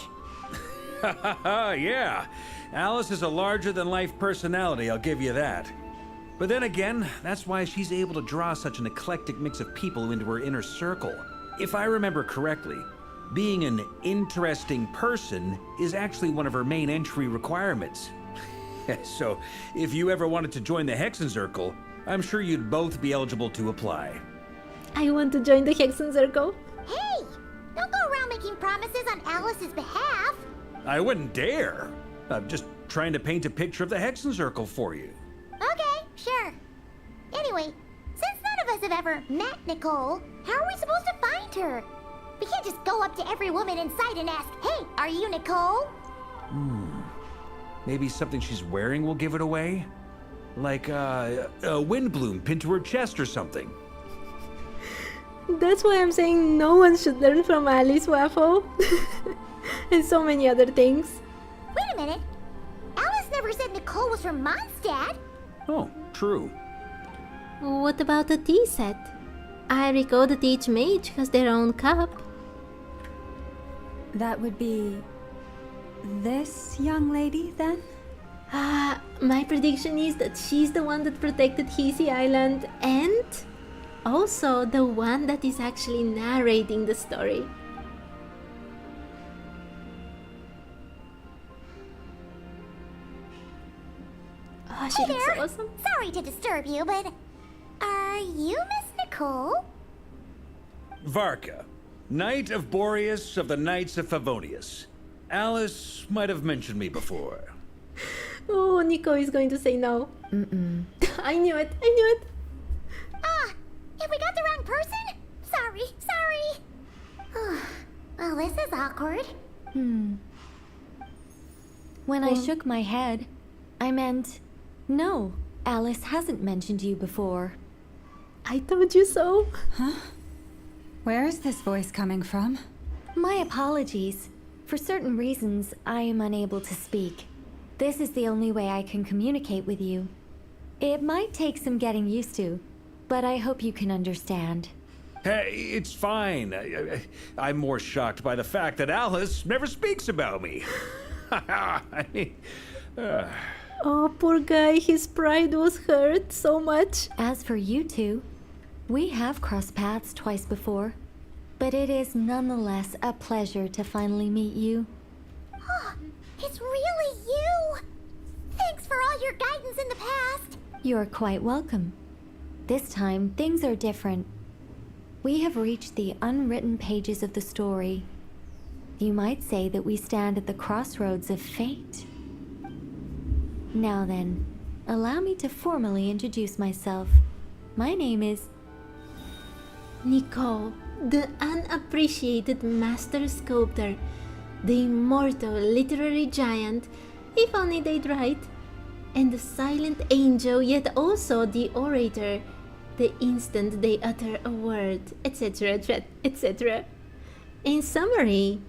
Yeah. Alice is a larger-than-life personality, I'll give you that. But then again, that's why she's able to draw such an eclectic mix of people into her inner circle. If I remember correctly, being an interesting person is actually one of her main entry requirements. So, if you ever wanted to join the Hexen Circle, I'm sure you'd both be eligible to apply. I want to join the Hexen Circle. Hey! Don't go around making promises on Alice's behalf. I wouldn't dare. I'm just trying to paint a picture of the Hexen Circle for you. Okay, sure. Anyway, since none of us have ever met Nicole, how are we supposed to find her? We can't just go up to every woman in sight and ask, "Hey, are you Nicole?" Maybe something she's wearing will give it away? Like a wind bloom pinned to her chest or something. That's why I'm saying no one should learn from Alice, Waffle. And so many other things. Wait a minute. Alice never said Nicole was from Mondstadt. Oh, true. What about the tea set? I recall that each mage has their own cup. That would be... this young lady, then? My prediction is that she's the one that protected Hisi Island and also the one that is actually narrating the story. Oh, she looks so awesome. Sorry to disturb you, but are you Miss Nicole? Varka, Knight of Boreas of the Knights of Favonius. Alice might have mentioned me before. Oh, Nico is going to say no. I knew it. Have we got the wrong person? Sorry. Well, this is awkward. When I shook my head, I meant, no, Alice hasn't mentioned you before. I told you so. Huh? Where is this voice coming from? My apologies. For certain reasons, I am unable to speak. This is the only way I can communicate with you. It might take some getting used to, but I hope you can understand. Hey, it's fine. I'm more shocked by the fact that Alice never speaks about me. Oh, poor guy, his pride was hurt so much. As for you two, we have crossed paths twice before, but it is nonetheless a pleasure to finally meet you. It's really you! Thanks for all your guidance in the past. You're quite welcome. This time, things are different. We have reached the unwritten pages of the story. You might say that we stand at the crossroads of fate. Now then, allow me to formally introduce myself. My name is... Nicole, the unappreciated master sculptor, the immortal literary giant, if only they'd write, and the silent angel, yet also the orator, the instant they utter a word, etc., etc. In summary,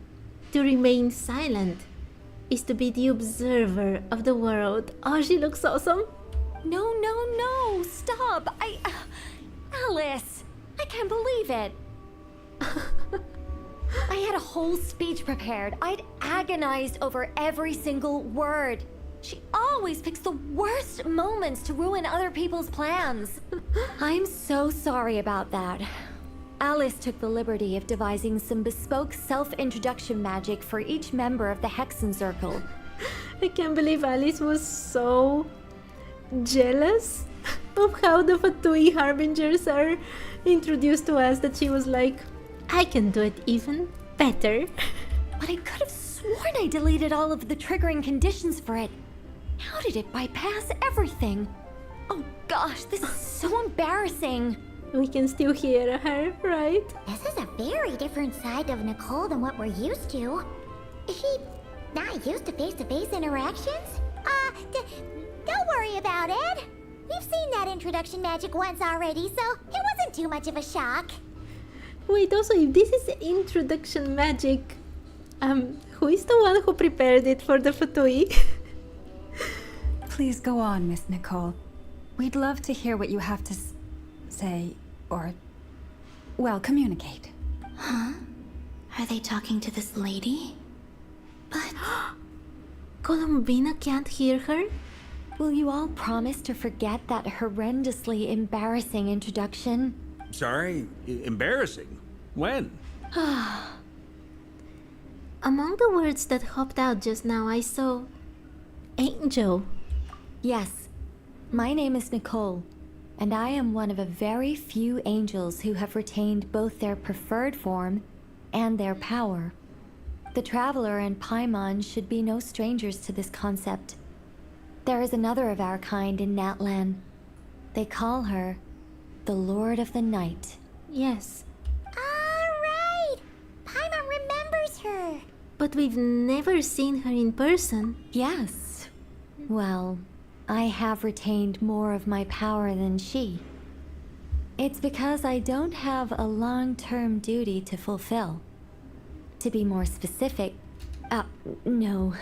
to remain silent is to be the observer of the world. Oh, she looks awesome. No. stop. Alice, I can't believe it. I had a whole speech prepared. I'd agonized over every single word. She always picks the worst moments to ruin other people's plans. I'm so sorry about that. Alice took the liberty of devising some bespoke self-introduction magic for each member of the Hexen Circle. I can't believe Alice was so jealous of how the Fatui Harbingers are introduced to us that she was like, I can do it even better. But I could have sworn I deleted all of the triggering conditions for it. How did it bypass everything? Oh gosh, this is so embarrassing. We can still hear her, right? This is a very different side of Nicole than what we're used to. Is she not used to face-to-face interactions? Don't worry about it. We've seen that introduction magic once already, so it wasn't too much of a shock. Wait, also, if this is introduction magic, who is the one who prepared it for the Fatui? Please go on, Miss Nicole. We'd love to hear what you have to say, or, well, communicate. Huh? Are they talking to this lady? But... Columbina can't hear her? Will you all promise to forget that horrendously embarrassing introduction? Sorry? Embarrassing? When? Among the words that hopped out just now, I saw... Angel. Yes. My name is Nicole, and I am one of a very few angels who have retained both their preferred form and their power. The Traveler and Paimon should be no strangers to this concept. There is another of our kind in Natlan. They call her the Lord of the Night. Yes. Alright! Paimon remembers her! But we've never seen her in person. Yes. Well, I have retained more of my power than she. It's because I don't have a long-term duty to fulfill. To be more specific... no.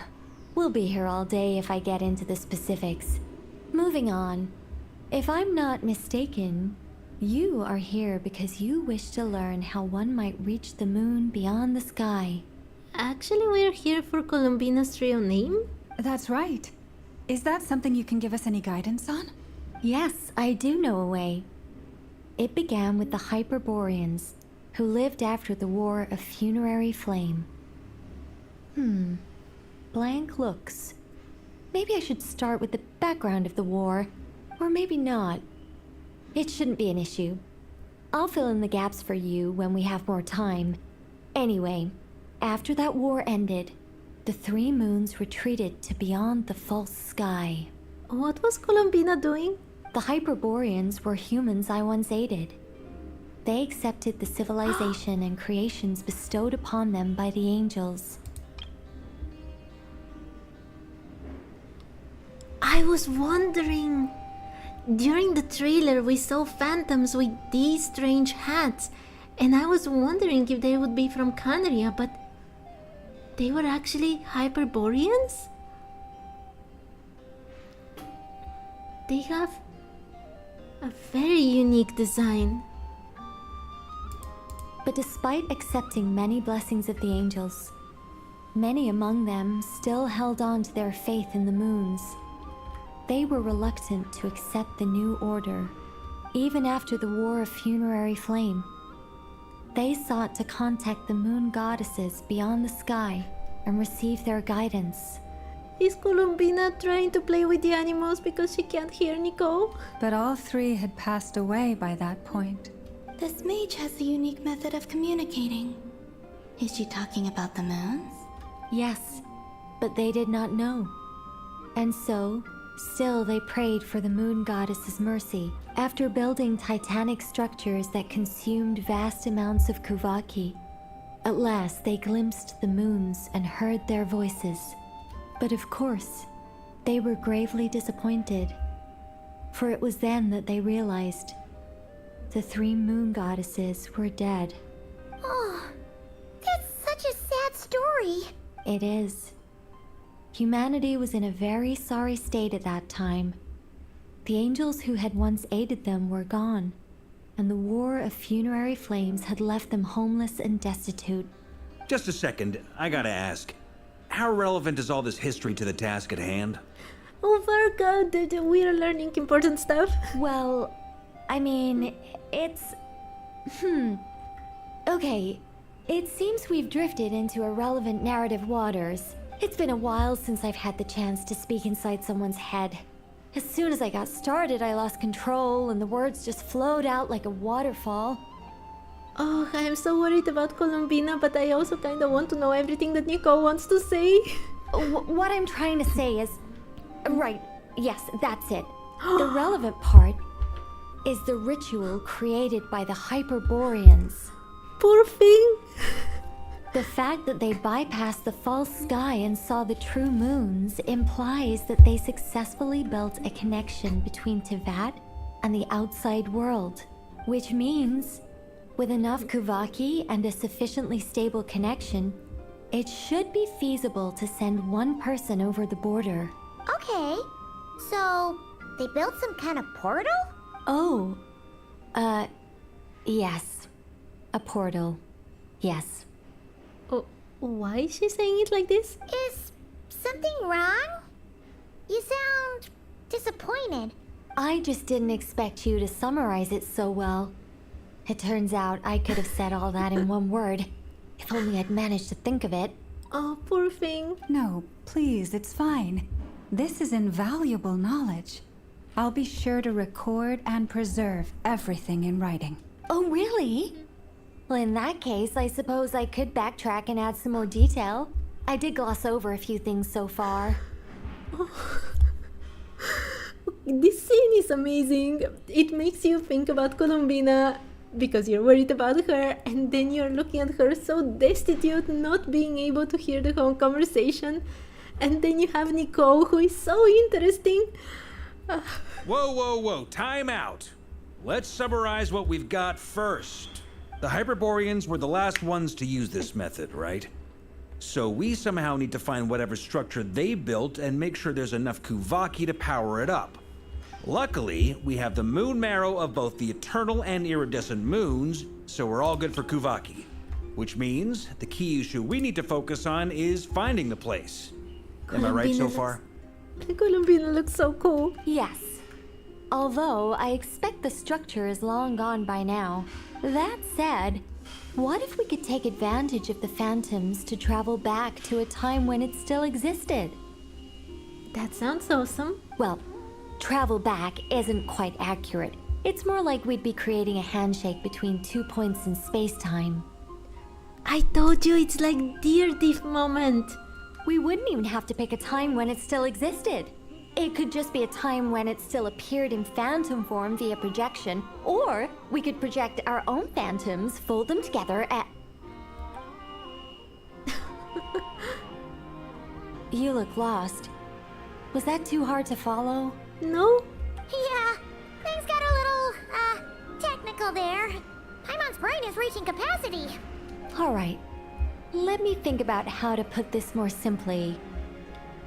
We'll be here all day if I get into the specifics. Moving on. If I'm not mistaken, you are here because you wish to learn how one might reach the moon beyond the sky. Actually, we're here for Columbina's real name? That's right. Is that something you can give us any guidance on? Yes, I do know a way. It began with the Hyperboreans, who lived after the War of Funerary Flame. Blank looks. Maybe I should start with the background of the war, or maybe not. It shouldn't be an issue. I'll fill in the gaps for you when we have more time. Anyway, after that war ended, the three moons retreated to beyond the false sky. What was Columbina doing? The Hyperboreans were humans I once aided. They accepted the civilization and creations bestowed upon them by the angels. I was wondering... During the trailer, we saw phantoms with these strange hats, and I was wondering if they would be from Canaria, but they were actually Hyperboreans? They have a very unique design. But despite accepting many blessings of the angels, many among them still held on to their faith in the moons. They were reluctant to accept the new order, even after the War of Funerary Flame. They sought to contact the moon goddesses beyond the sky and receive their guidance. Is Columbina trying to play with the animals because she can't hear Nicole? But all three had passed away by that point. This mage has a unique method of communicating. Is she talking about the moons? Yes, but they did not know. And so, still they prayed for the moon goddess's mercy. After building titanic structures that consumed vast amounts of Kuvaki, at last they glimpsed the moons and heard their voices. But of course, they were gravely disappointed, for it was then that they realized the three moon goddesses were dead. Oh, that's such a sad story. It is. Humanity was in a very sorry state at that time. The angels who had once aided them were gone, and the war of funerary flames had left them homeless and destitute. Just a second, I gotta ask. How relevant is all this history to the task at hand? Oh, Virgo, we're learning important stuff. Well, I mean, it's... Okay, it seems we've drifted into irrelevant narrative waters. It's been a while since I've had the chance to speak inside someone's head. As soon as I got started, I lost control, and the words just flowed out like a waterfall. Oh, I'm so worried about Columbina, but I also kind of want to know everything that Nico wants to say. What I'm trying to say is... Right, yes, that's it. The relevant part is the ritual created by the Hyperboreans. Poor thing. The fact that they bypassed the false sky and saw the true moons implies that they successfully built a connection between Teyvat and the outside world. Which means, with enough Kuvaki and a sufficiently stable connection, it should be feasible to send one person over the border. Okay, so they built some kind of portal? Oh, yes. A portal. Yes. Oh, why is she saying it like this? Is something wrong? You sound disappointed. I just didn't expect you to summarize it so well. It turns out I could have said all that in one word, if only I'd managed to think of it. Oh, poor thing. No, please, it's fine. This is invaluable knowledge. I'll be sure to record and preserve everything in writing. Oh, really? Well, in that case, I suppose I could backtrack and add some more detail. I did gloss over a few things so far. This scene is amazing. It makes you think about Columbina because you're worried about her, and then you're looking at her so destitute, not being able to hear the whole conversation. And then you have Nicole, who is so interesting. Whoa, time out. Let's summarize what we've got first. The Hyperboreans were the last ones to use this method, right? So we somehow need to find whatever structure they built and make sure there's enough Kuvaki to power it up. Luckily, we have the moon marrow of both the eternal and iridescent moons, so we're all good for Kuvaki. Which means the key issue we need to focus on is finding the place. Am I right so far? Columbina looks so cool. Yes. Although, I expect the structure is long gone by now. That said, what if we could take advantage of the phantoms to travel back to a time when it still existed? That sounds awesome. Well, travel back isn't quite accurate. It's more like we'd be creating a handshake between 2 points in space-time. I told you it's like Dear Diff moment. We wouldn't even have to pick a time when it still existed. It could just be a time when it still appeared in phantom form via projection, or we could project our own phantoms, fold them together, and... You look lost. Was that too hard to follow? No? Yeah, things got a little, technical there. Paimon's brain is reaching capacity. Alright. Let me think about how to put this more simply.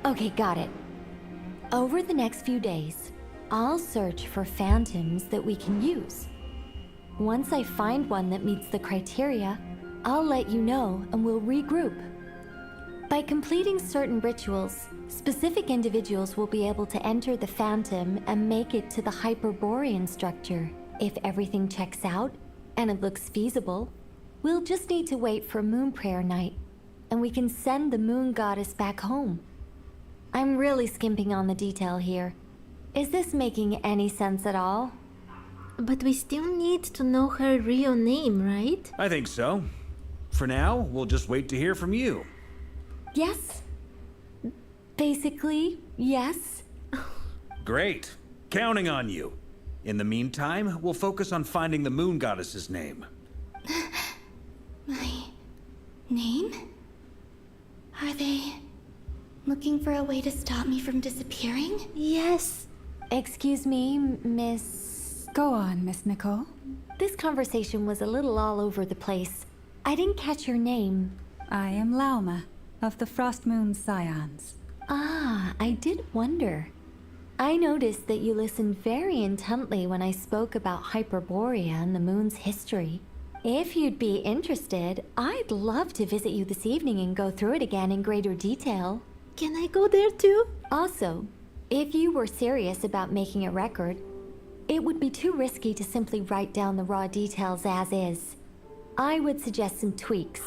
Okay, got it. Over the next few days, I'll search for phantoms that we can use. Once I find one that meets the criteria, I'll let you know and we'll regroup. By completing certain rituals, specific individuals will be able to enter the phantom and make it to the Hyperborean structure. If everything checks out, and it looks feasible, we'll just need to wait for Moon Prayer Night, and we can send the Moon Goddess back home. I'm really skimping on the detail here. Is this making any sense at all? But we still need to know her real name, right? I think so. For now, we'll just wait to hear from you. Yes. Basically, yes. Great. Counting on you. In the meantime, we'll focus on finding the Moon Goddess's name. My name? Are they looking for a way to stop me from disappearing? Yes. Excuse me, Miss... Go on, Miss Nicole. This conversation was a little all over the place. I didn't catch your name. I am Lauma, of the Frost Moon Scions. Ah, I did wonder. I noticed that you listened very intently when I spoke about Hyperborea and the moon's history. If you'd be interested, I'd love to visit you this evening and go through it again in greater detail. Can I go there too? Also, if you were serious about making a record, it would be too risky to simply write down the raw details as is. I would suggest some tweaks.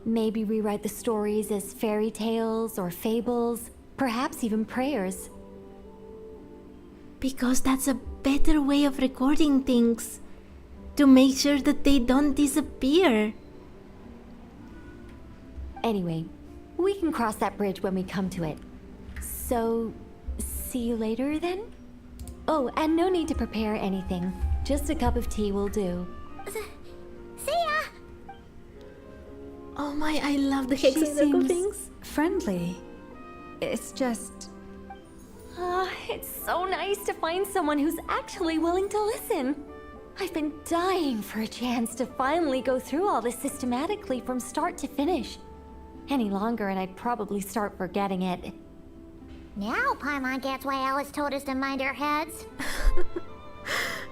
Maybe rewrite the stories as fairy tales or fables, perhaps even prayers. Because that's a better way of recording things. To make sure that they don't disappear. Anyway, we can cross that bridge when we come to it. So, see you later then? Oh, and no need to prepare anything. Just a cup of tea will do. See ya! Oh my, I love the hexagonal things. Friendly. It's just... It's so nice to find someone who's actually willing to listen. I've been dying for a chance to finally go through all this systematically from start to finish. Any longer and I'd probably start forgetting it. Now Paimon gets why Alice told us to mind our heads.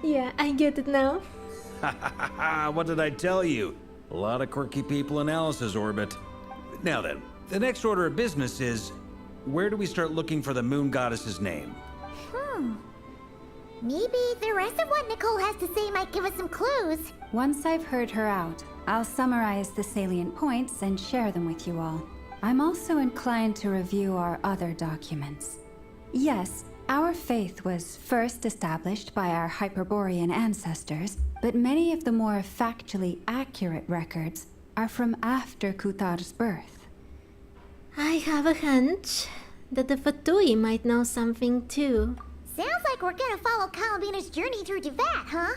Yeah, I get it now. What did I tell you? A lot of quirky people in Alice's orbit. Now then, the next order of business is, where do we start looking for the moon goddess's name? Maybe the rest of what Nicole has to say might give us some clues. Once I've heard her out, I'll summarize the salient points and share them with you all. I'm also inclined to review our other documents. Yes, our faith was first established by our Hyperborean ancestors, but many of the more factually accurate records are from after Kuthar's birth. I have a hunch that the Fatui might know something too. Sounds like we're gonna follow Columbina's journey through Teyvat, huh?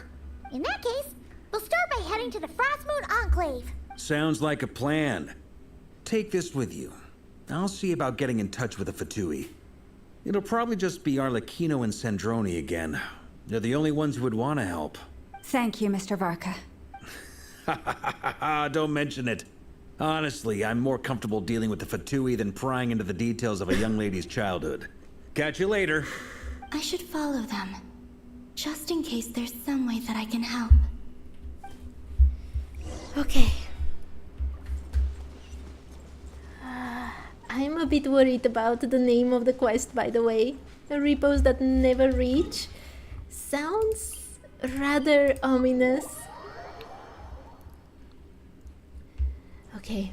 In that case, we'll start by heading to the Frost Moon Enclave. Sounds like a plan. Take this with you. I'll see about getting in touch with the Fatui. It'll probably just be Arlecchino and Sandroni again. They're the only ones who would want to help. Thank you, Mr. Varka. Don't mention it. Honestly, I'm more comfortable dealing with the Fatui than prying into the details of a young lady's childhood. Catch you later. I should follow them, just in case there's some way that I can help. Okay. I'm a bit worried about the name of the quest, by the way. The repos that never reach. Sounds rather ominous. Okay.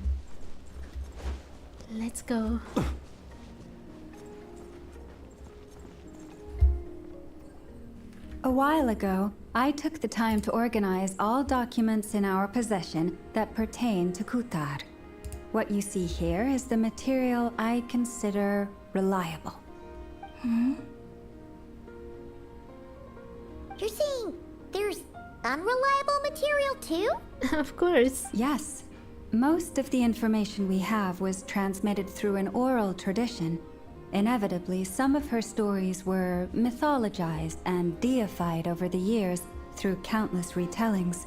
Let's go. A while ago, I took the time to organize all documents in our possession that pertain to Kuthar. What you see here is the material I consider reliable. You're saying there's unreliable material too? Of course. Yes. Most of the information we have was transmitted through an oral tradition. Inevitably, some of her stories were mythologized and deified over the years through countless retellings.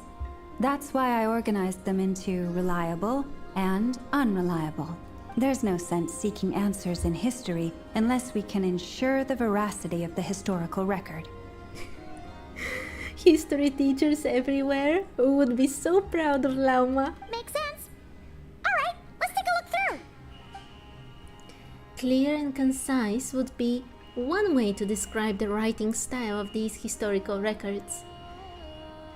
That's why I organized them into reliable and unreliable. There's no sense seeking answers in history unless we can ensure the veracity of the historical record. History teachers everywhere would be so proud of Lauma. Makes sense. Alright, let's take a look through. Clear and concise would be one way to describe the writing style of these historical records.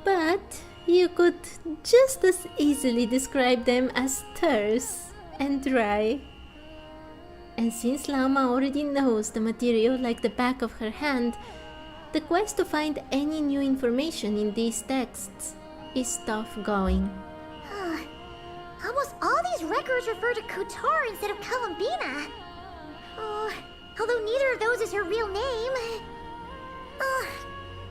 But you could just as easily describe them as terse and dry. And since Lauma already knows the material like the back of her hand, the quest to find any new information in these texts is tough going. Almost all these records refer to Kutar instead of Columbina. Although neither of those is her real name.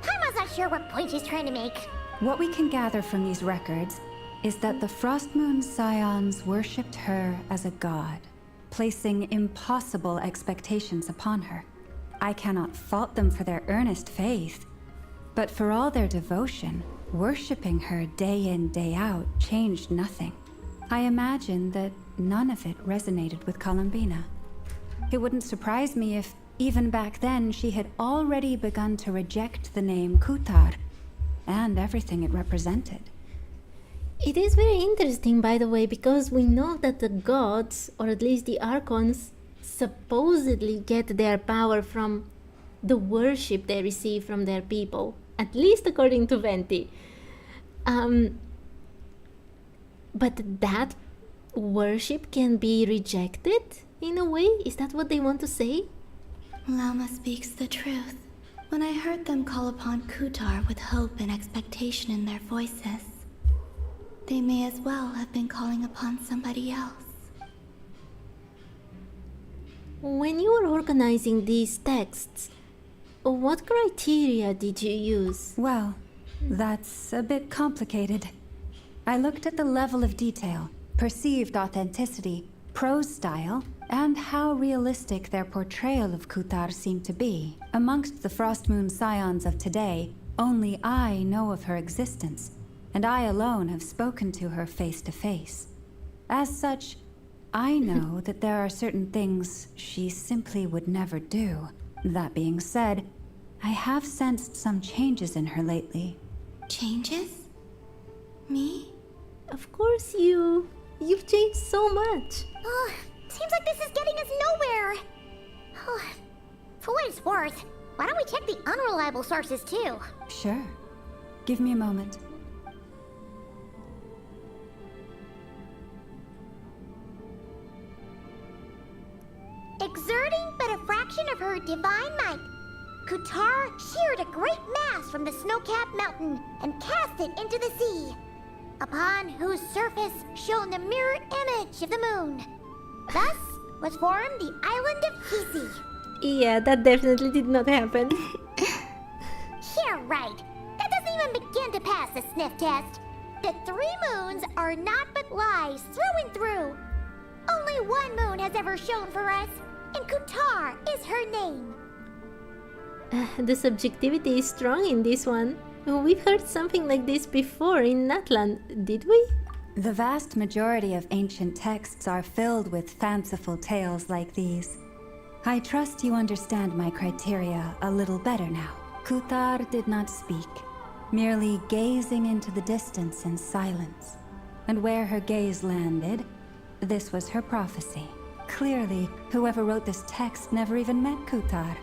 Paimon's not sure what point she's trying to make. What we can gather from these records is that the Frost Moon Scions worshipped her as a god, placing impossible expectations upon her. I cannot fault them for their earnest faith, but for all their devotion, worshipping her day in, day out changed nothing. I imagine that none of it resonated with Columbina. It wouldn't surprise me if Even back then, she had already begun to reject the name Kutar and everything it represented. It is very interesting, by the way, because we know that the gods, or at least the Archons, supposedly get their power from the worship they receive from their people, at least according to Venti. But that worship can be rejected in a way? Is that what they want to say? Lama speaks the truth. When I heard them call upon Kutar with hope and expectation in their voices, they may as well have been calling upon somebody else. When you were organizing these texts, what criteria did you use? Well, that's a bit complicated. I looked at the level of detail, perceived authenticity, prose style, and how realistic their portrayal of Kutar seemed to be. Amongst the Frostmoon scions of today, only I know of her existence, and I alone have spoken to her face to face. As such, I know that there are certain things she simply would never do. That being said, I have sensed some changes in her lately. Changes? Me? Of course you've changed so much. Oh, seems like this is getting us nowhere. Oh, for what it's worth, why don't we check the unreliable sources too? Sure. Give me a moment. Exerting but a fraction of her divine might, Kutar sheared a great mass from the snow-capped mountain and cast it into the sea, upon whose surface shone the mirror image of the moon. Thus was formed the island of Hisi. Yeah, that definitely did not happen. Yeah, right. That doesn't even begin to pass the sniff test. The 3 moons are naught but lies through and through. Only one moon has ever shone for us, and Kutar is her name. The subjectivity is strong in this one. We've heard something like this before in Natlan, did we? The vast majority of ancient texts are filled with fanciful tales like these. I trust you understand my criteria a little better now. Kutar did not speak, merely gazing into the distance in silence. And where her gaze landed, this was her prophecy. Clearly, whoever wrote this text never even met Kutar.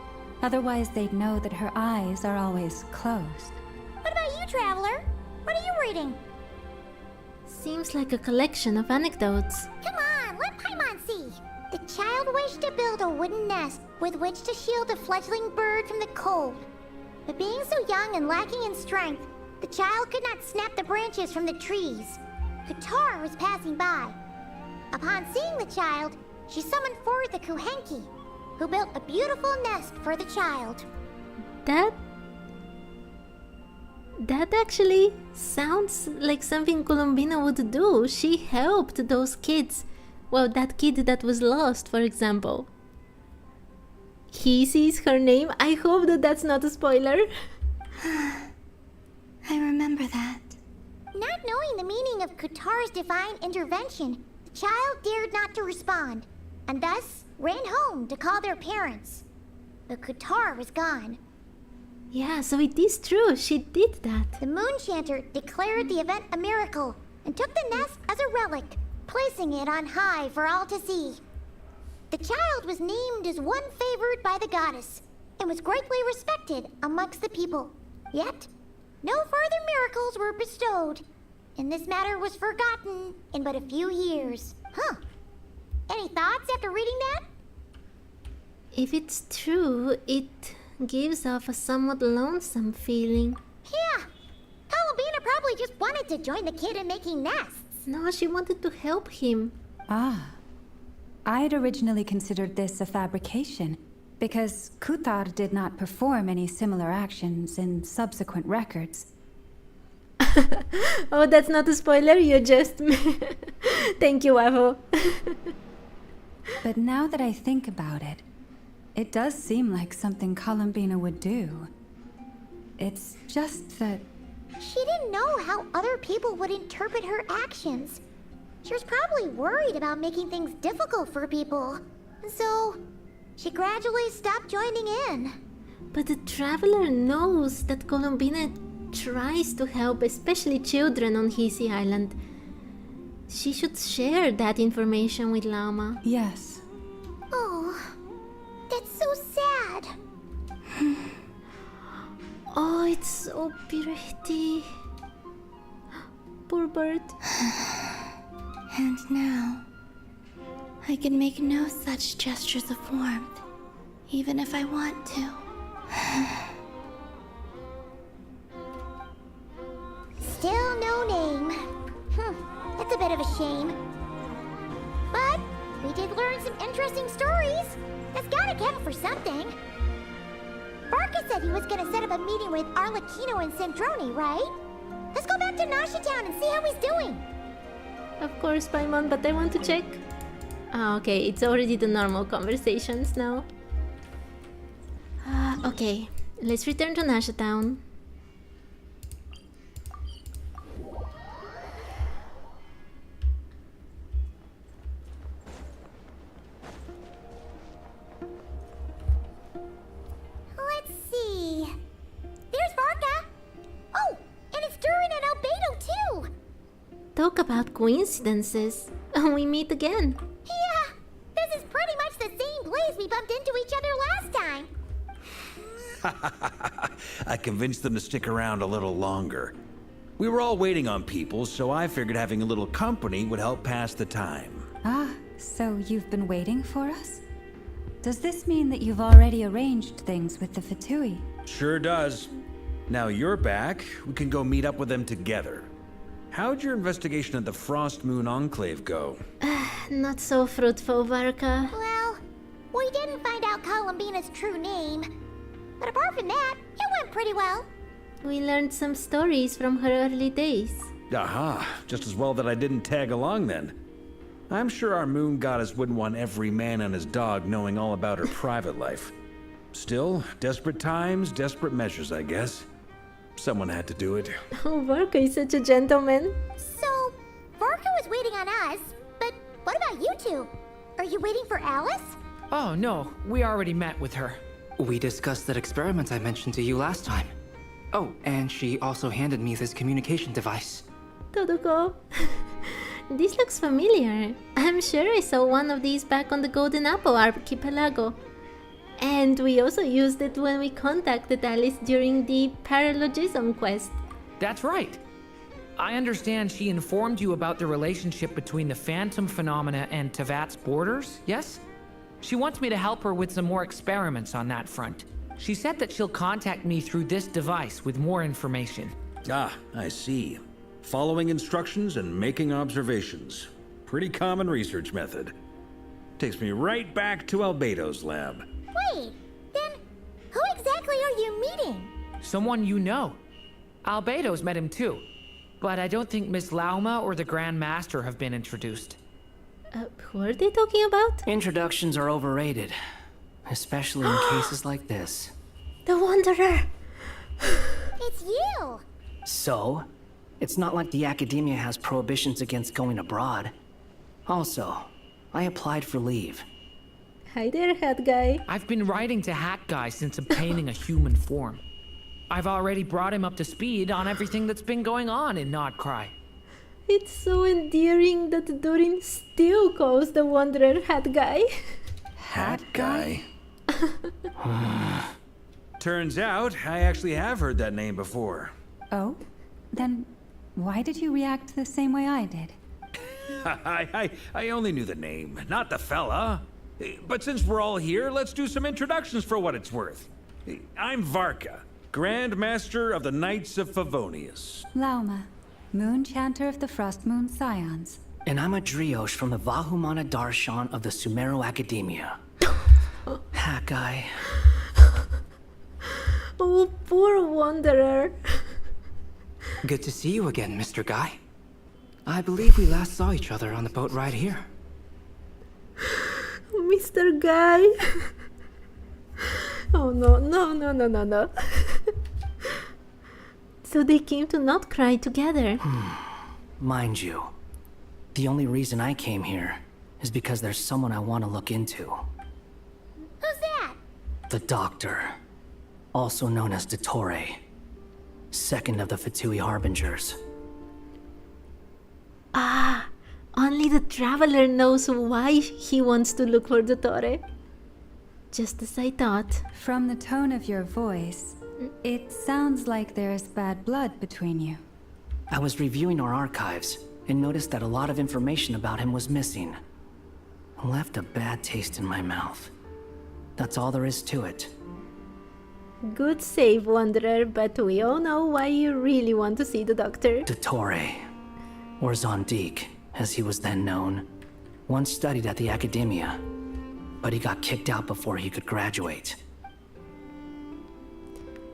Otherwise, they'd know that her eyes are always closed. What about you, Traveler? What are you reading? Seems like a collection of anecdotes. Come on, let Paimon see. The child wished to build a wooden nest with which to shield the fledgling bird from the cold. But being so young and lacking in strength, the child could not snap the branches from the trees. Kutar was passing by. Upon seeing the child, she summoned forth the Kuhenki, who built a beautiful nest for the child. That actually sounds like something Columbina would do. She helped those kids. Well, that kid that was lost, for example. He sees her name. I hope that that's not a spoiler. I remember that. Not knowing the meaning of Kutar's divine intervention, the child dared not to respond, and thus ran home to call their parents. But Kutar was gone. Yeah, so it is true. She did that. The moon chanter declared the event a miracle and took the nest as a relic, placing it on high for all to see. The child was named as one favored by the goddess and was greatly respected amongst the people. Yet, no further miracles were bestowed, and this matter was forgotten in but a few years. Huh. Any thoughts after reading that? If it's true, it gives off a somewhat lonesome feeling. Yeah. Columbina probably just wanted to join the kid in making nests. No, she wanted to help him. Ah. I'd originally considered this a fabrication, because Kutar did not perform any similar actions in subsequent records. Oh, that's not a spoiler, you just... Thank you, Waffle. But now that I think about it, it does seem like something Columbina would do. It's just that... She didn't know how other people would interpret her actions. She was probably worried about making things difficult for people. So, She gradually stopped joining in. But the traveler knows that Columbina tries to help, especially children on Hisi Island. She should share that information with Llama. Yes. Oh, that's so sad. Oh, it's so pretty. Poor bird. And now, I can make no such gestures of warmth, even if I want to. Still no name. That's a bit of a shame. But we did learn some interesting stories. That's gotta count for something. Barca said he was gonna set up a meeting with Arlecchino and Sandrone, right? Let's go back to Nasha Town and see how he's doing. Of course, Paimon, but I want to check. Ah, okay, it's already the normal conversations now. Okay, let's return to Nasha Town. Let's see. There's Barca. Oh, and it's Durin and Albedo too. Talk about coincidences. We meet again. Yeah, this is pretty much the same place we bumped into each other last time. I convinced them to stick around a little longer. We were all waiting on people, so I figured having a little company would help pass the time. Ah, so you've been waiting for us? Does this mean that you've already arranged things with the Fatui? Sure does. Now you're back, we can go meet up with them together. How'd your investigation at the Frost Moon Enclave go? Not so fruitful, Varka. Well, we didn't find out Columbina's true name. But apart from that, it went pretty well. We learned some stories from her early days. Aha, just as well that I didn't tag along then. I'm sure our moon goddess wouldn't want every man and his dog knowing all about her private life. Still, desperate times, desperate measures, I guess. Someone had to do it. Oh, Varka is such a gentleman. So, Varka was waiting on us, but what about you two? Are you waiting for Alice? Oh, no. We already met with her. We discussed that experiment I mentioned to you last time. Oh, and she also handed me this communication device. Todoko. This looks familiar. I'm sure I saw one of these back on the Golden Apple Archipelago. And we also used it when we contacted Alice during the paralogism quest. That's right. I understand she informed you about the relationship between the phantom phenomena and Teyvat's borders, yes? She wants me to help her with some more experiments on that front. She said that she'll contact me through this device with more information. Ah, I see. Following instructions and making observations. Pretty common research method. Takes me right back to Albedo's lab. Wait, then who exactly are you meeting? Someone you know. Albedo's met him too. But I don't think Miss Lauma or the Grand Master have been introduced. Who are they talking about? Introductions are overrated. Especially in cases like this. The Wanderer! It's you! So? It's not like the Academia has prohibitions against going abroad. Also, I applied for leave. Hi there, Hat Guy. I've been writing to Hat Guy since obtaining a human form. I've already brought him up to speed on everything that's been going on in Nodcry. It's so endearing that Durin still calls the Wanderer Hat Guy. Hat Guy? Turns out, I actually have heard that name before. Oh? Then why did you react the same way I did? I only knew the name, not the fella. But since we're all here, let's do some introductions for what it's worth. I'm Varka, Grand Master of the Knights of Favonius. Lauma, Moon Chanter of the Frost Moon Scions. And I'm a Drioche from the Vahumana Darshan of the Sumero Academia. Hat Guy. Oh, poor Wanderer. Good to see you again, Mr. Guy. I believe we last saw each other on the boat ride here. Mr. Guy. Oh no. So they came to Nodcry together. Mind you, the only reason I came here is because there's someone I want to look into. Who's The Doctor, also known as Dottore, second of the Fatui Harbingers. Ah, only the traveler knows why he wants to look for Dottore. Just as I thought. From the tone of your voice, it sounds like there's bad blood between you. I was reviewing our archives and noticed that a lot of information about him was missing. Left a bad taste in my mouth. That's all there is to it. Good save, Wanderer, but we all know why you really want to see the Doctor. Dottore, or Zondik, as he was then known, once studied at the Academia, but he got kicked out before he could graduate.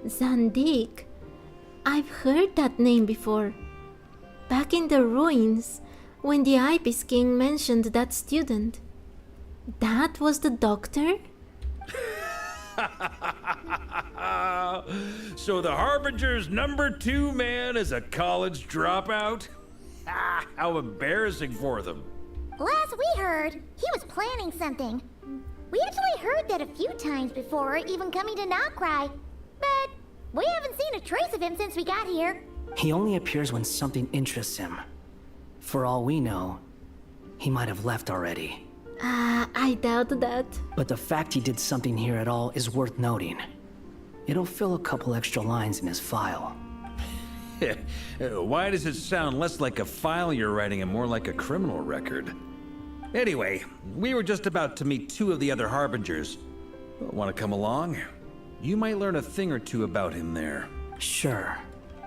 Zondik? I've heard that name before. Back in the ruins, when the Ibis King mentioned that student. That was the Doctor? So the Harbinger's #2 man is a college dropout? How embarrassing for them. Last we heard, he was planning something. We actually heard that a few times before, even coming to Notcry. But we haven't seen a trace of him since we got here. He only appears when something interests him. For all we know, he might have left already. I doubt that. But the fact he did something here at all is worth noting. It'll fill a couple extra lines in his file. Why does it sound less like a file you're writing and more like a criminal record? Anyway, we were just about to meet 2 of the other Harbingers. Want to come along? You might learn a thing or two about him there. Sure.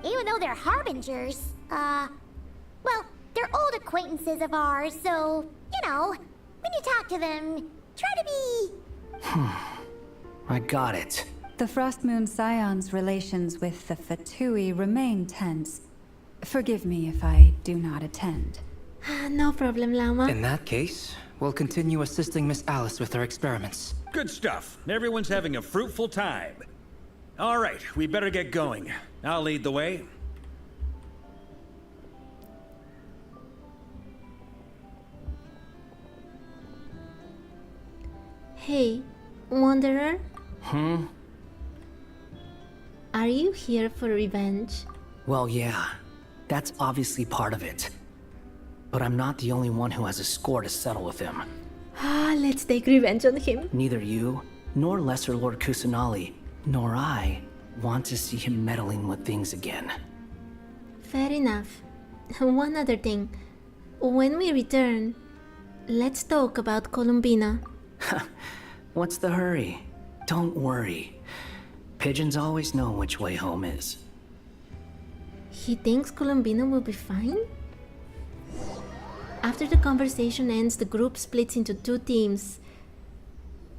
Even though they're Harbingers, well, they're old acquaintances of ours, so, you know, when you talk to them, try to be... I got it. The Frost Moon Scion's relations with the Fatui remain tense. Forgive me if I do not attend. No problem, Llama. In that case, we'll continue assisting Miss Alice with her experiments. Good stuff. Everyone's having a fruitful time. All right, we better get going. I'll lead the way. Hey, Wanderer? Hmm? Are you here for revenge? Well, yeah. That's obviously part of it. But I'm not the only one who has a score to settle with him. Let's take revenge on him. Neither you, nor Lesser Lord Kusanali, nor I want to see him meddling with things again. Fair enough. One other thing. When we return, let's talk about Columbina. What's the hurry? Don't worry. Pigeons always know which way home is. He thinks Columbina will be fine? After the conversation ends, the group splits into 2 teams.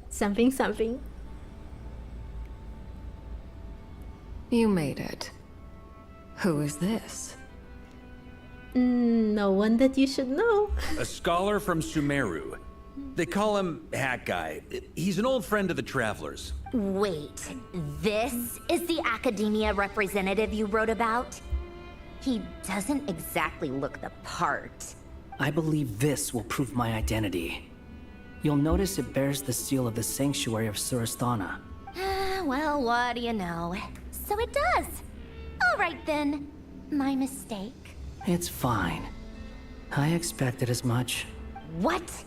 Something, something. You made it. Who is this? No one that you should know. A scholar from Sumeru. They call him Hat Guy. He's an old friend of the Travelers. Wait, this is the Academia representative you wrote about? He doesn't exactly look the part. I believe this will prove my identity. You'll notice it bears the seal of the Sanctuary of Surasthana. Well, what do you know? So it does. All right then. My mistake. It's fine. I expected as much. What?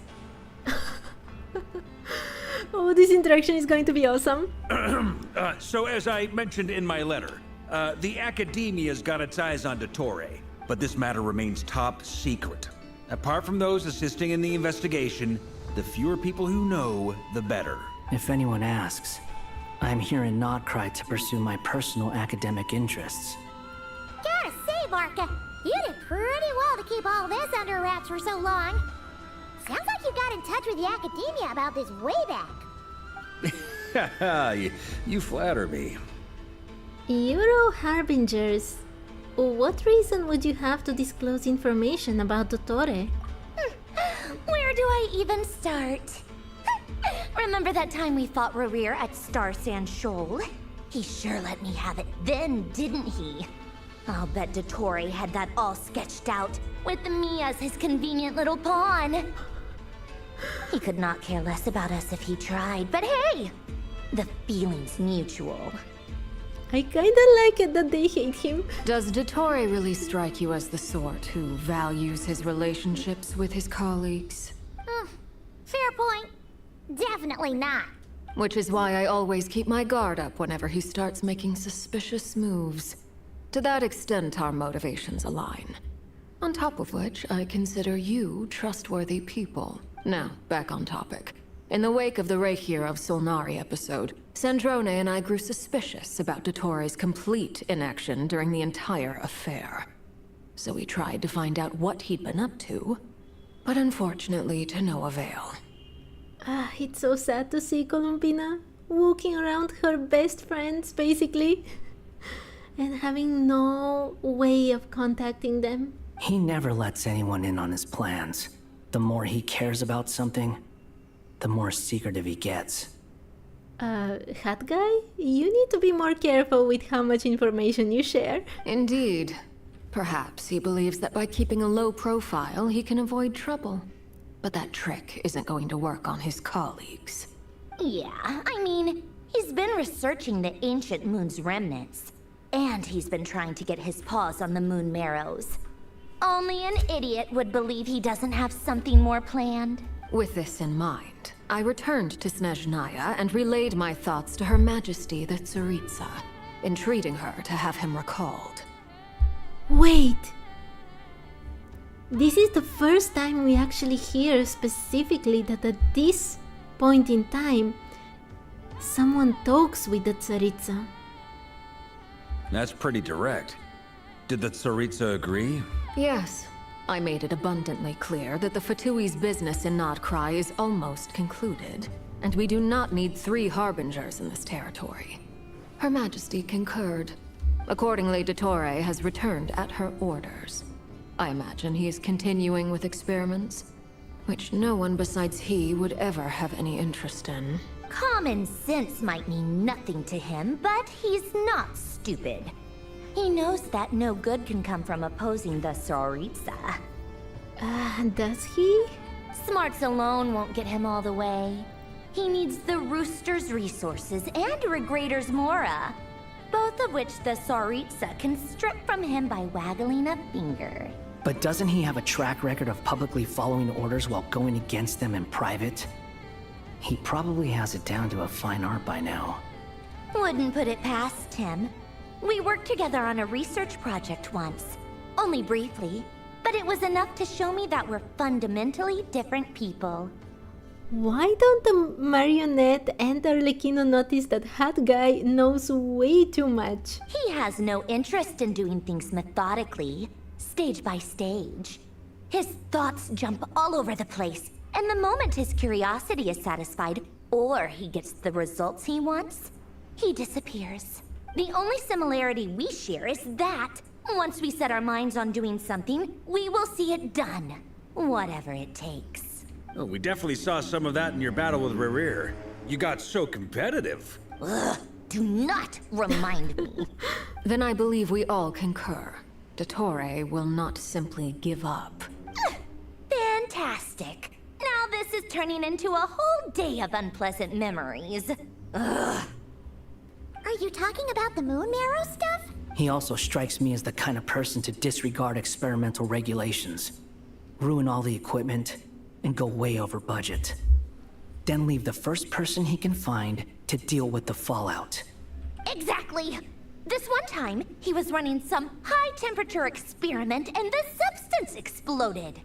Oh, this interaction is going to be awesome. So as I mentioned in my letter, the Academia's got its eyes on Dottore, but this matter remains top secret. Apart from those assisting in the investigation, the fewer people who know, the better. If anyone asks, I'm here in Notcry to pursue my personal academic interests. Gotta say, Barca, you did pretty well to keep all this under wraps for so long. Sounds like you got in touch with the Academia about this way back. You flatter me. Euro Harbingers. What reason would you have to disclose information about Dottore? Where do I even start? Remember that time we fought Rerir at Star Sand Shoal? He sure let me have it then, didn't he? I'll bet Dottore had that all sketched out, with me as his convenient little pawn. He could not care less about us if he tried, but hey! The feeling's mutual. I kinda like it that they hate him. Does Dottore really strike you as the sort who values his relationships with his colleagues? Fair point. Definitely not. Which is why I always keep my guard up whenever he starts making suspicious moves. To that extent, our motivations align. On top of which, I consider you trustworthy people. Now, back on topic. In the wake of the Reikir of Solnari episode, Sandrone and I grew suspicious about Dottore's complete inaction during the entire affair. So we tried to find out what he'd been up to, but unfortunately to no avail. It's so sad to see Columbina walking around her best friends, basically, and having no way of contacting them. He never lets anyone in on his plans. The more he cares about something, the more secretive he gets. Hat guy, you need to be more careful with how much information you share. Indeed. Perhaps he believes that by keeping a low profile, he can avoid trouble. But that trick isn't going to work on his colleagues. Yeah, I mean, he's been researching the ancient moon's remnants. And he's been trying to get his paws on the moon marrows. Only an idiot would believe he doesn't have something more planned. With this in mind, I returned to Snezhnaya and relayed my thoughts to Her Majesty the Tsaritsa, entreating her to have him recalled. Wait! This is the first time we actually hear specifically that at this point in time, someone talks with the Tsaritsa. That's pretty direct. Did the Tsaritsa agree? Yes. I made it abundantly clear that the Fatui's business in Notcry is almost concluded, and we do not need 3 harbingers in this territory. Her Majesty concurred. Accordingly, Dottore has returned at her orders. I imagine he is continuing with experiments, which no one besides he would ever have any interest in. Common sense might mean nothing to him, but he's not stupid. He knows that no good can come from opposing the Tsaritsa. Does he? Smarts alone won't get him all the way. He needs the Rooster's resources and Regrator's Mora, both of which the Tsaritsa can strip from him by waggling a finger. But doesn't he have a track record of publicly following orders while going against them in private? He probably has it down to a fine art by now. Wouldn't put it past him. We worked together on a research project once. Only briefly, but it was enough to show me that we're fundamentally different people. Why don't the Marionette and Arlecchino notice that Hat Guy knows way too much? He has no interest in doing things methodically, stage by stage. His thoughts jump all over the place, and the moment his curiosity is satisfied, or he gets the results he wants, he disappears. The only similarity we share is that, once we set our minds on doing something, we will see it done, whatever it takes. Oh, we definitely saw some of that in your battle with Rerir. You got so competitive. Ugh, do not remind me. Then I believe we all concur. Dottore will not simply give up. Fantastic. Now this is turning into a whole day of unpleasant memories. Ugh. Are you talking about the moon marrow stuff? He also strikes me as the kind of person to disregard experimental regulations, ruin all the equipment, and go way over budget. Then leave the first person he can find to deal with the fallout. Exactly. This one time, he was running some high-temperature experiment and the substance exploded.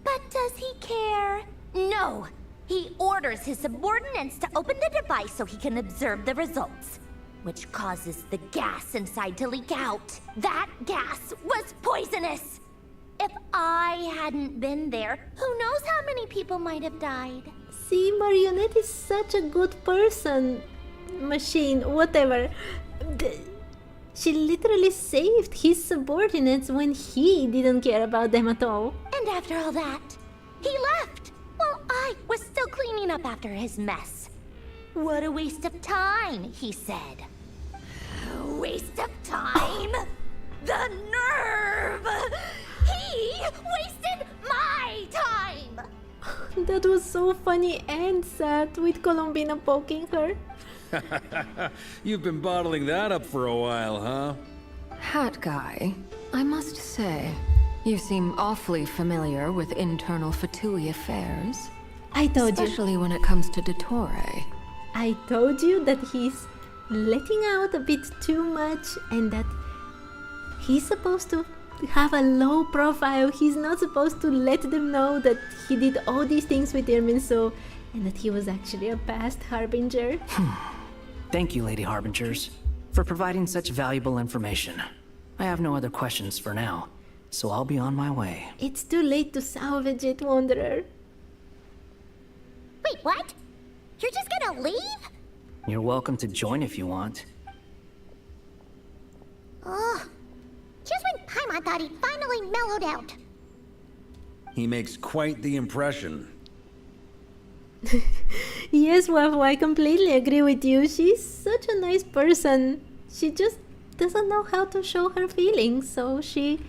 But does he care? No. He orders his subordinates to open the device so he can observe the results, which causes the gas inside to leak out. That gas was poisonous! If I hadn't been there, who knows how many people might have died? See, Marionette is such a good person. Machine, whatever. She literally saved his subordinates when he didn't care about them at all. And after all that, he left while I was still cleaning up after his mess. What a waste of time, he said. Waste of time? The nerve! He wasted my time! That was so funny and sad with Columbina poking her. You've been bottling that up for a while, huh? Hat guy, I must say, you seem awfully familiar with internal Fatui affairs. I told you. Especially when it comes to Dottore. I told you that he's letting out a bit too much and that he's supposed to have a low profile. He's not supposed to let them know that he did all these things with Irminsul and that he was actually a past harbinger. Thank you, Lady Harbingers, for providing such valuable information. I have no other questions for now, so I'll be on my way. It's too late to salvage it, Wanderer. Wait, what? You're just gonna leave? You're welcome to join if you want. Ugh. Just when Paimon thought he'd finally mellowed out. He makes quite the impression. Yes, Wafu, I completely agree with you. She's such a nice person. She just doesn't know how to show her feelings, so she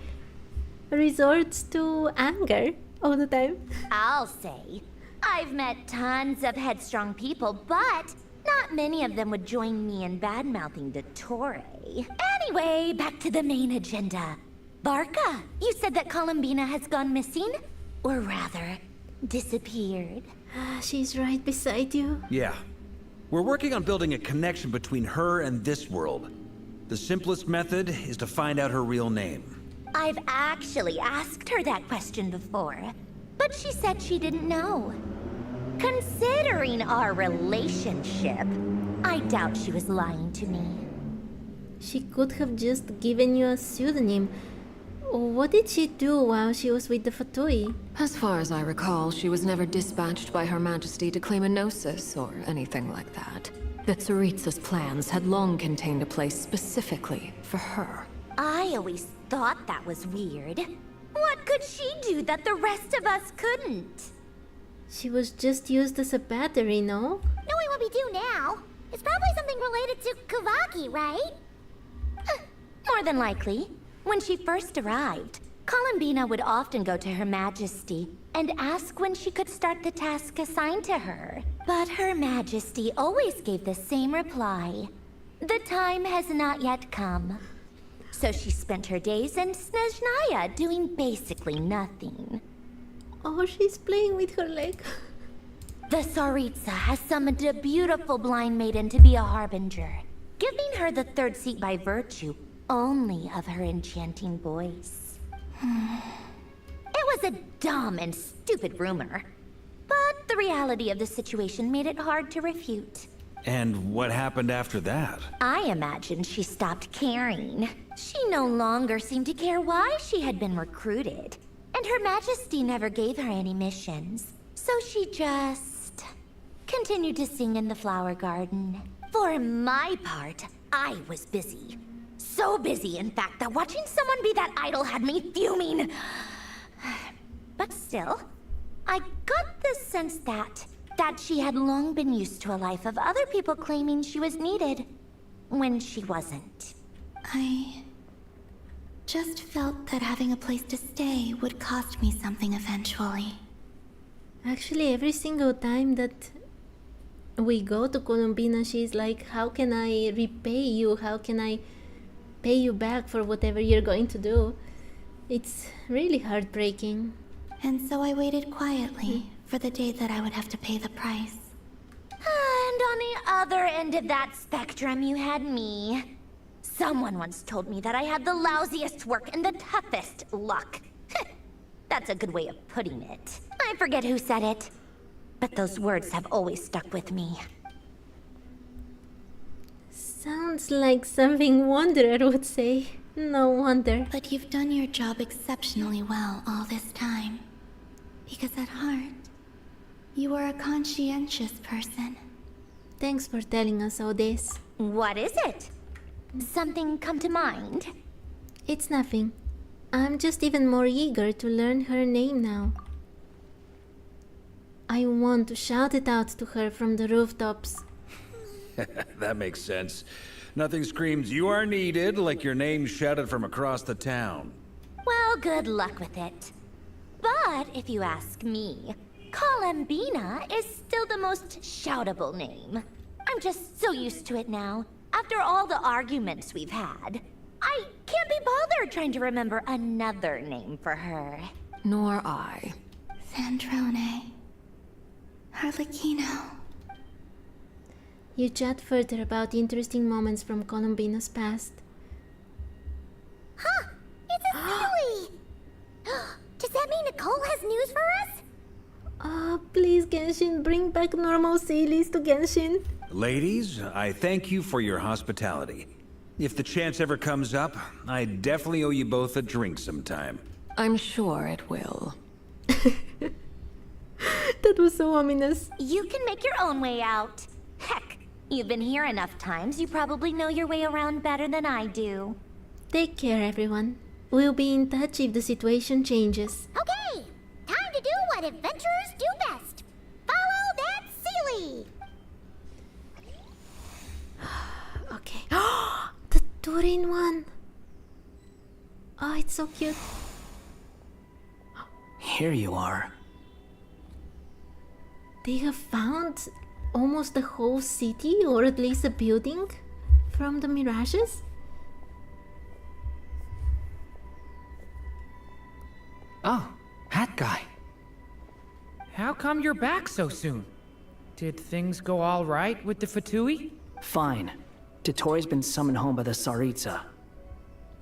resorts to anger all the time. I'll say, I've met tons of headstrong people, but not many of them would join me in bad-mouthing Dottore. Anyway, back to the main agenda. Barca, you said that Columbina has gone missing? Or rather, disappeared. She's right beside you. Yeah. We're working on building a connection between her and this world. The simplest method is to find out her real name. I've actually asked her that question before, but she said she didn't know. Considering our relationship, I doubt she was lying to me. She could have just given you a pseudonym. What did she do while she was with the Fatui? As far as I recall, she was never dispatched by Her Majesty to claim a gnosis or anything like that. The Tsaritsa's plans had long contained a place specifically for her. I always thought that was weird. What could she do that the rest of us couldn't? She was just used as a battery, no? Knowing what we do now, it's probably something related to Kavaki, right? More than likely. When she first arrived, Columbina would often go to Her Majesty and ask when she could start the task assigned to her. But Her Majesty always gave the same reply. The time has not yet come. So she spent her days in Snezhnaya doing basically nothing. Oh, she's playing with her leg. The Tsaritsa has summoned a beautiful blind maiden to be a harbinger, giving her the third seat by virtue only of her enchanting voice. It was a dumb and stupid rumor, but the reality of the situation made it hard to refute. And what happened after that? I imagined she stopped caring. She no longer seemed to care why she had been recruited, and Her Majesty never gave her any missions. So she just continued to sing in the flower garden. For my part, I was busy. So busy, in fact, that watching someone be that idol had me fuming. But still, I got the sense that she had long been used to a life of other people claiming she was needed when she wasn't. I just felt that having a place to stay would cost me something eventually. Actually, every single time that we go to Columbina, she's like, how can I repay you? How can I pay you back for whatever you're going to do? It's really heartbreaking. And so I waited quietly for the day that I would have to pay the price. And on the other end of that spectrum, you had me. Someone once told me that I had the lousiest work and the toughest luck. That's a good way of putting it. I forget who said it, but those words have always stuck with me. Sounds like something Wanderer would say. No wonder. But you've done your job exceptionally well all this time. Because at heart, you are a conscientious person. Thanks for telling us all this. What is it? Something come to mind? It's nothing. I'm just even more eager to learn her name now. I want to shout it out to her from the rooftops. That makes sense. Nothing screams you are needed like your name shouted from across the town. Well, good luck with it. But if you ask me, Columbina is still the most shoutable name. I'm just so used to it now. After all the arguments we've had, I can't be bothered trying to remember another name for her. Nor I. Sandrone. Harlequino. You chat further about interesting moments from Columbina's past. Huh! It's a Sealy! Does that mean Nicole has news for us? Oh, please, Genshin, bring back normal Sealies to Genshin. Ladies, I thank you for your hospitality. If the chance ever comes up, I definitely owe you both a drink sometime. I'm sure it will. That was so ominous. You can make your own way out. Heck, you've been here enough times, you probably know your way around better than I do. Take care, everyone. We'll be in touch if the situation changes. Okay! Time to do what adventurers do best. Follow that Sealy! Okay. The Durin one! Oh, it's so cute. Here you are. They have found almost the whole city, or at least a building, from the mirages? Oh, hat guy. How come you're back so soon? Did things go all right with the Fatui? Fine. Dotori's been summoned home by the Tsaritsa.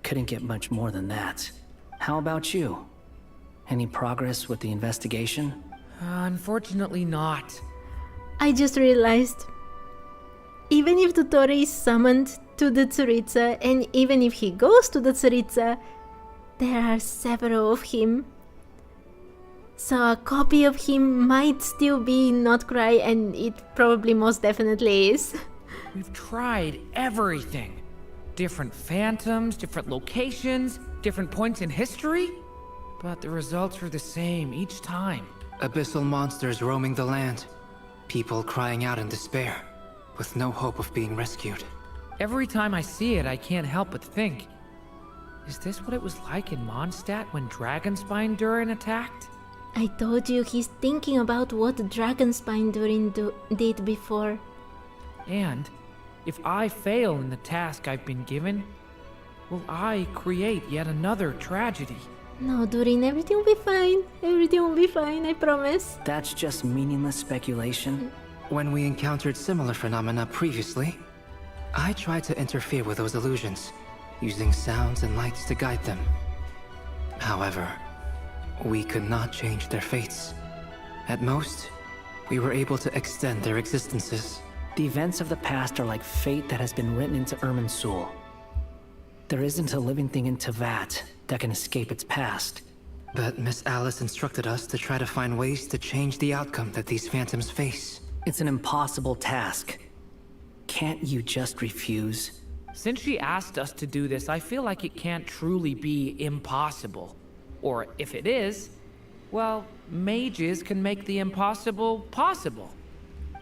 Couldn't get much more than that. How about you? Any progress with the investigation? Unfortunately not. I just realized, even if Dotori is summoned to the Tsaritsa, and even if he goes to the Tsaritsa, there are several of him. So a copy of him might still be Not Cry, and it probably most definitely is. We've tried everything. Different phantoms, different locations, different points in history. But the results were the same each time. Abyssal monsters roaming the land. People crying out in despair, with no hope of being rescued. Every time I see it, I can't help but think, is this what it was like in Mondstadt when Dragonspine Durin attacked? I told you he's thinking about what Dragonspine Durin did before. And if I fail in the task I've been given, will I create yet another tragedy? No, Durin, everything will be fine. Everything will be fine, I promise. That's just meaningless speculation. When we encountered similar phenomena previously, I tried to interfere with those illusions, using sounds and lights to guide them. However, we could not change their fates. At most, we were able to extend their existences. The events of the past are like fate that has been written into Irminsul. There isn't a living thing in Teyvat that can escape its past. But Miss Alice instructed us to try to find ways to change the outcome that these phantoms face. It's an impossible task. Can't you just refuse? Since she asked us to do this, I feel like it can't truly be impossible. Or if it is, well, mages can make the impossible possible.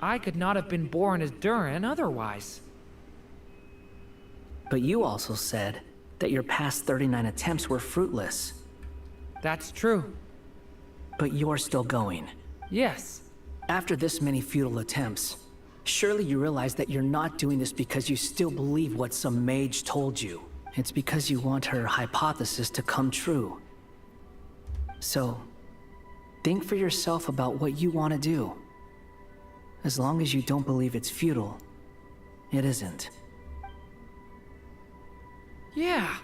I could not have been born as Durin otherwise. But you also said that your past 39 attempts were fruitless. That's true. But you're still going. Yes. After this many futile attempts, surely you realize that you're not doing this because you still believe what some mage told you. It's because you want her hypothesis to come true. So, think for yourself about what you want to do. As long as you don't believe it's futile, it isn't. Yeah.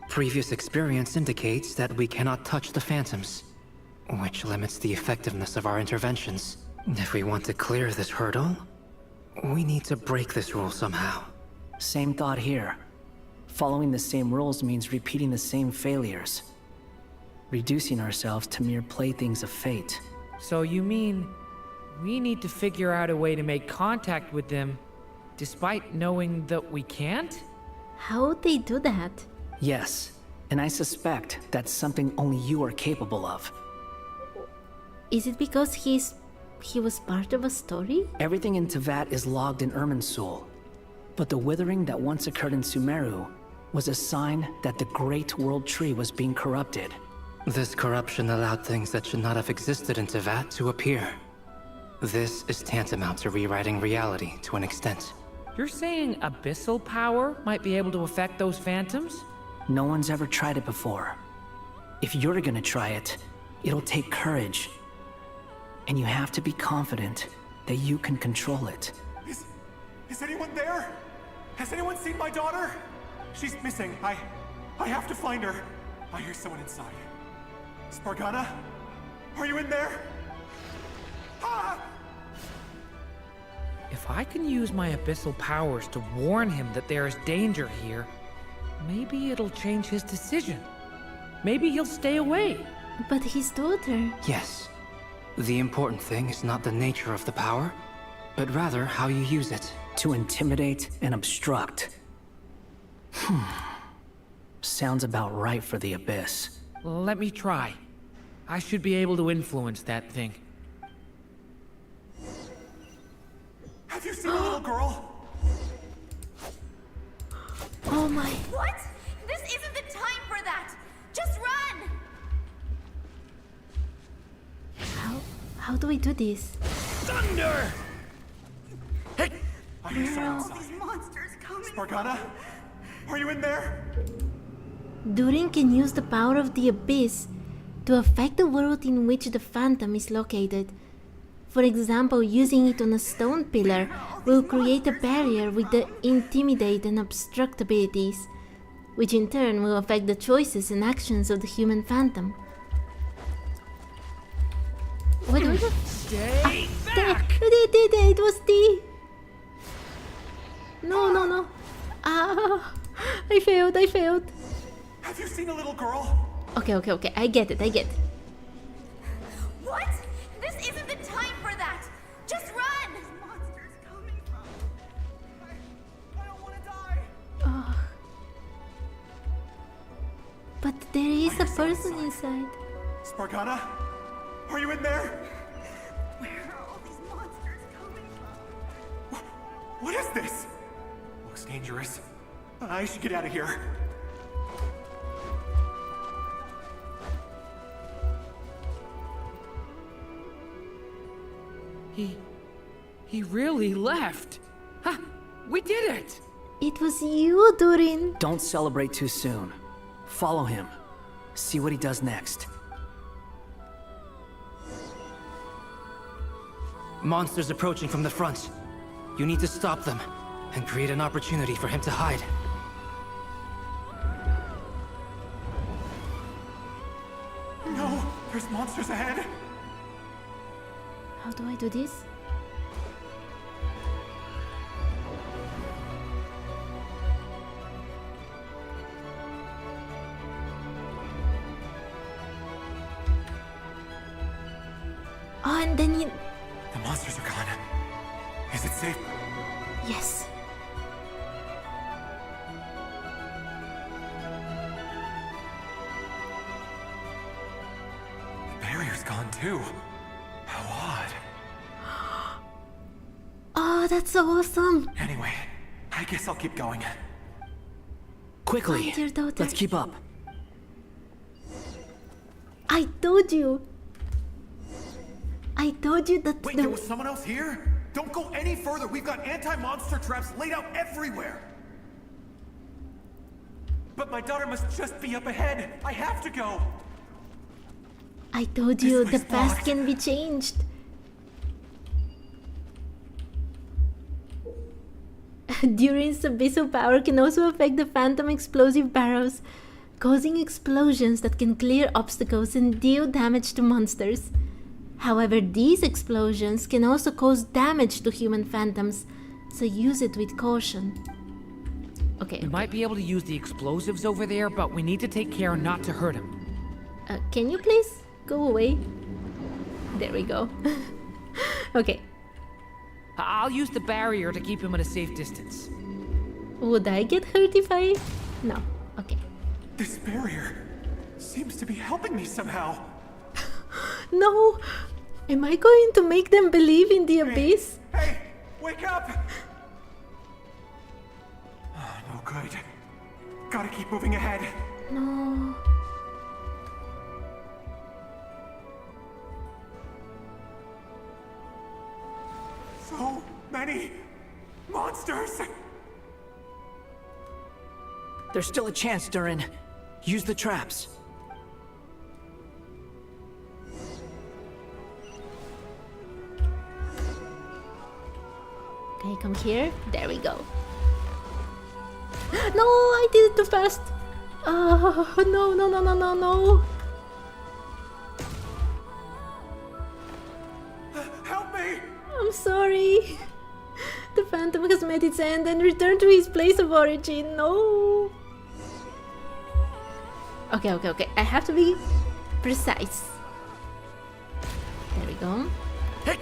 Previous experience indicates that we cannot touch the phantoms, which limits the effectiveness of our interventions. If we want to clear this hurdle, we need to break this rule somehow. Same thought here. Following the same rules means repeating the same failures. Reducing ourselves to mere playthings of fate. So you mean we need to figure out a way to make contact with them, despite knowing that we can't? How would they do that? Yes, and I suspect that's something only you are capable of. Is it because he was part of a story? Everything in Teyvat is logged in Irminsul, but the withering that once occurred in Sumeru was a sign that the Great World Tree was being corrupted. This corruption allowed things that should not have existed in Teyvat to appear. This is tantamount to rewriting reality to an extent. You're saying abyssal power might be able to affect those phantoms? No one's ever tried it before. If you're gonna try it, it'll take courage. And you have to be confident that you can control it. Is anyone there? Has anyone seen my daughter? She's missing. I have to find her. I hear someone inside. Spargana? Are you in there? Ah! If I can use my abyssal powers to warn him that there is danger here, maybe it'll change his decision. Maybe he'll stay away. But his daughter... Yes. The important thing is not the nature of the power, but rather how you use it. To intimidate and obstruct. Sounds about right for the Abyss. Let me try. I should be able to influence that thing. Have you seen a little girl? Oh my... What? This isn't the time for that! Just run! How do we do this? Thunder! Hey! I hear someone inside. Spargana? Are you in there? Durin can use the power of the Abyss to affect the world in which the Phantom is located. For example, using it on a stone pillar will create a barrier with the intimidate and obstruct abilities, which in turn will affect the choices and actions of the human Phantom. What was it? Stay back! It was D! No. Ah! I failed. Have you seen a little girl? Okay. I get it. What? This isn't the time for that! Just run! Monsters coming from. I don't want to die. Oh. But there is a person inside. Spargana? Are you in there? Where are all these monsters coming from? What is this? Looks dangerous. I should get out of here. He really left. Ha! We did it! It was you, Durin. Don't celebrate too soon. Follow him. See what he does next. Monsters approaching from the front. You need to stop them and create an opportunity for him to hide. No, there's monsters ahead. How do I do this? Oh, and then you... The monsters are gone. Is it safe? Yes. The barrier's gone too. How odd. Oh, that's so awesome. Anyway, I guess I'll keep going. Quickly, Find your daughter. let's keep up. I told you that Wait, there was someone else here? Don't go any further. We've got anti-monster traps laid out everywhere. But my daughter must just be up ahead. I have to go. I told you the This place past blocked. can be changed. Durin's abyssal power can also affect the phantom explosive barrels, causing explosions that can clear obstacles and deal damage to monsters. However, these explosions can also cause damage to human phantoms, so use it with caution. Okay. We might be able to use the explosives over there, but we need to take care not to hurt him. Can you please go away? There we go. Okay. I'll use the barrier to keep him at a safe distance. Would I get hurt if I... No. Okay. This barrier seems to be helping me somehow. No! Am I going to make them believe in the abyss? Hey, wake up! Oh, no good. Gotta keep moving ahead. No. So many monsters! There's still a chance, Durin. Use the traps. Okay, come here. There we go. No, I did it too fast. Oh, no, no, no, no, no, no. Help me! I'm sorry. The phantom has met its end and returned to his place of origin. No. Okay, okay, okay. I have to be precise. There we go. Hey!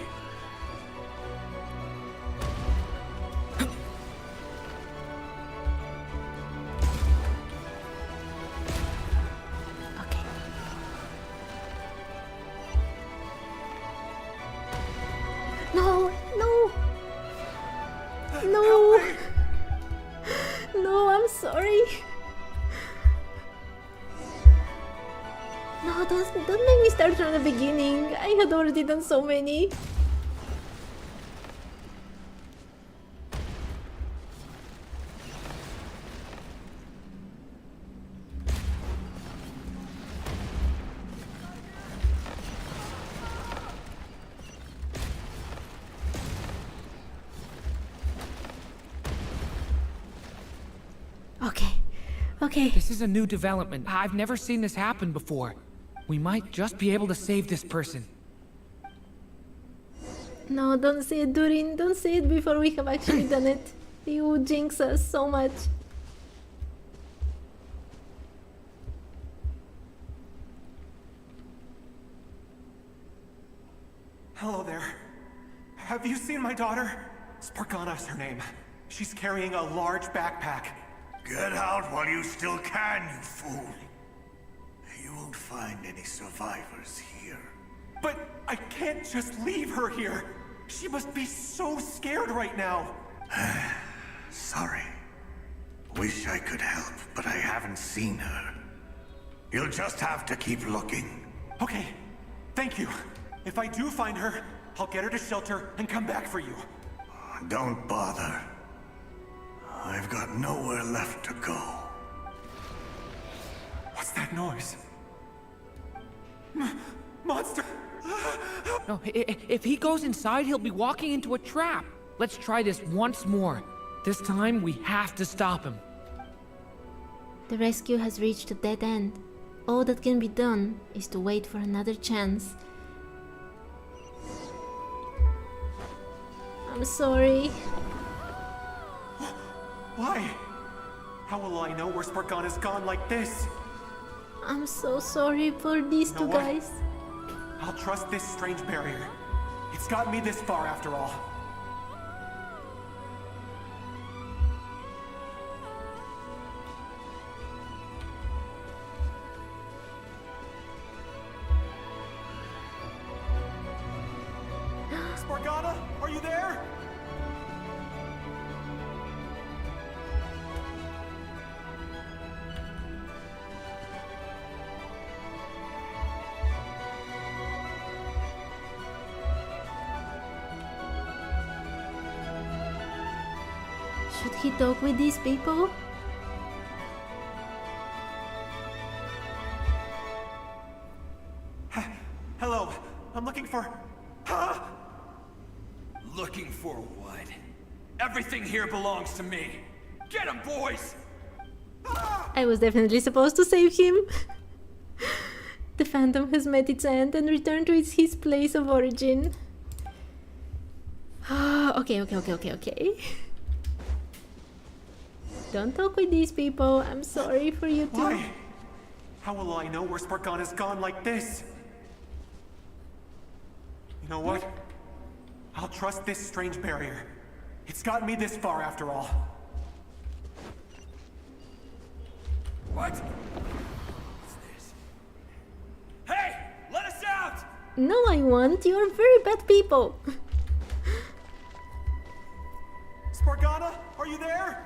No, no, no, no, I'm sorry. No, don't make me start from the beginning. I had already done so many. Okay. This is a new development. I've never seen this happen before. We might just be able to save this person. No, don't say it, Durin. Don't say it before we have actually done it. You jinx us so much. Hello there. Have you seen my daughter? Spargana's her name. She's carrying a large backpack. Get out while you still can, you fool. You won't find any survivors here. But I can't just leave her here. She must be so scared right now. Sorry. Wish I could help, but I haven't seen her. You'll just have to keep looking. Okay, thank you. If I do find her, I'll get her to shelter and come back for you. Don't bother. I've got nowhere left to go. What's that noise? Monster! No, if he goes inside, he'll be walking into a trap. Let's try this once more. This time, we have to stop him. The rescue has reached a dead end. All that can be done is to wait for another chance. I'm sorry. Why? How will I know where Spargana's gone like this? I'm so sorry for these two guys. I'll trust this strange barrier. It's gotten me this far after all. Spargana, are you there? Should he talk with these people? Hello, I'm looking for... Huh? Looking for what? Everything here belongs to me. Get him, boys! I was definitely supposed to save him. The phantom has met its end and returned to his place of origin. Okay. Don't talk with these people. I'm sorry for you too. Why? How will I know where Spargana's gone like this? You know what? I'll trust this strange barrier. It's gotten me this far after all. What? What's this? Hey! Let us out! No, I won't. You're very bad people. Spargana, are you there?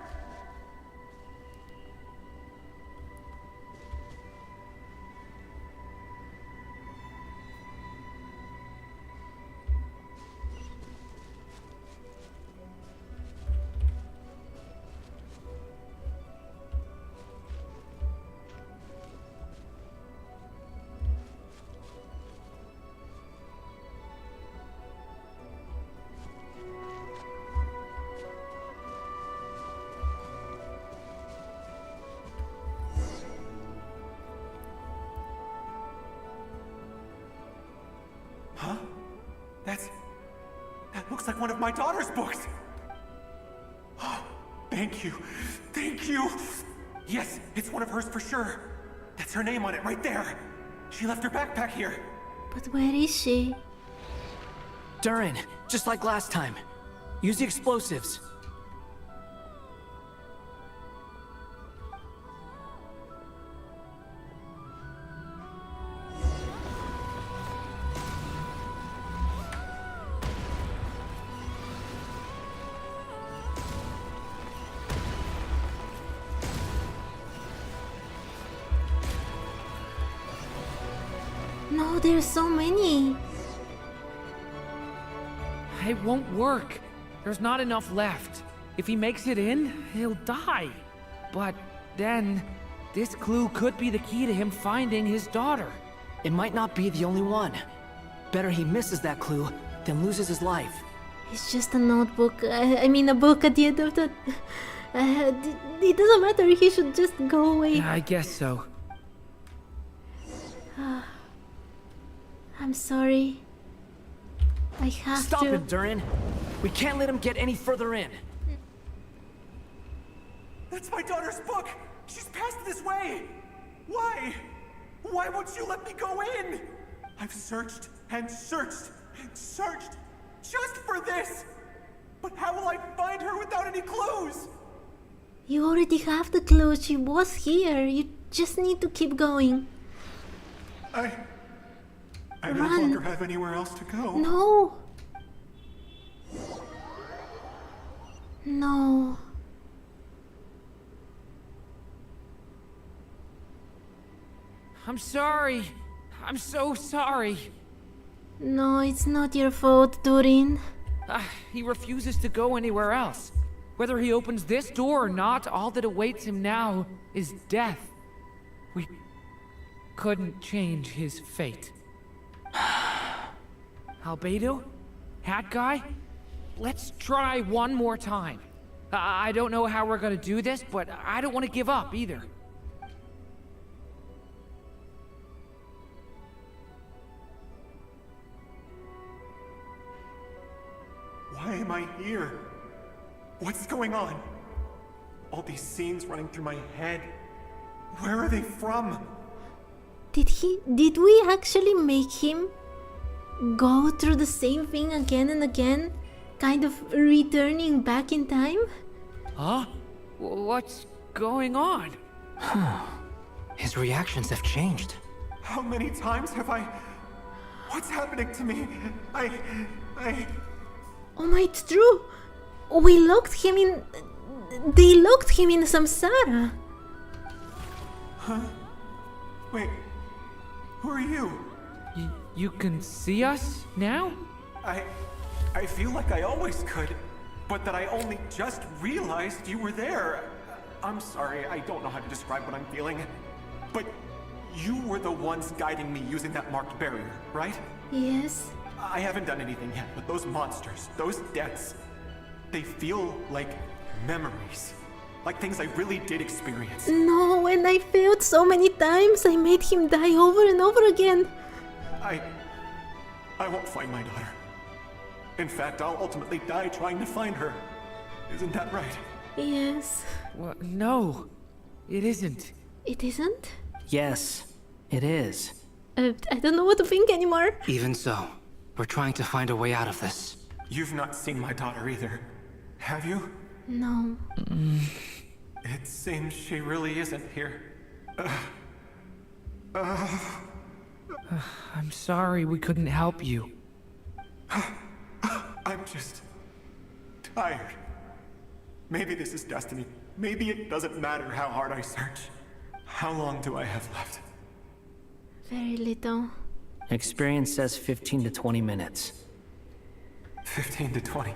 That looks like one of my daughter's books! Oh, thank you. Thank you! Yes, it's one of hers for sure. That's her name on it right there. She left her backpack here. But where is she? Durin, just like last time. Use the explosives. No, there's so many. It won't work. There's not enough left. If he makes it in, he'll die. But then, this clue could be the key to him finding his daughter. It might not be the only one. Better he misses that clue than loses his life. It's just a notebook. I mean, a book at the end of the... it doesn't matter. He should just go away. Yeah, I guess so. I'm sorry. I have Stop to... him, Durin. We can't let him get any further in. That's my daughter's book! She's passed this way! Why? Why won't you let me go in? I've searched and searched and searched just for this! But how will I find her without any clues? You already have the clue. She was here. You just need to keep going. I no longer have anywhere else to go. No. No. I'm sorry. I'm so sorry. No, it's not your fault, Durin. He refuses to go anywhere else. Whether he opens this door or not, all that awaits him now is death. We couldn't change his fate. Albedo? Hat Guy? Let's try one more time. I don't know how we're gonna do this, but I don't want to give up either. Why am I here? What's going on? All these scenes running through my head. Where are they from? Did we actually make him go through the same thing again and again? Kind of returning back in time? Huh? What's going on? His reactions have changed. How many times have I... What's happening to me? Oh my, it's true! We locked him in... They locked him in Samsara! Huh? Wait, who are you? You can see us now? I feel like I always could, but that I only just realized you were there. I'm sorry, I don't know how to describe what I'm feeling. But you were the ones guiding me using that marked barrier, right? Yes. I haven't done anything yet, but those monsters, those deaths, they feel like memories. Like things I really did experience. No, and I failed so many times. I made him die over and over again. I won't find my daughter. In fact, I'll ultimately die trying to find her. Isn't that right? Yes. Well, no, it isn't. It isn't? Yes, it is. I don't know what to think anymore. Even so, we're trying to find a way out of this. You've not seen my daughter either, have you? No. It seems she really isn't here. I'm sorry we couldn't help you. I'm just... tired. Maybe this is destiny. Maybe it doesn't matter how hard I search. How long do I have left? Very little. Experience says 15 to 20 minutes. 15 to 20.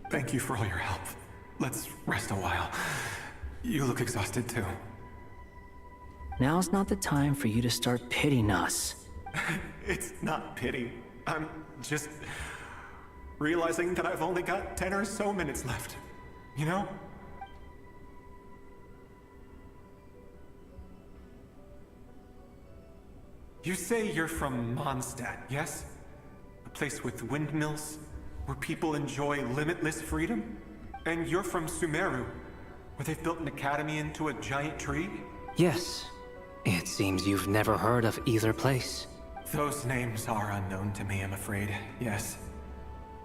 Thank you for all your help. Let's rest a while. You look exhausted too. Now's not the time for you to start pitying us. It's not pity. I'm just realizing that I've only got 10 or so minutes left. You know? You say you're from Mondstadt, yes? A place with windmills, where people enjoy limitless freedom? And you're from Sumeru, where they've built an academy into a giant tree? Yes. It seems you've never heard of either place. Those names are unknown to me, I'm afraid. Yes.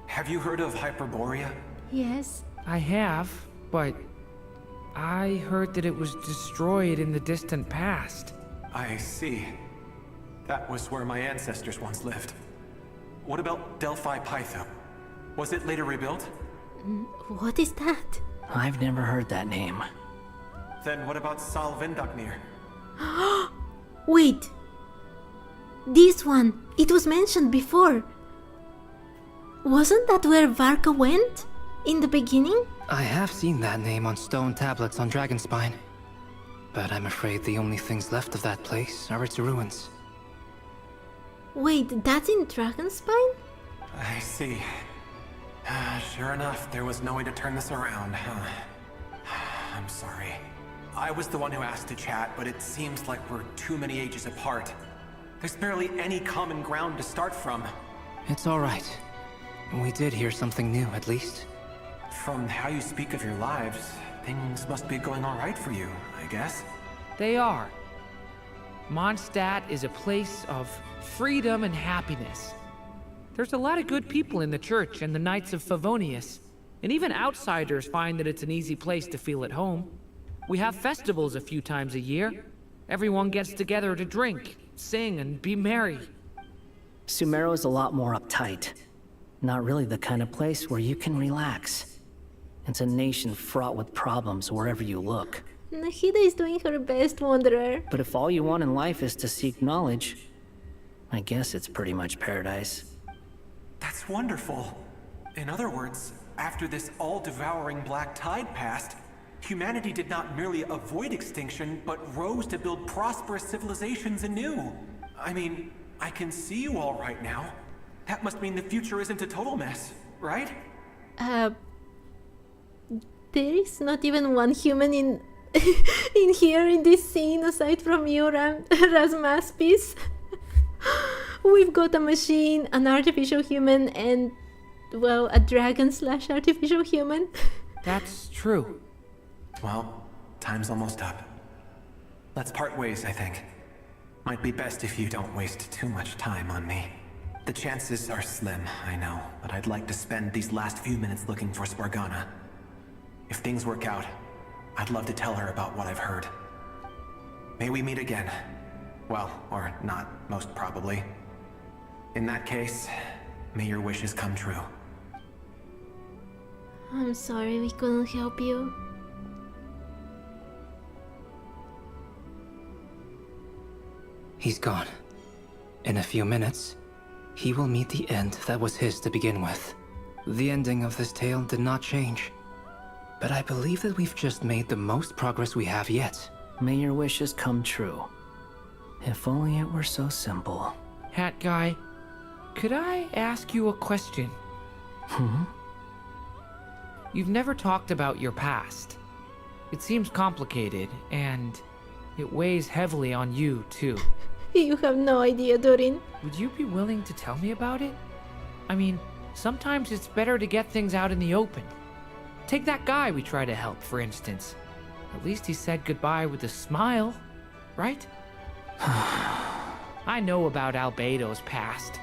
Have you heard of Hyperborea? Yes. I have, but I heard that it was destroyed in the distant past. I see. That was where my ancestors once lived. What about Delphi Pytho? Was it later rebuilt? What is that? I've never heard that name. Then what about Sal Vindaknir? Wait. This one. It was mentioned before. Wasn't that where Varka went? In the beginning? I have seen that name on stone tablets on Dragonspine. But I'm afraid the only things left of that place are its ruins. Wait, that's in Dragonspine? I see. Sure enough, there was no way to turn this around, huh? I'm sorry. I was the one who asked to chat, but it seems like we're too many ages apart. There's barely any common ground to start from. It's all right. We did hear something new, at least. From how you speak of your lives, things must be going all right for you, I guess. They are. Mondstadt is a place of freedom and happiness. There's a lot of good people in the church and the Knights of Favonius, and even outsiders find that it's an easy place to feel at home. We have festivals a few times a year. Everyone gets together to drink, sing, and be merry. Sumeru is a lot more uptight. Not really the kind of place where you can relax. It's a nation fraught with problems wherever you look. Nahida is doing her best, Wanderer. But if all you want in life is to seek knowledge, I guess it's pretty much paradise. That's wonderful. In other words, after this all-devouring black tide passed, humanity did not merely avoid extinction, but rose to build prosperous civilizations anew. I mean, I can see you all right now. That must mean the future isn't a total mess, right? There is not even one human in in here in this scene aside from you, Rasmaspis. We've got a machine, an artificial human, and, well, a dragon/artificial human. That's true. Well, time's almost up. Let's part ways, I think. Might be best if you don't waste too much time on me. The chances are slim, I know, but I'd like to spend these last few minutes looking for Spargana. If things work out, I'd love to tell her about what I've heard. May we meet again. Well, or not, most probably. In that case, may your wishes come true. I'm sorry we couldn't help you. He's gone. In a few minutes, he will meet the end that was his to begin with. The ending of this tale did not change. But I believe that we've just made the most progress we have yet. May your wishes come true. If only it were so simple. Hat guy, could I ask you a question? You've never talked about your past. It seems complicated, and it weighs heavily on you, too. You have no idea, Durin. Would you be willing to tell me about it? I mean, sometimes it's better to get things out in the open. Take that guy we try to help, for instance. At least he said goodbye with a smile, right? I know about Albedo's past.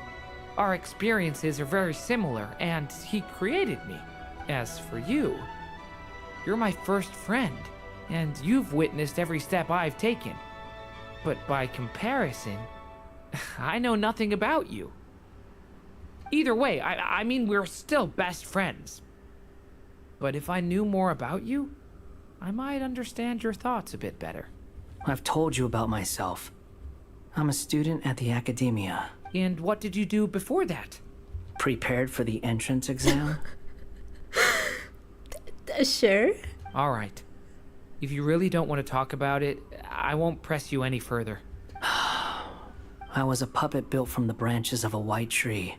Our experiences are very similar, and he created me. As for you, you're my first friend, and you've witnessed every step I've taken. But by comparison, I know nothing about you. Either way, I mean, we're still best friends. But if I knew more about you, I might understand your thoughts a bit better. I've told you about myself. I'm a student at the academia. And what did you do before that? Prepared for the entrance exam? Sure. All right. If you really don't want to talk about it, I won't press you any further. I was a puppet built from the branches of a white tree,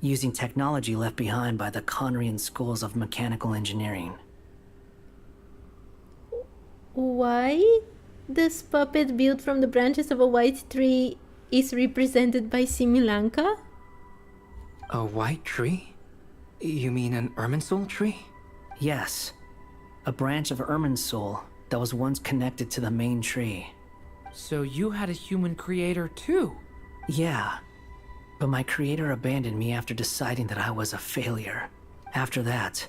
using technology left behind by the Conrian schools of mechanical engineering. Why? This puppet built from the branches of a white tree is represented by Simulanka. A white tree? You mean an Irminsul tree? Yes. A branch of Irminsul that was once connected to the main tree. So you had a human creator too? Yeah. But my creator abandoned me after deciding that I was a failure. After that...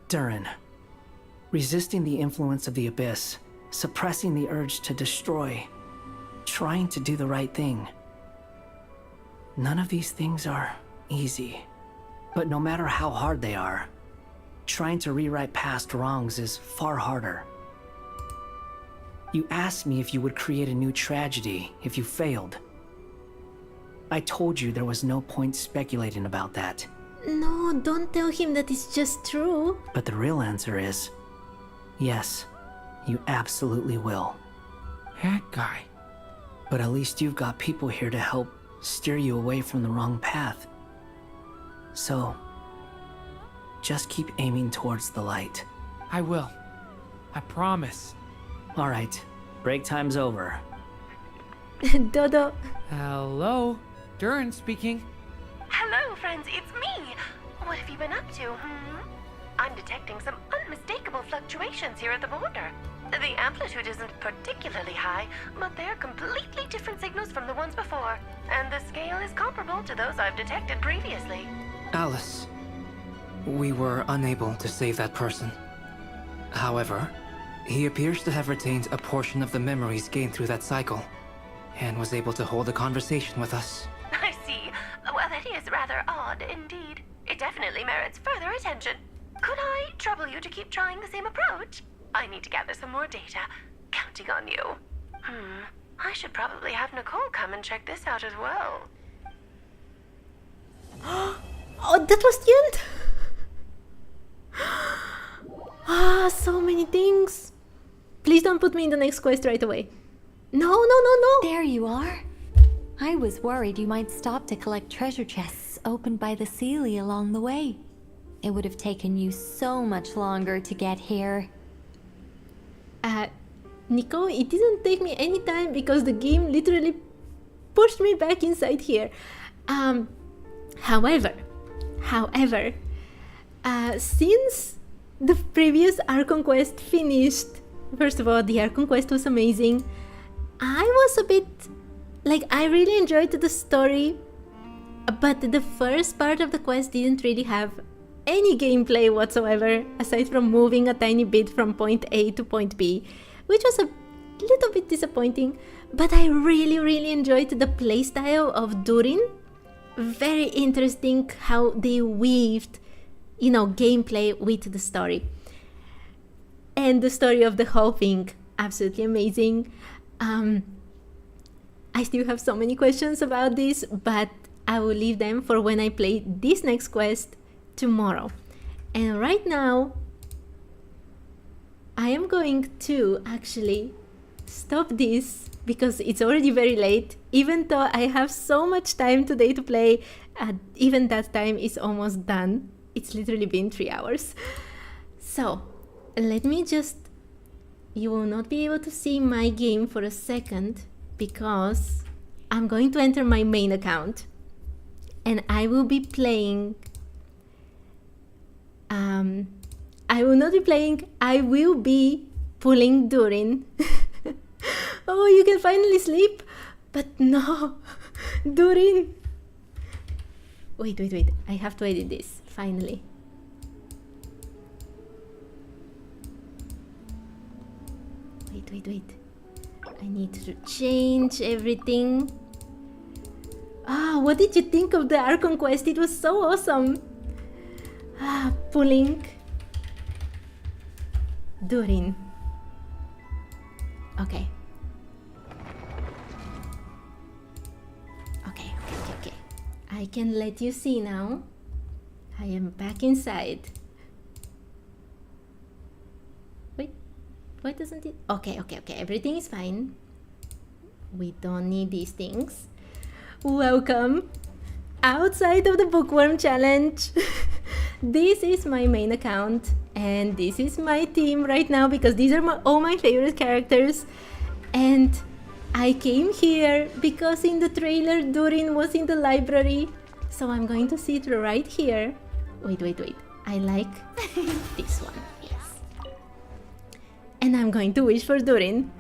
Durin. Resisting the influence of the Abyss, suppressing the urge to destroy, trying to do the right thing. None of these things are easy. But no matter how hard they are, trying to rewrite past wrongs is far harder. You asked me if you would create a new tragedy if you failed. I told you there was no point speculating about that. No, don't tell him that it's just true. But the real answer is, yes, you absolutely will. That guy. But at least you've got people here to help steer you away from the wrong path. So, just keep aiming towards the light. I will. I promise. All right, break time's over. Dodo. Hello, Durin speaking. Hello, friends, it's me. What have you been up to, I'm detecting some unmistakable fluctuations here at the border. The amplitude isn't particularly high, but they're completely different signals from the ones before, and the scale is comparable to those I've detected previously. Alice, we were unable to save that person. However, he appears to have retained a portion of the memories gained through that cycle, and was able to hold a conversation with us. I see. Well, that is rather odd indeed. It definitely merits further attention. Could I trouble you to keep trying the same approach? I need to gather some more data. Counting on you. I should probably have Nicole come and check this out as well. Oh, that was the end. Ah, so many things. Please don't put me in the next quest right away. No. There you are. I was worried you might stop to collect treasure chests opened by the Seelie along the way. It would have taken you so much longer to get here. Nico, it didn't take me any time because the game literally pushed me back inside here. However, since the previous Archon quest finished, first of all, the Archon quest was amazing. I was a bit, I really enjoyed the story, but the first part of the quest didn't really have any gameplay whatsoever, aside from moving a tiny bit from point A to point B, which was a little bit disappointing, but I really enjoyed the playstyle of Durin. Very interesting how they weaved, gameplay with the story. And the story of the whole thing, absolutely amazing. I still have so many questions about this, but I will leave them for when I play this next quest tomorrow. And right now, I am going to actually stop this because it's already very late. Even though I have so much time today to play, even that time is almost done. It's literally been 3 hours. So, let me just... You will not be able to see my game for a second because I'm going to enter my main account and I will be playing... I will not be playing, I will be pulling Durin. Oh, you can finally sleep, but no, Durin. Wait, I have to edit this, finally. Wait, I need to change everything. What did you think of the Archon quest? It was so awesome. Pulling Durin. Okay. I can let you see now. I am back inside. Wait, why doesn't it? Okay, everything is fine. We don't need these things. Welcome outside of the Bookworm challenge. This is my main account, and this is my team right now because these are all my favorite characters. And I came here because in the trailer Durin was in the library, so I'm going to sit right here. Wait. I like this one, yes. And I'm going to wish for Durin.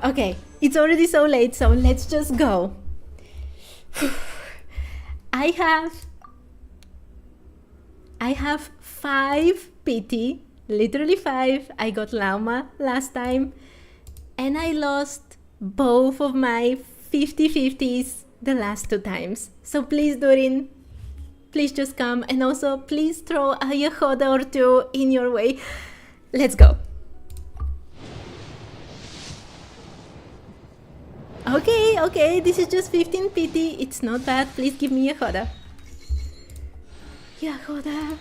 Okay, it's already so late, so let's just go. I have 5 pity, literally 5. I got Lauma last time, and I lost both of my 50/50s the last 2 times. So please, Durin, please just come, and also please throw a Yahoda or 2 in your way. Let's go. Okay, this is just 15 pity. It's not bad. Please give me Yahoda. Yahoda.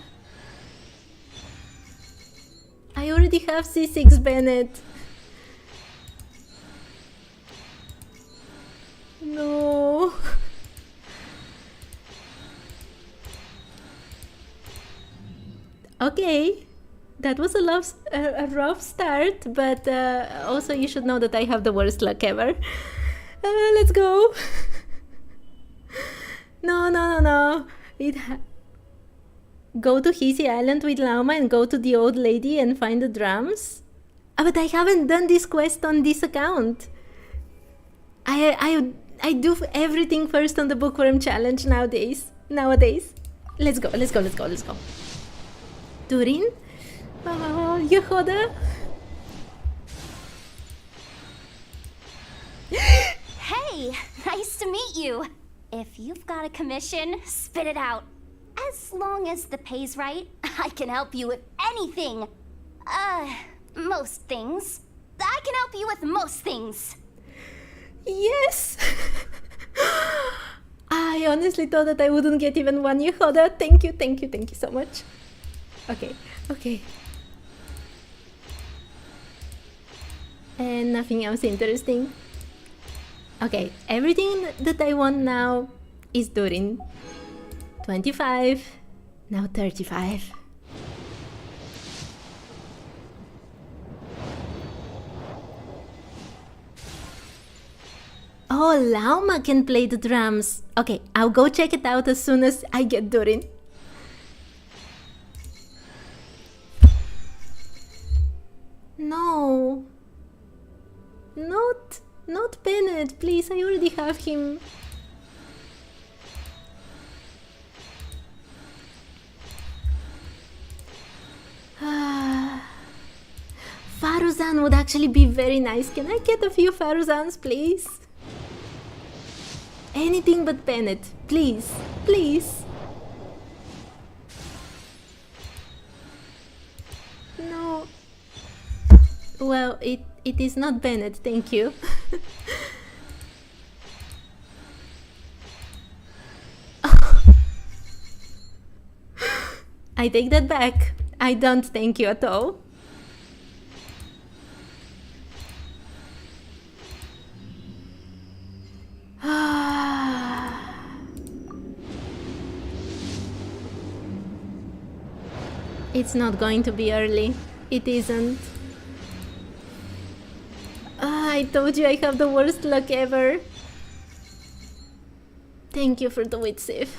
I already have C6 Bennett. No. Okay, that was a rough start, but also you should know that I have the worst luck ever. Let's go. No. Go to Hisi Island with Lauma and go to the old lady and find the drums? But I haven't done this quest on this account. I do everything first on the Bookworm challenge nowadays. Let's go. Durin? Yahoda? Hey, nice to meet you. If you've got a commission, spit it out. As long as the pay's right, I can help you with anything. Most things. I can help you with most things. Yes! I honestly thought that I wouldn't get even 1 Yahoda. Thank you so much. Okay. And nothing else interesting. Okay, everything that I want now is Durin. 25, now 35. Oh, Lauma can play the drums. Okay, I'll go check it out as soon as I get Durin. No. Not Bennett, please, I already have him. Faruzan would actually be very nice. Can I get a few Faruzans, please? Anything but Bennett, please. No. Well, it is not Bennett, thank you. I take that back. I don't thank you at all. It's not going to be early. It isn't. I told you I have the worst luck ever. Thank you for the wit save.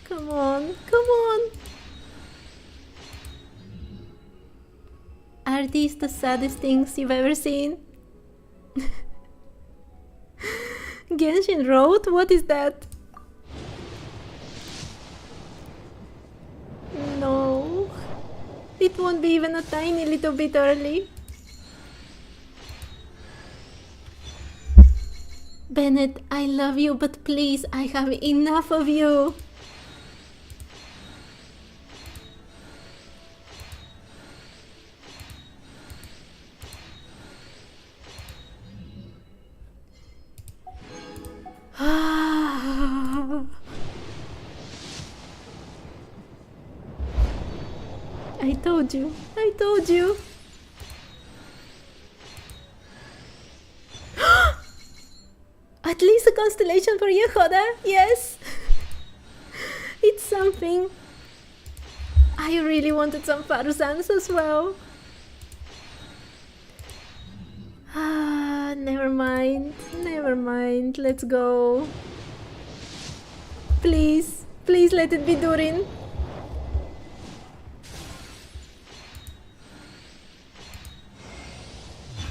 Come on. Are these the saddest things you've ever seen? Genshin Road? What is that? No. It won't be even a tiny little bit early. Bennett, I love you, but please, I have enough of you. I told you. At least a constellation for Yehoda. Yes. It's something. I really wanted some Faruzans as well. Ah, never mind. Never mind. Let's go. Please. Please let it be Durin.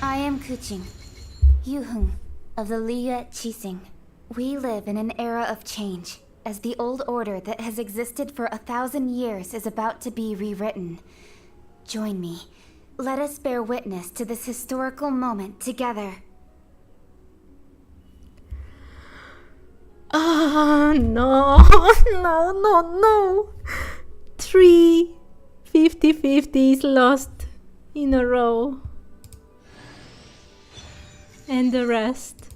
I am Kuching, Yuhung of the Liyue Qixing. We live in an era of change, as the old order that has existed for 1,000 years is about to be rewritten. Join me. Let us bear witness to this historical moment together. Oh, no. No. 3 50-50s lost in a row. And the rest.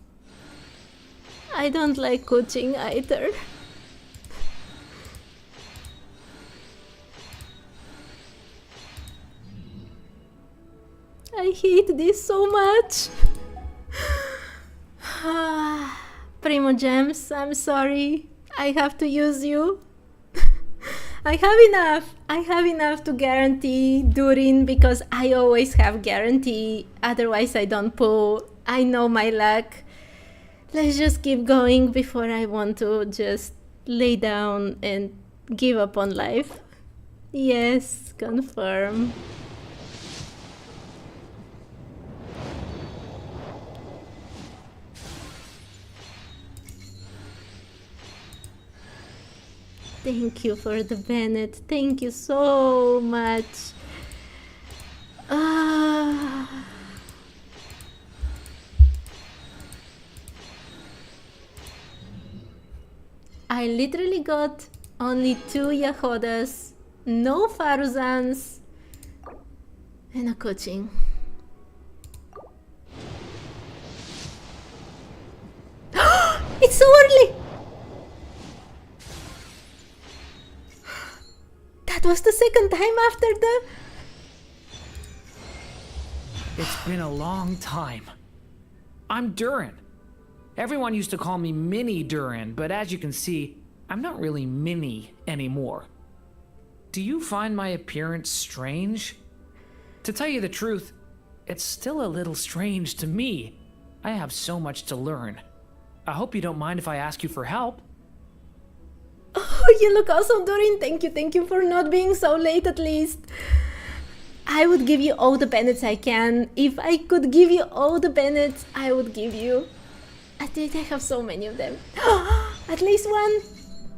I don't like coaching either. I hate this so much. Primo Gems, I'm sorry. I have to use you. I have enough to guarantee Durin because I always have guarantee. Otherwise I don't pull. I know my luck. Let's just keep going before I want to just lay down and give up on life. Yes, confirm. Thank you for the Bennett. Thank you so much. I literally got only 2 Yehodas, no Faruzans, and a coaching. It's so early! That was the second time after the... It's been a long time. I'm Durin. Everyone used to call me Mini Durin, but as you can see, I'm not really Mini anymore. Do you find my appearance strange? To tell you the truth, it's still a little strange to me. I have so much to learn. I hope you don't mind if I ask you for help. Oh, you look awesome, Durin. Thank you for not being so late at least. I would give you all the Bennets I can. If I could give you all the Bennets, I would give you. I have so many of them. At least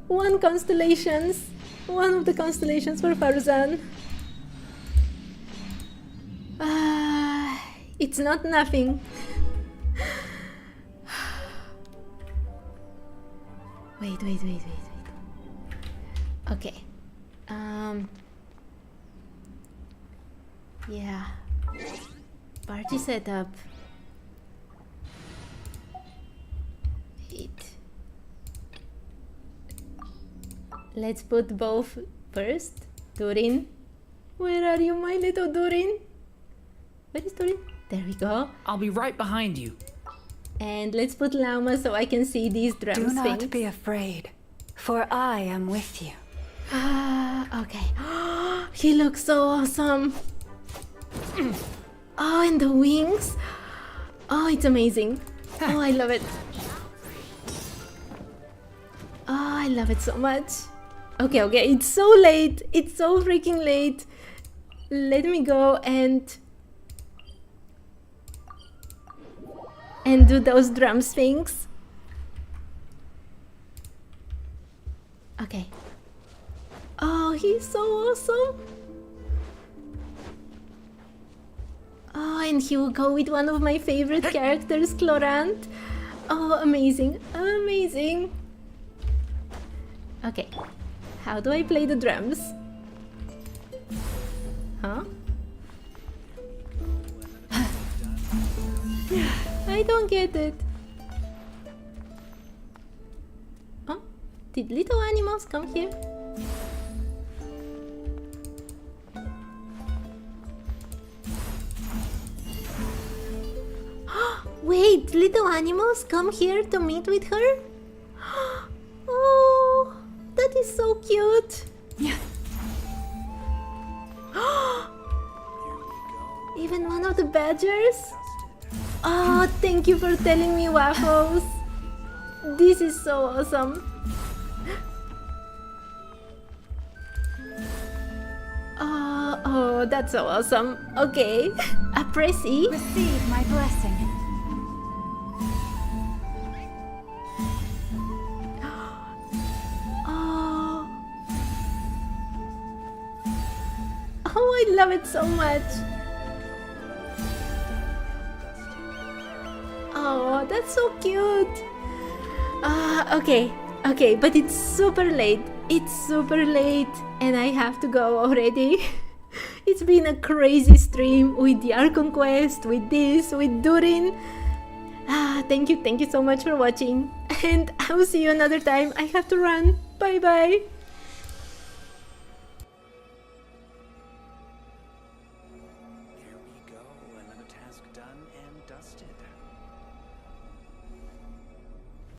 one constellations. One of the constellations for Faruzan. It's not nothing. Wait. Okay. Yeah. Party setup. Let's put both first. Durin. Where are you, my little Durin? Where is Durin? There we go. I'll be right behind you. And let's put Llama so I can see these drums. Do not be afraid, for I am with you. Okay. He looks so awesome. Oh, and the wings. Oh, it's amazing. Oh, I love it. Oh, I love it so much. Okay, it's so late. It's so freaking late. Let me go and do those drum things. Okay. Oh, he's so awesome. Oh, and he will go with one of my favorite characters, Clorant. Oh, amazing. Okay. How do I play the drums? Huh? I don't get it. Oh, did little animals come here? Wait, these little animals come here to meet with her? Oh, that is so cute. Even one of the badgers? Oh, thank you for telling me, Waffles. This is so awesome. Oh, that's so awesome. Okay, press E. Receive my blessing. Oh, I love it so much. Oh, that's so cute. Okay, but it's super late. It's super late and I have to go already. It's been a crazy stream with the Archon quest, with this, with Durin. Thank you so much for watching. And I will see you another time. I have to run. Bye bye.